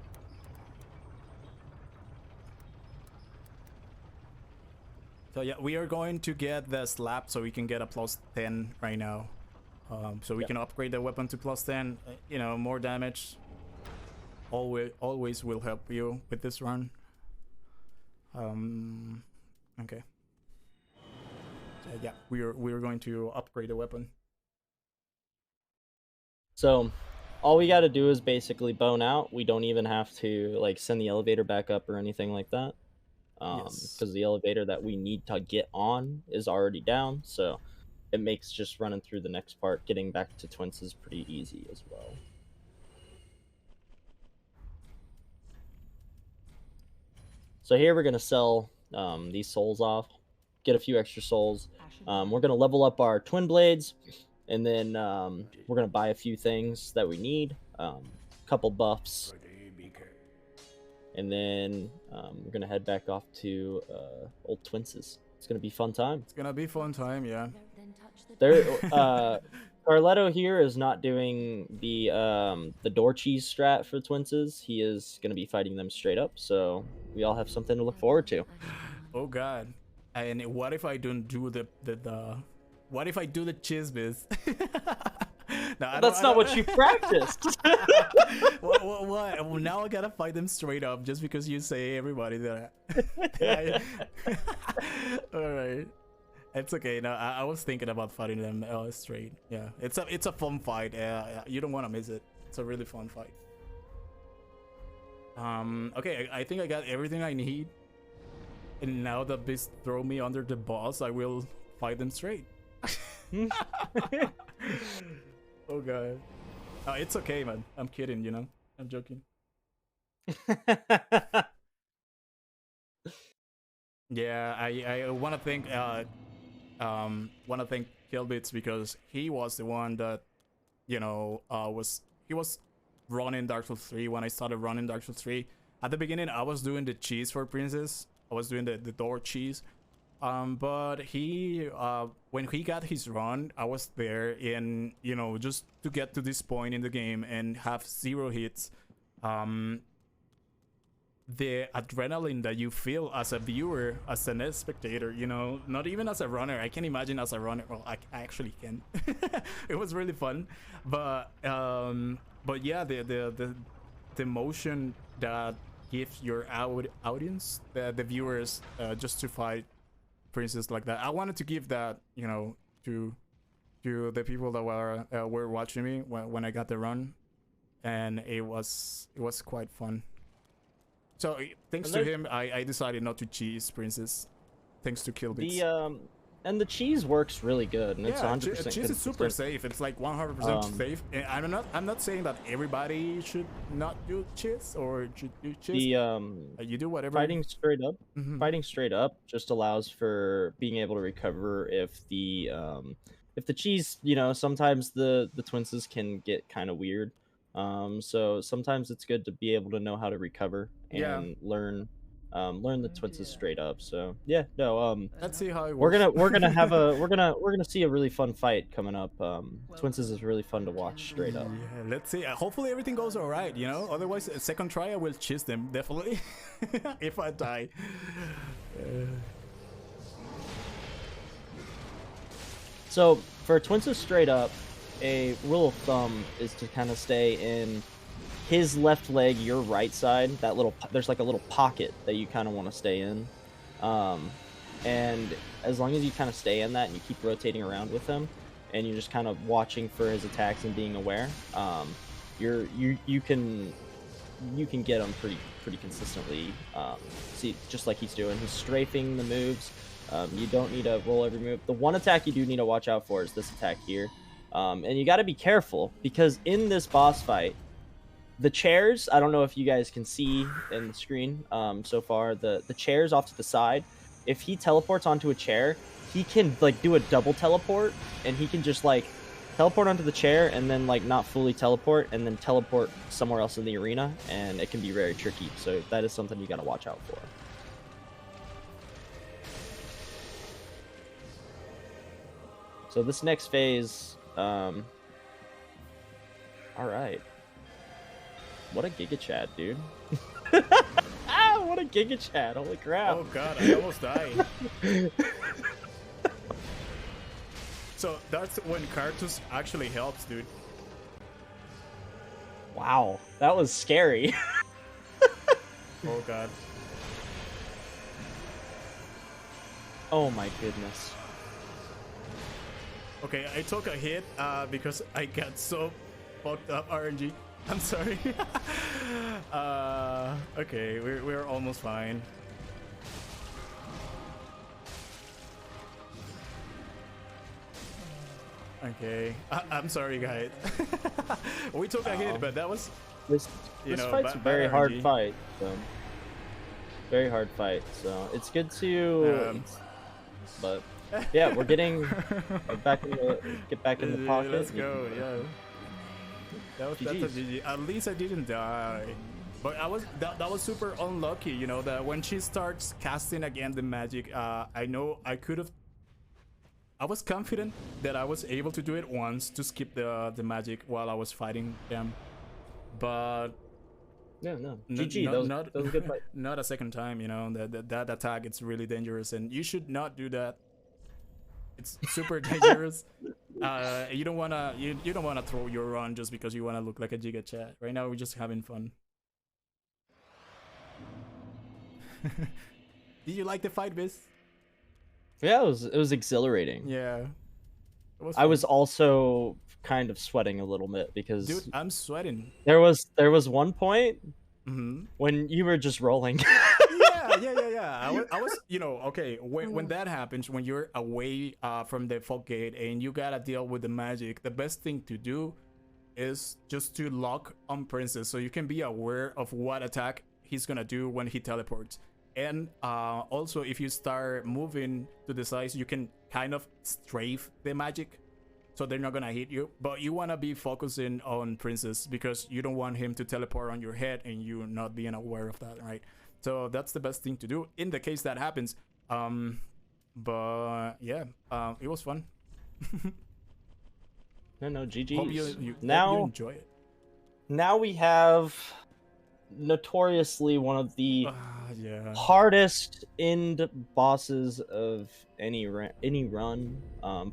So yeah, we are going to get the slap so we can get a +10 right now. So we can upgrade the weapon to +10. More damage. Always will help you with this run. Okay. So yeah, we're going to upgrade the weapon. So all we got to do is basically bone out. We don't even have to like send the elevator back up or anything like that. Because the elevator that we need to get on is already down, so it makes just running through the next part, getting back to Twins, is pretty easy as well. So here we're going to sell these souls off, get a few extra souls. We're going to level up our twin blades, and then we're going to buy a few things that we need, a couple buffs, and then we're going to head back off to old Twinses. It's going to be fun time. It's going to be fun time, yeah. Carletto here is not doing the door cheese strat for Twinses. He is going to be fighting them straight up, so we all have something to look forward to. Oh god. And what if I don't do the what if I do the chismis? No, that's not what you practiced. What? Well, now I gotta fight them straight up just because you say everybody that. Alright. It's okay. No, I was thinking about fighting them straight. Yeah, it's a fun fight. You don't want to miss it. It's a really fun fight. Okay, I think I got everything I need. And now that Beast throw me under the bus, I will fight them straight. Oh god. It's okay, man. I'm kidding, you know. I'm joking. Yeah, I want to thank Killbits because he was the one that, you know, he was running Dark Souls 3 when I started running Dark Souls 3. At the beginning, I was doing the cheese for Princess. I was doing the door cheese. But he, when he got his run, I was there in, you know, just to get to this point in the game and have 0 hits. The adrenaline that you feel as a viewer, as a spectator, you know, not even as a runner. I can imagine as a runner. Well, I actually can. It was really fun, but yeah, the emotion that gives your audience, the viewers, just to fight Princess like that. I wanted to give that, you know, to the people that were watching me when I got the run, and it was quite fun. So thanks to him, I decided not to cheese Princess. Thanks to Killbits. And the cheese works really good, and it's 100%. Cheese is super safe. It's like 100% safe. And I'm not saying that everybody should not do cheese or should do cheese. You do whatever. Fighting straight up just allows for being able to recover if the cheese, you know, sometimes the twinses can get kind of weird. So sometimes it's good to be able to know how to recover and learn the twinses straight up. So yeah, no, let's see how it works. We're gonna have we're gonna see a really fun fight coming up. Twinses is really fun to watch straight up. Yeah, let's see. Hopefully everything goes all right, you know. Otherwise, a second try I will cheese them definitely if I die. So for twinses straight up, a rule of thumb is to kind of stay in his left leg, your right side. That little, there's like a little pocket that you kind of want to stay in, and as long as you kind of stay in that and you keep rotating around with him, and you're just kind of watching for his attacks and being aware, you can get him pretty consistently. See, just like he's doing, he's strafing the moves. You don't need to roll every move. The one attack you do need to watch out for is this attack here. And you got to be careful because in this boss fight, the chairs, I don't know if you guys can see in the screen so far, the chairs off to the side, if he teleports onto a chair, he can like do a double teleport, and he can just like teleport onto the chair and then like not fully teleport and then teleport somewhere else in the arena, and it can be very tricky. So that is something you got to watch out for. So this next phase, all right. What a Giga Chad, dude. What a Giga Chad, holy crap. Oh god, I almost died. So that's when Cartus actually helps, dude. Wow, that was scary. Oh god. Oh my goodness. Okay, I took a hit because I got so fucked up RNG. I'm sorry. Okay, we're almost fine. Okay, I'm sorry, guys. We took a hit, but that was this fight's a very hard fight. So. Very hard fight. So it's good to, but yeah, we're getting back in the pocket. Let's go, yeah. That's a GG. At least I didn't die. But that was super unlucky, you know, that when she starts casting again the magic, I know I could have. I was confident that I was able to do it once to skip the magic while I was fighting them, but no. GG. That was a good fight. Not a second time, you know. That attack, it's really dangerous, and you should not do that. It's super dangerous. You don't wanna throw your run just because you wanna look like a Giga Chat. Right now we're just having fun. Did you like the fight, Biz? Yeah, it was exhilarating. Yeah. I was also kind of sweating a little bit because Dude, I'm sweating. there was one point Mm-hmm. when you were just rolling. Yeah. I was, you know, okay. When that happens, when you're away from the fog gate and you gotta deal with the magic, the best thing to do is just to lock on Princess so you can be aware of what attack he's gonna do when he teleports. And also, if you start moving to the sides, you can kind of strafe the magic, so they're not gonna hit you. But you wanna be focusing on Princess because you don't want him to teleport on your head and you not being aware of that, right? So that's the best thing to do in the case that happens. But yeah, it was fun. No, GG. Hope you Now enjoy it. Now we have notoriously one of the Yeah. hardest end bosses of any run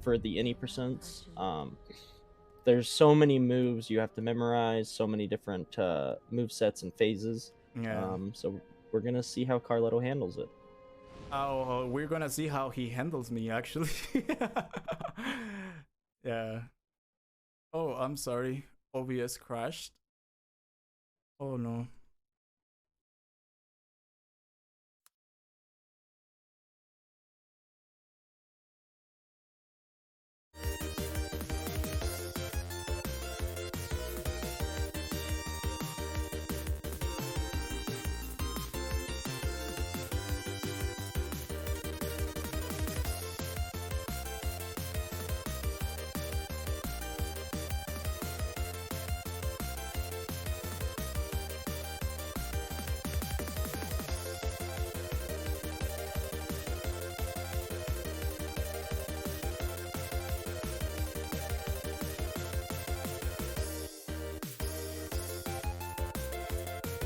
for the any percents. There's so many moves you have to memorize, so many different move sets and phases. Yeah. So we're gonna see how Carletto handles it. Oh, we're gonna see how he handles me actually. Yeah. Oh, I'm sorry. OBS crashed. Oh no.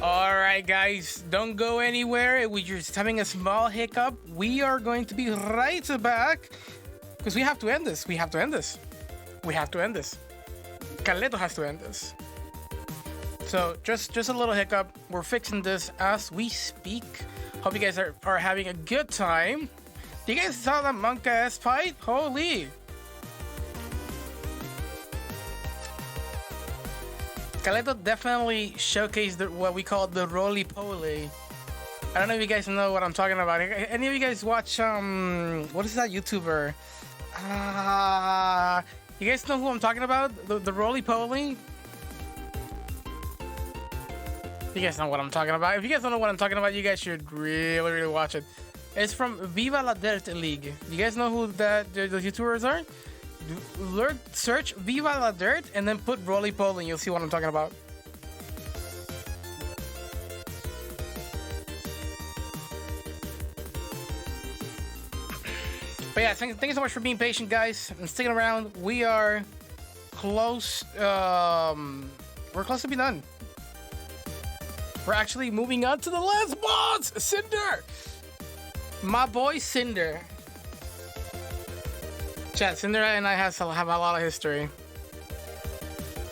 Alright guys, don't go anywhere. We're just having a small hiccup. We are going to be right back because we have to end this. We have to end this. Carletto has to end this. So just a little hiccup. We're fixing this as we speak. Hope you guys are having a good time. You guys saw that monk ass fight? Holy! Carletto definitely showcased what we call the roly-poly. I don't know if you guys know what I'm talking about. Any of you guys watch, what is that YouTuber? You guys know who I'm talking about? The roly-poly? You guys know what I'm talking about. If you guys don't know what I'm talking about, you guys should really watch it. It's from Viva la Dirt League. You guys know who the YouTubers are? Search Viva la Dirt and then put roly-poly and you'll see what I'm talking about. But yeah, thank you so much for being patient, guys, and sticking around. We are close. We're close to be done. We're actually moving on to the last boss, Cinder. My boy Cinder. Chat, Cinder and I have a lot of history.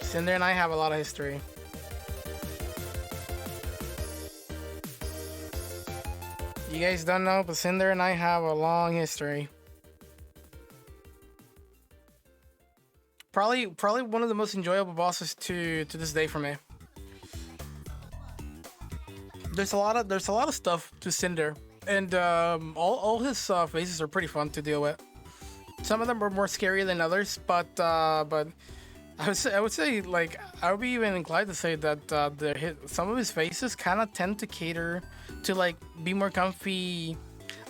Cinder and I have a lot of history. You guys don't know, but Cinder and I have a long history. Probably one of the most enjoyable bosses to this day for me. There's a lot of stuff to Cinder, and all his phases are pretty fun to deal with. Some of them are more scary than others, but I would say like I would be even inclined to say that some of his phases kind of tend to cater to like be more comfy,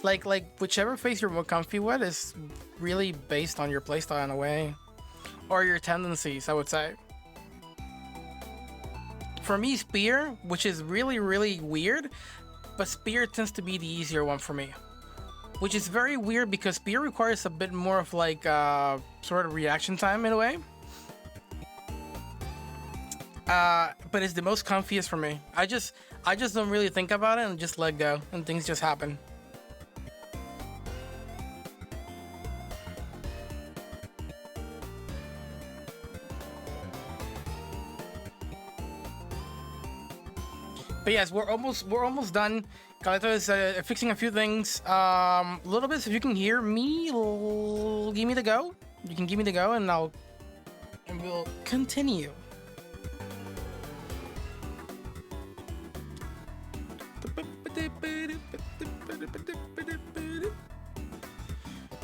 like whichever face you're more comfy with is really based on your playstyle in a way, or your tendencies, I would say. For me, Spear, which is really weird, but Spear tends to be the easier one for me. Which is very weird because Spear requires a bit more of like sort of reaction time in a way. But it's the most comfiest for me. I just don't really think about it and just let go and things just happen. But yes, we're almost done. Carletto is fixing a few things. A little bit, so if you can hear me, give me the go. You can give me the go, and I'll and we'll continue.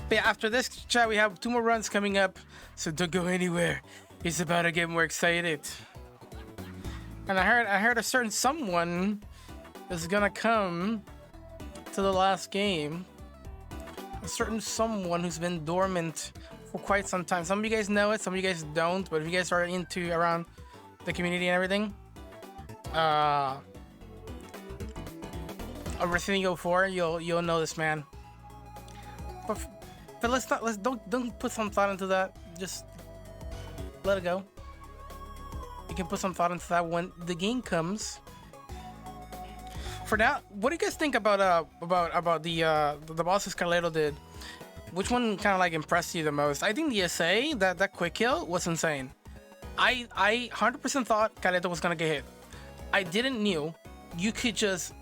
But yeah, after this chat, we have 2 more runs coming up, so don't go anywhere. It's about to get more excited. And I heard a certain someone is gonna come to the last game. A certain someone who's been dormant for quite some time. Some of you guys know it, some of you guys don't. But if you guys are into around the community and everything, of Resident Evil 4, you'll know this man. But don't put some thought into that. Just let it go. You can put some thought into that when the game comes. For now, what do you guys think about the bosses Carletto did? Which one kind of like impressed you the most? I think the SA, that quick kill was insane. I 100% thought Carletto was gonna get hit. I didn't knew you could just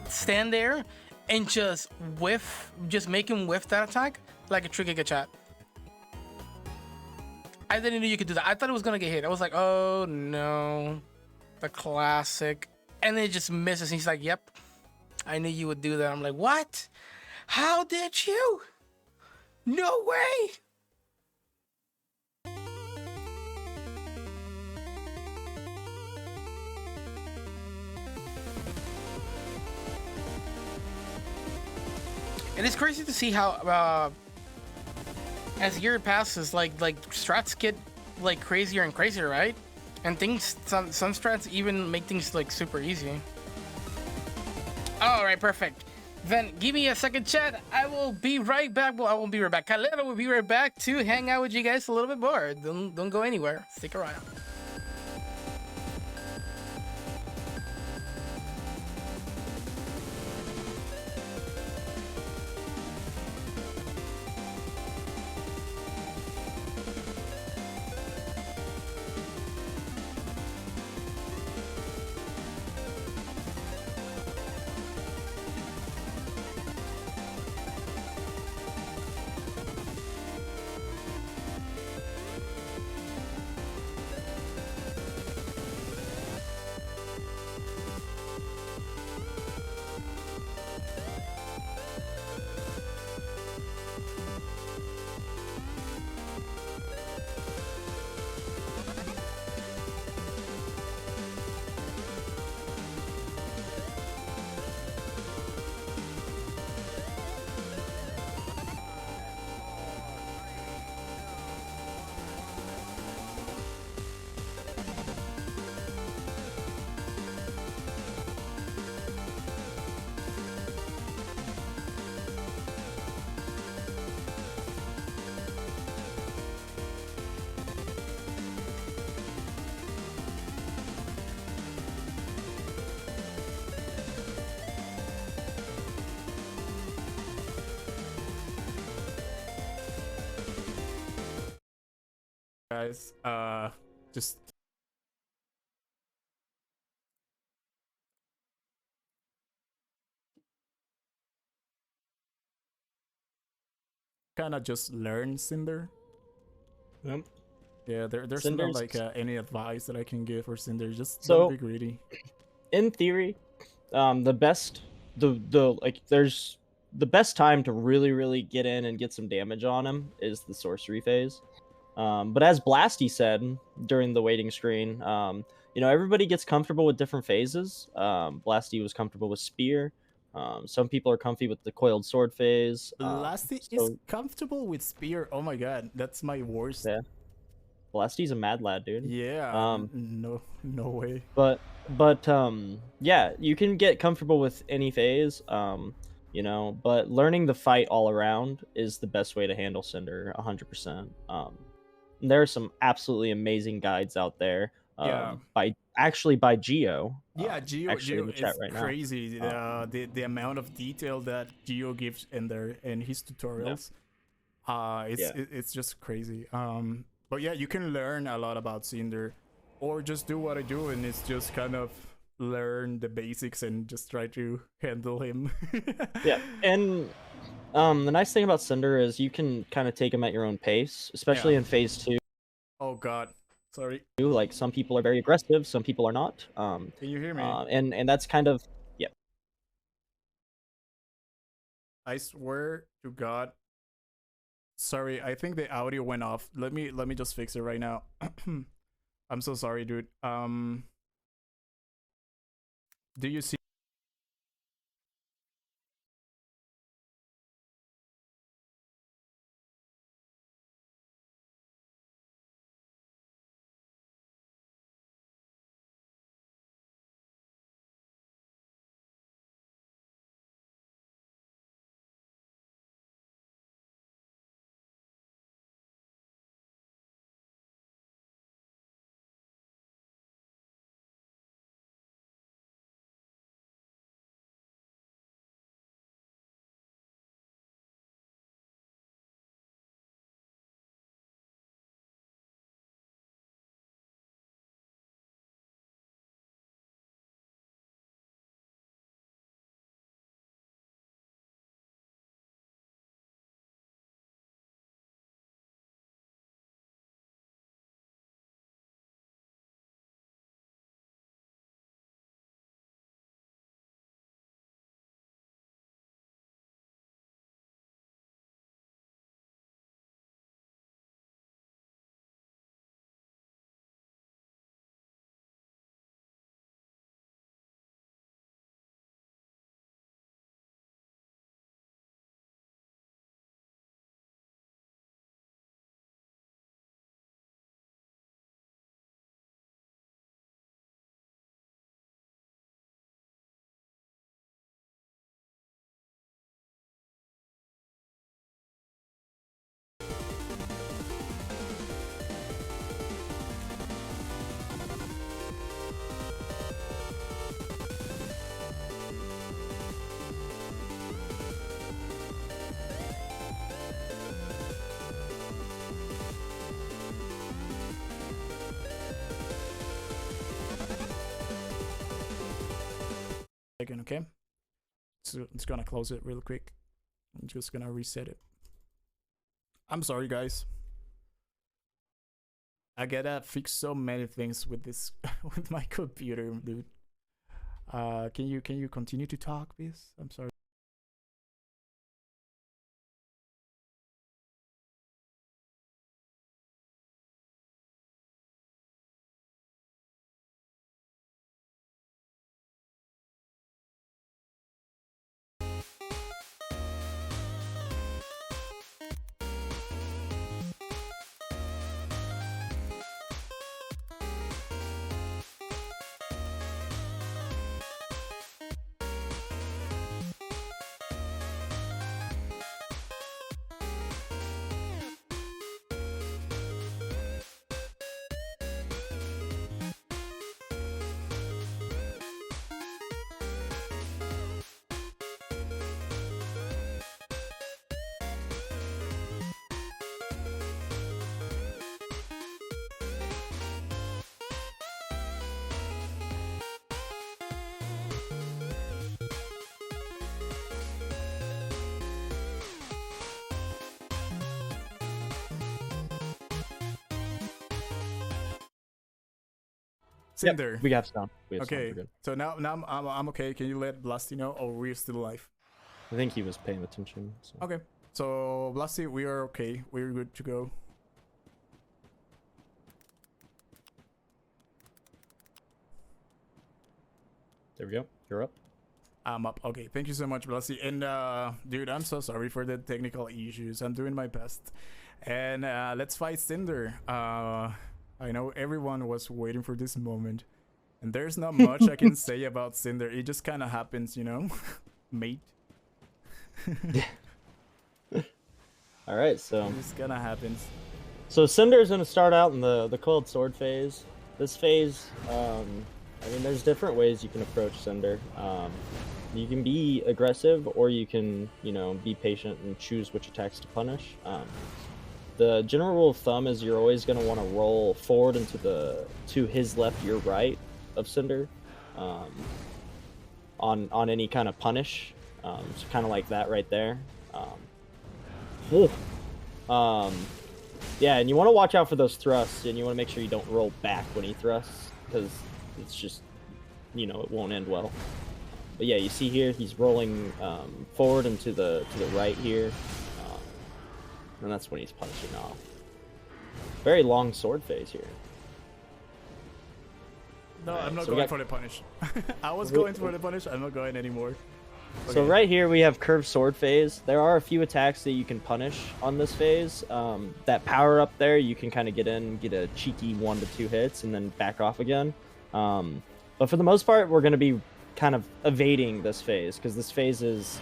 stand there and just make him whiff that attack like a trigger chat. I didn't know you could do that. I thought it was gonna get hit. I was like, oh no, the classic. And then it just misses. And he's like, yep, I knew you would do that. I'm like, what? How did you? No way. And it's crazy to see how as the year passes, like strats get like crazier and crazier, right? And things, some strats even make things like super easy. All right, perfect. Then give me a second, chat. I will be right back. Well, I won't be right back. Carletto will be right back to hang out with you guys a little bit more. Don't go anywhere. Stick around. Guys, just kind of just learn Cinder. Yep. Yeah, there's Cinder's... not like any advice that I can give for Cinder. Just so, don't be greedy. In theory, the best time to really get in and get some damage on him is the sorcery phase. But as Blasty said during the waiting screen, everybody gets comfortable with different phases. Blasty was comfortable with spear. Some people are comfy with the coiled sword phase. Blasty is comfortable with spear. Oh my god, that's my worst. Yeah. Blasty's a mad lad, dude. Yeah. No way. But yeah, you can get comfortable with any phase. But learning the fight all around is the best way to handle Cinder 100%. There are some absolutely amazing guides out there. By Geo. Yeah, Geo is right crazy. The amount of detail that Geo gives in his tutorials. Yeah. It's just crazy. But yeah, you can learn a lot about Cinder, or just do what I do, and it's just kind of learn the basics and just try to handle him. Yeah, and the nice thing about Cinder is you can kind of take him at your own pace, especially in phase 2. Oh God, sorry. Like some people are very aggressive, some people are not. Can you hear me? And that's kind of yeah. I swear to God. Sorry, I think the audio went off. Let me just fix it right now. I'm so sorry, dude. Do you see? Second, okay. So it's gonna close it real quick. I'm just gonna reset it. I'm sorry, guys. I gotta fix so many things with this with my computer, dude. Can you continue to talk, please? I'm sorry. Cinder. Yep, we have sound. We have Okay, sound. We're good. so now I'm okay. Can you let Blasty know, or we're still alive? I think he was paying attention. So. Okay, so Blasty, we are okay. We're good to go. There we go. You're up. I'm up. Okay, thank you so much, Blasty. And dude, I'm so sorry for the technical issues. I'm doing my best. And let's fight Cinder. I know everyone was waiting for this moment. And there's not much I can say about Cinder. It just kind of happens, you know? Mate. All right, so It just kind of happens. So Cinder's going to start out in the Coiled Sword phase. This phase, I mean, there's different ways you can approach Cinder. You can be aggressive, or you can, you know, be patient and choose which attacks to punish. The general rule of thumb is you're always going to want to roll forward to his left, your right of Cinder, on any kind of punish. So kind of like that right there. Yeah, and you want to watch out for those thrusts, and you want to make sure you don't roll back when he thrusts, because it's just, you know, it won't end well. But yeah, you see here, he's rolling forward and to the right here, and that's when he's punishing off. Very long sword phase here. No, Right, I'm not so going for the punish. I was going for the punish. I'm not going anymore. Okay. So right here we have curved sword phase. There are a few attacks that you can punish on this phase. That power up there, you can kind of get in, get a cheeky 1 to 2 hits, and then back off again. But for the most part, we're going to be kind of evading this phase, because this phase is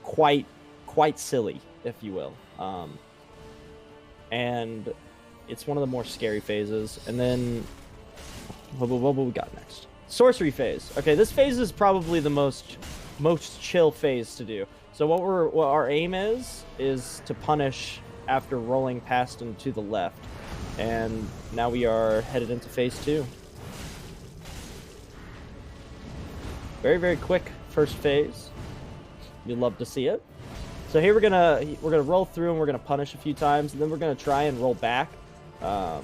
quite silly, if you will. And it's one of the more scary phases. And then what we got next? Sorcery phase. Okay, this phase is probably the most chill phase to do. So what our aim is to punish after rolling past and to the left. And now we are headed into phase 2. Very, very quick first phase. You'd love to see it. So here we're gonna roll through and we're gonna punish a few times, and then we're gonna try and roll back out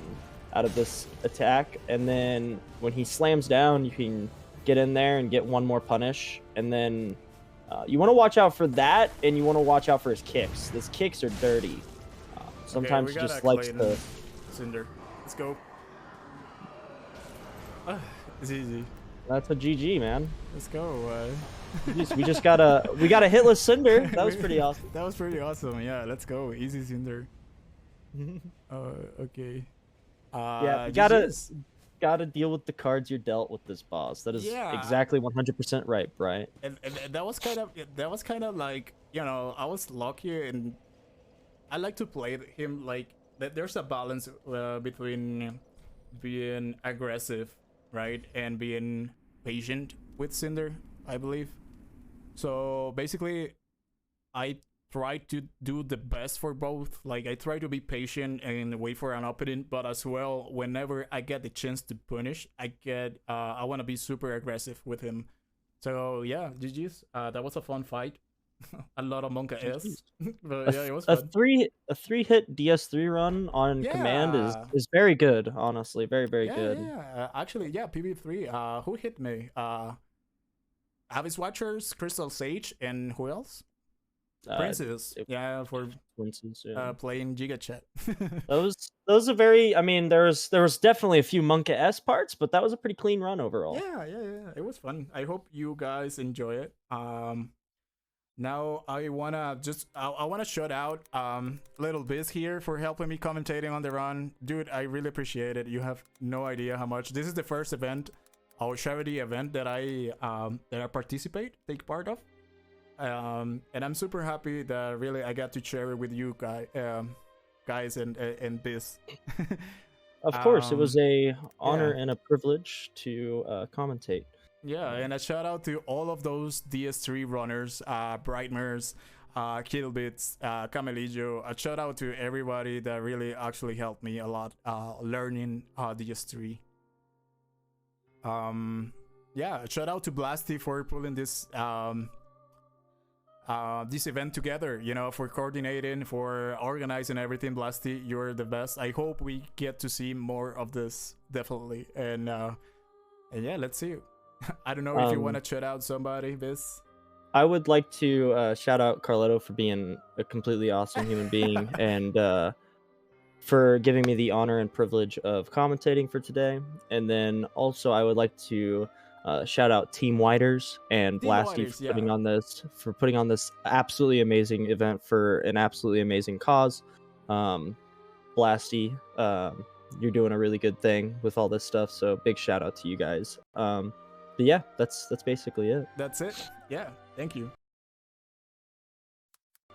of this attack, and then when he slams down, you can get in there and get one more punish, and then you want to watch out for that, and you want to watch out for his kicks. His kicks are dirty. Sometimes he just likes to... Cinder. Let's go. It's easy. That's a GG, man. Let's go. We got a hitless Cinder. That was pretty awesome. That was pretty awesome. Yeah, let's go. Easy Cinder. Okay. Yeah, you gotta deal with the cards you're dealt with this boss. That is exactly 100% right, Bright. And that was kind of like, you know, I was lucky, and I like to play him like that. There's a balance between being aggressive, right, and being patient with Cinder, I believe. So basically, I try to do the best for both. Like, I try to be patient and wait for an opening, but as well, whenever I get the chance to punish, I want to be super aggressive with him. So yeah, GG's. That was a fun fight. A lot of Monka S. But yeah, it was fun. A 3-hit DS3 run on command is very good, honestly. Very, very good. Yeah, actually, yeah, PB3. Who hit me? Abyss Watchers, Crystal Sage, and who else? Princess. For Princess, playing Giga Chat. those are very, I mean, there was definitely a few Monka S parts, but that was a pretty clean run overall. Yeah. It was fun. I hope you guys enjoy it. Now I wanna shout out Little Biz here for helping me commentating on the run. Dude, I really appreciate it. You have no idea how much. This is the first event, our charity event that I take part of. And I'm super happy that really I got to share it with you guys and Biz. Of course, it was a honor and a privilege to commentate. Yeah, and a shout out to all of those DS3 runners, Brightmers, Killbits, Camelillo. A shout out to everybody that really actually helped me a lot learning DS3. Yeah, shout out to Blasty for pulling this event together, you know, for coordinating, for organizing everything. Blasty, you're the best. I hope we get to see more of this, definitely. And yeah, let's see. I don't know if you want to shout out somebody, Biz. I would like to shout out Carletto for being a completely awesome human being and for giving me the honor and privilege of commentating for today. And then also I would like to shout out Team Whiters and Blasty for putting on this absolutely amazing event for an absolutely amazing cause. Blasty, you're doing a really good thing with all this stuff, so big shout out to you guys. But yeah, that's basically it. That's it. Yeah, thank you.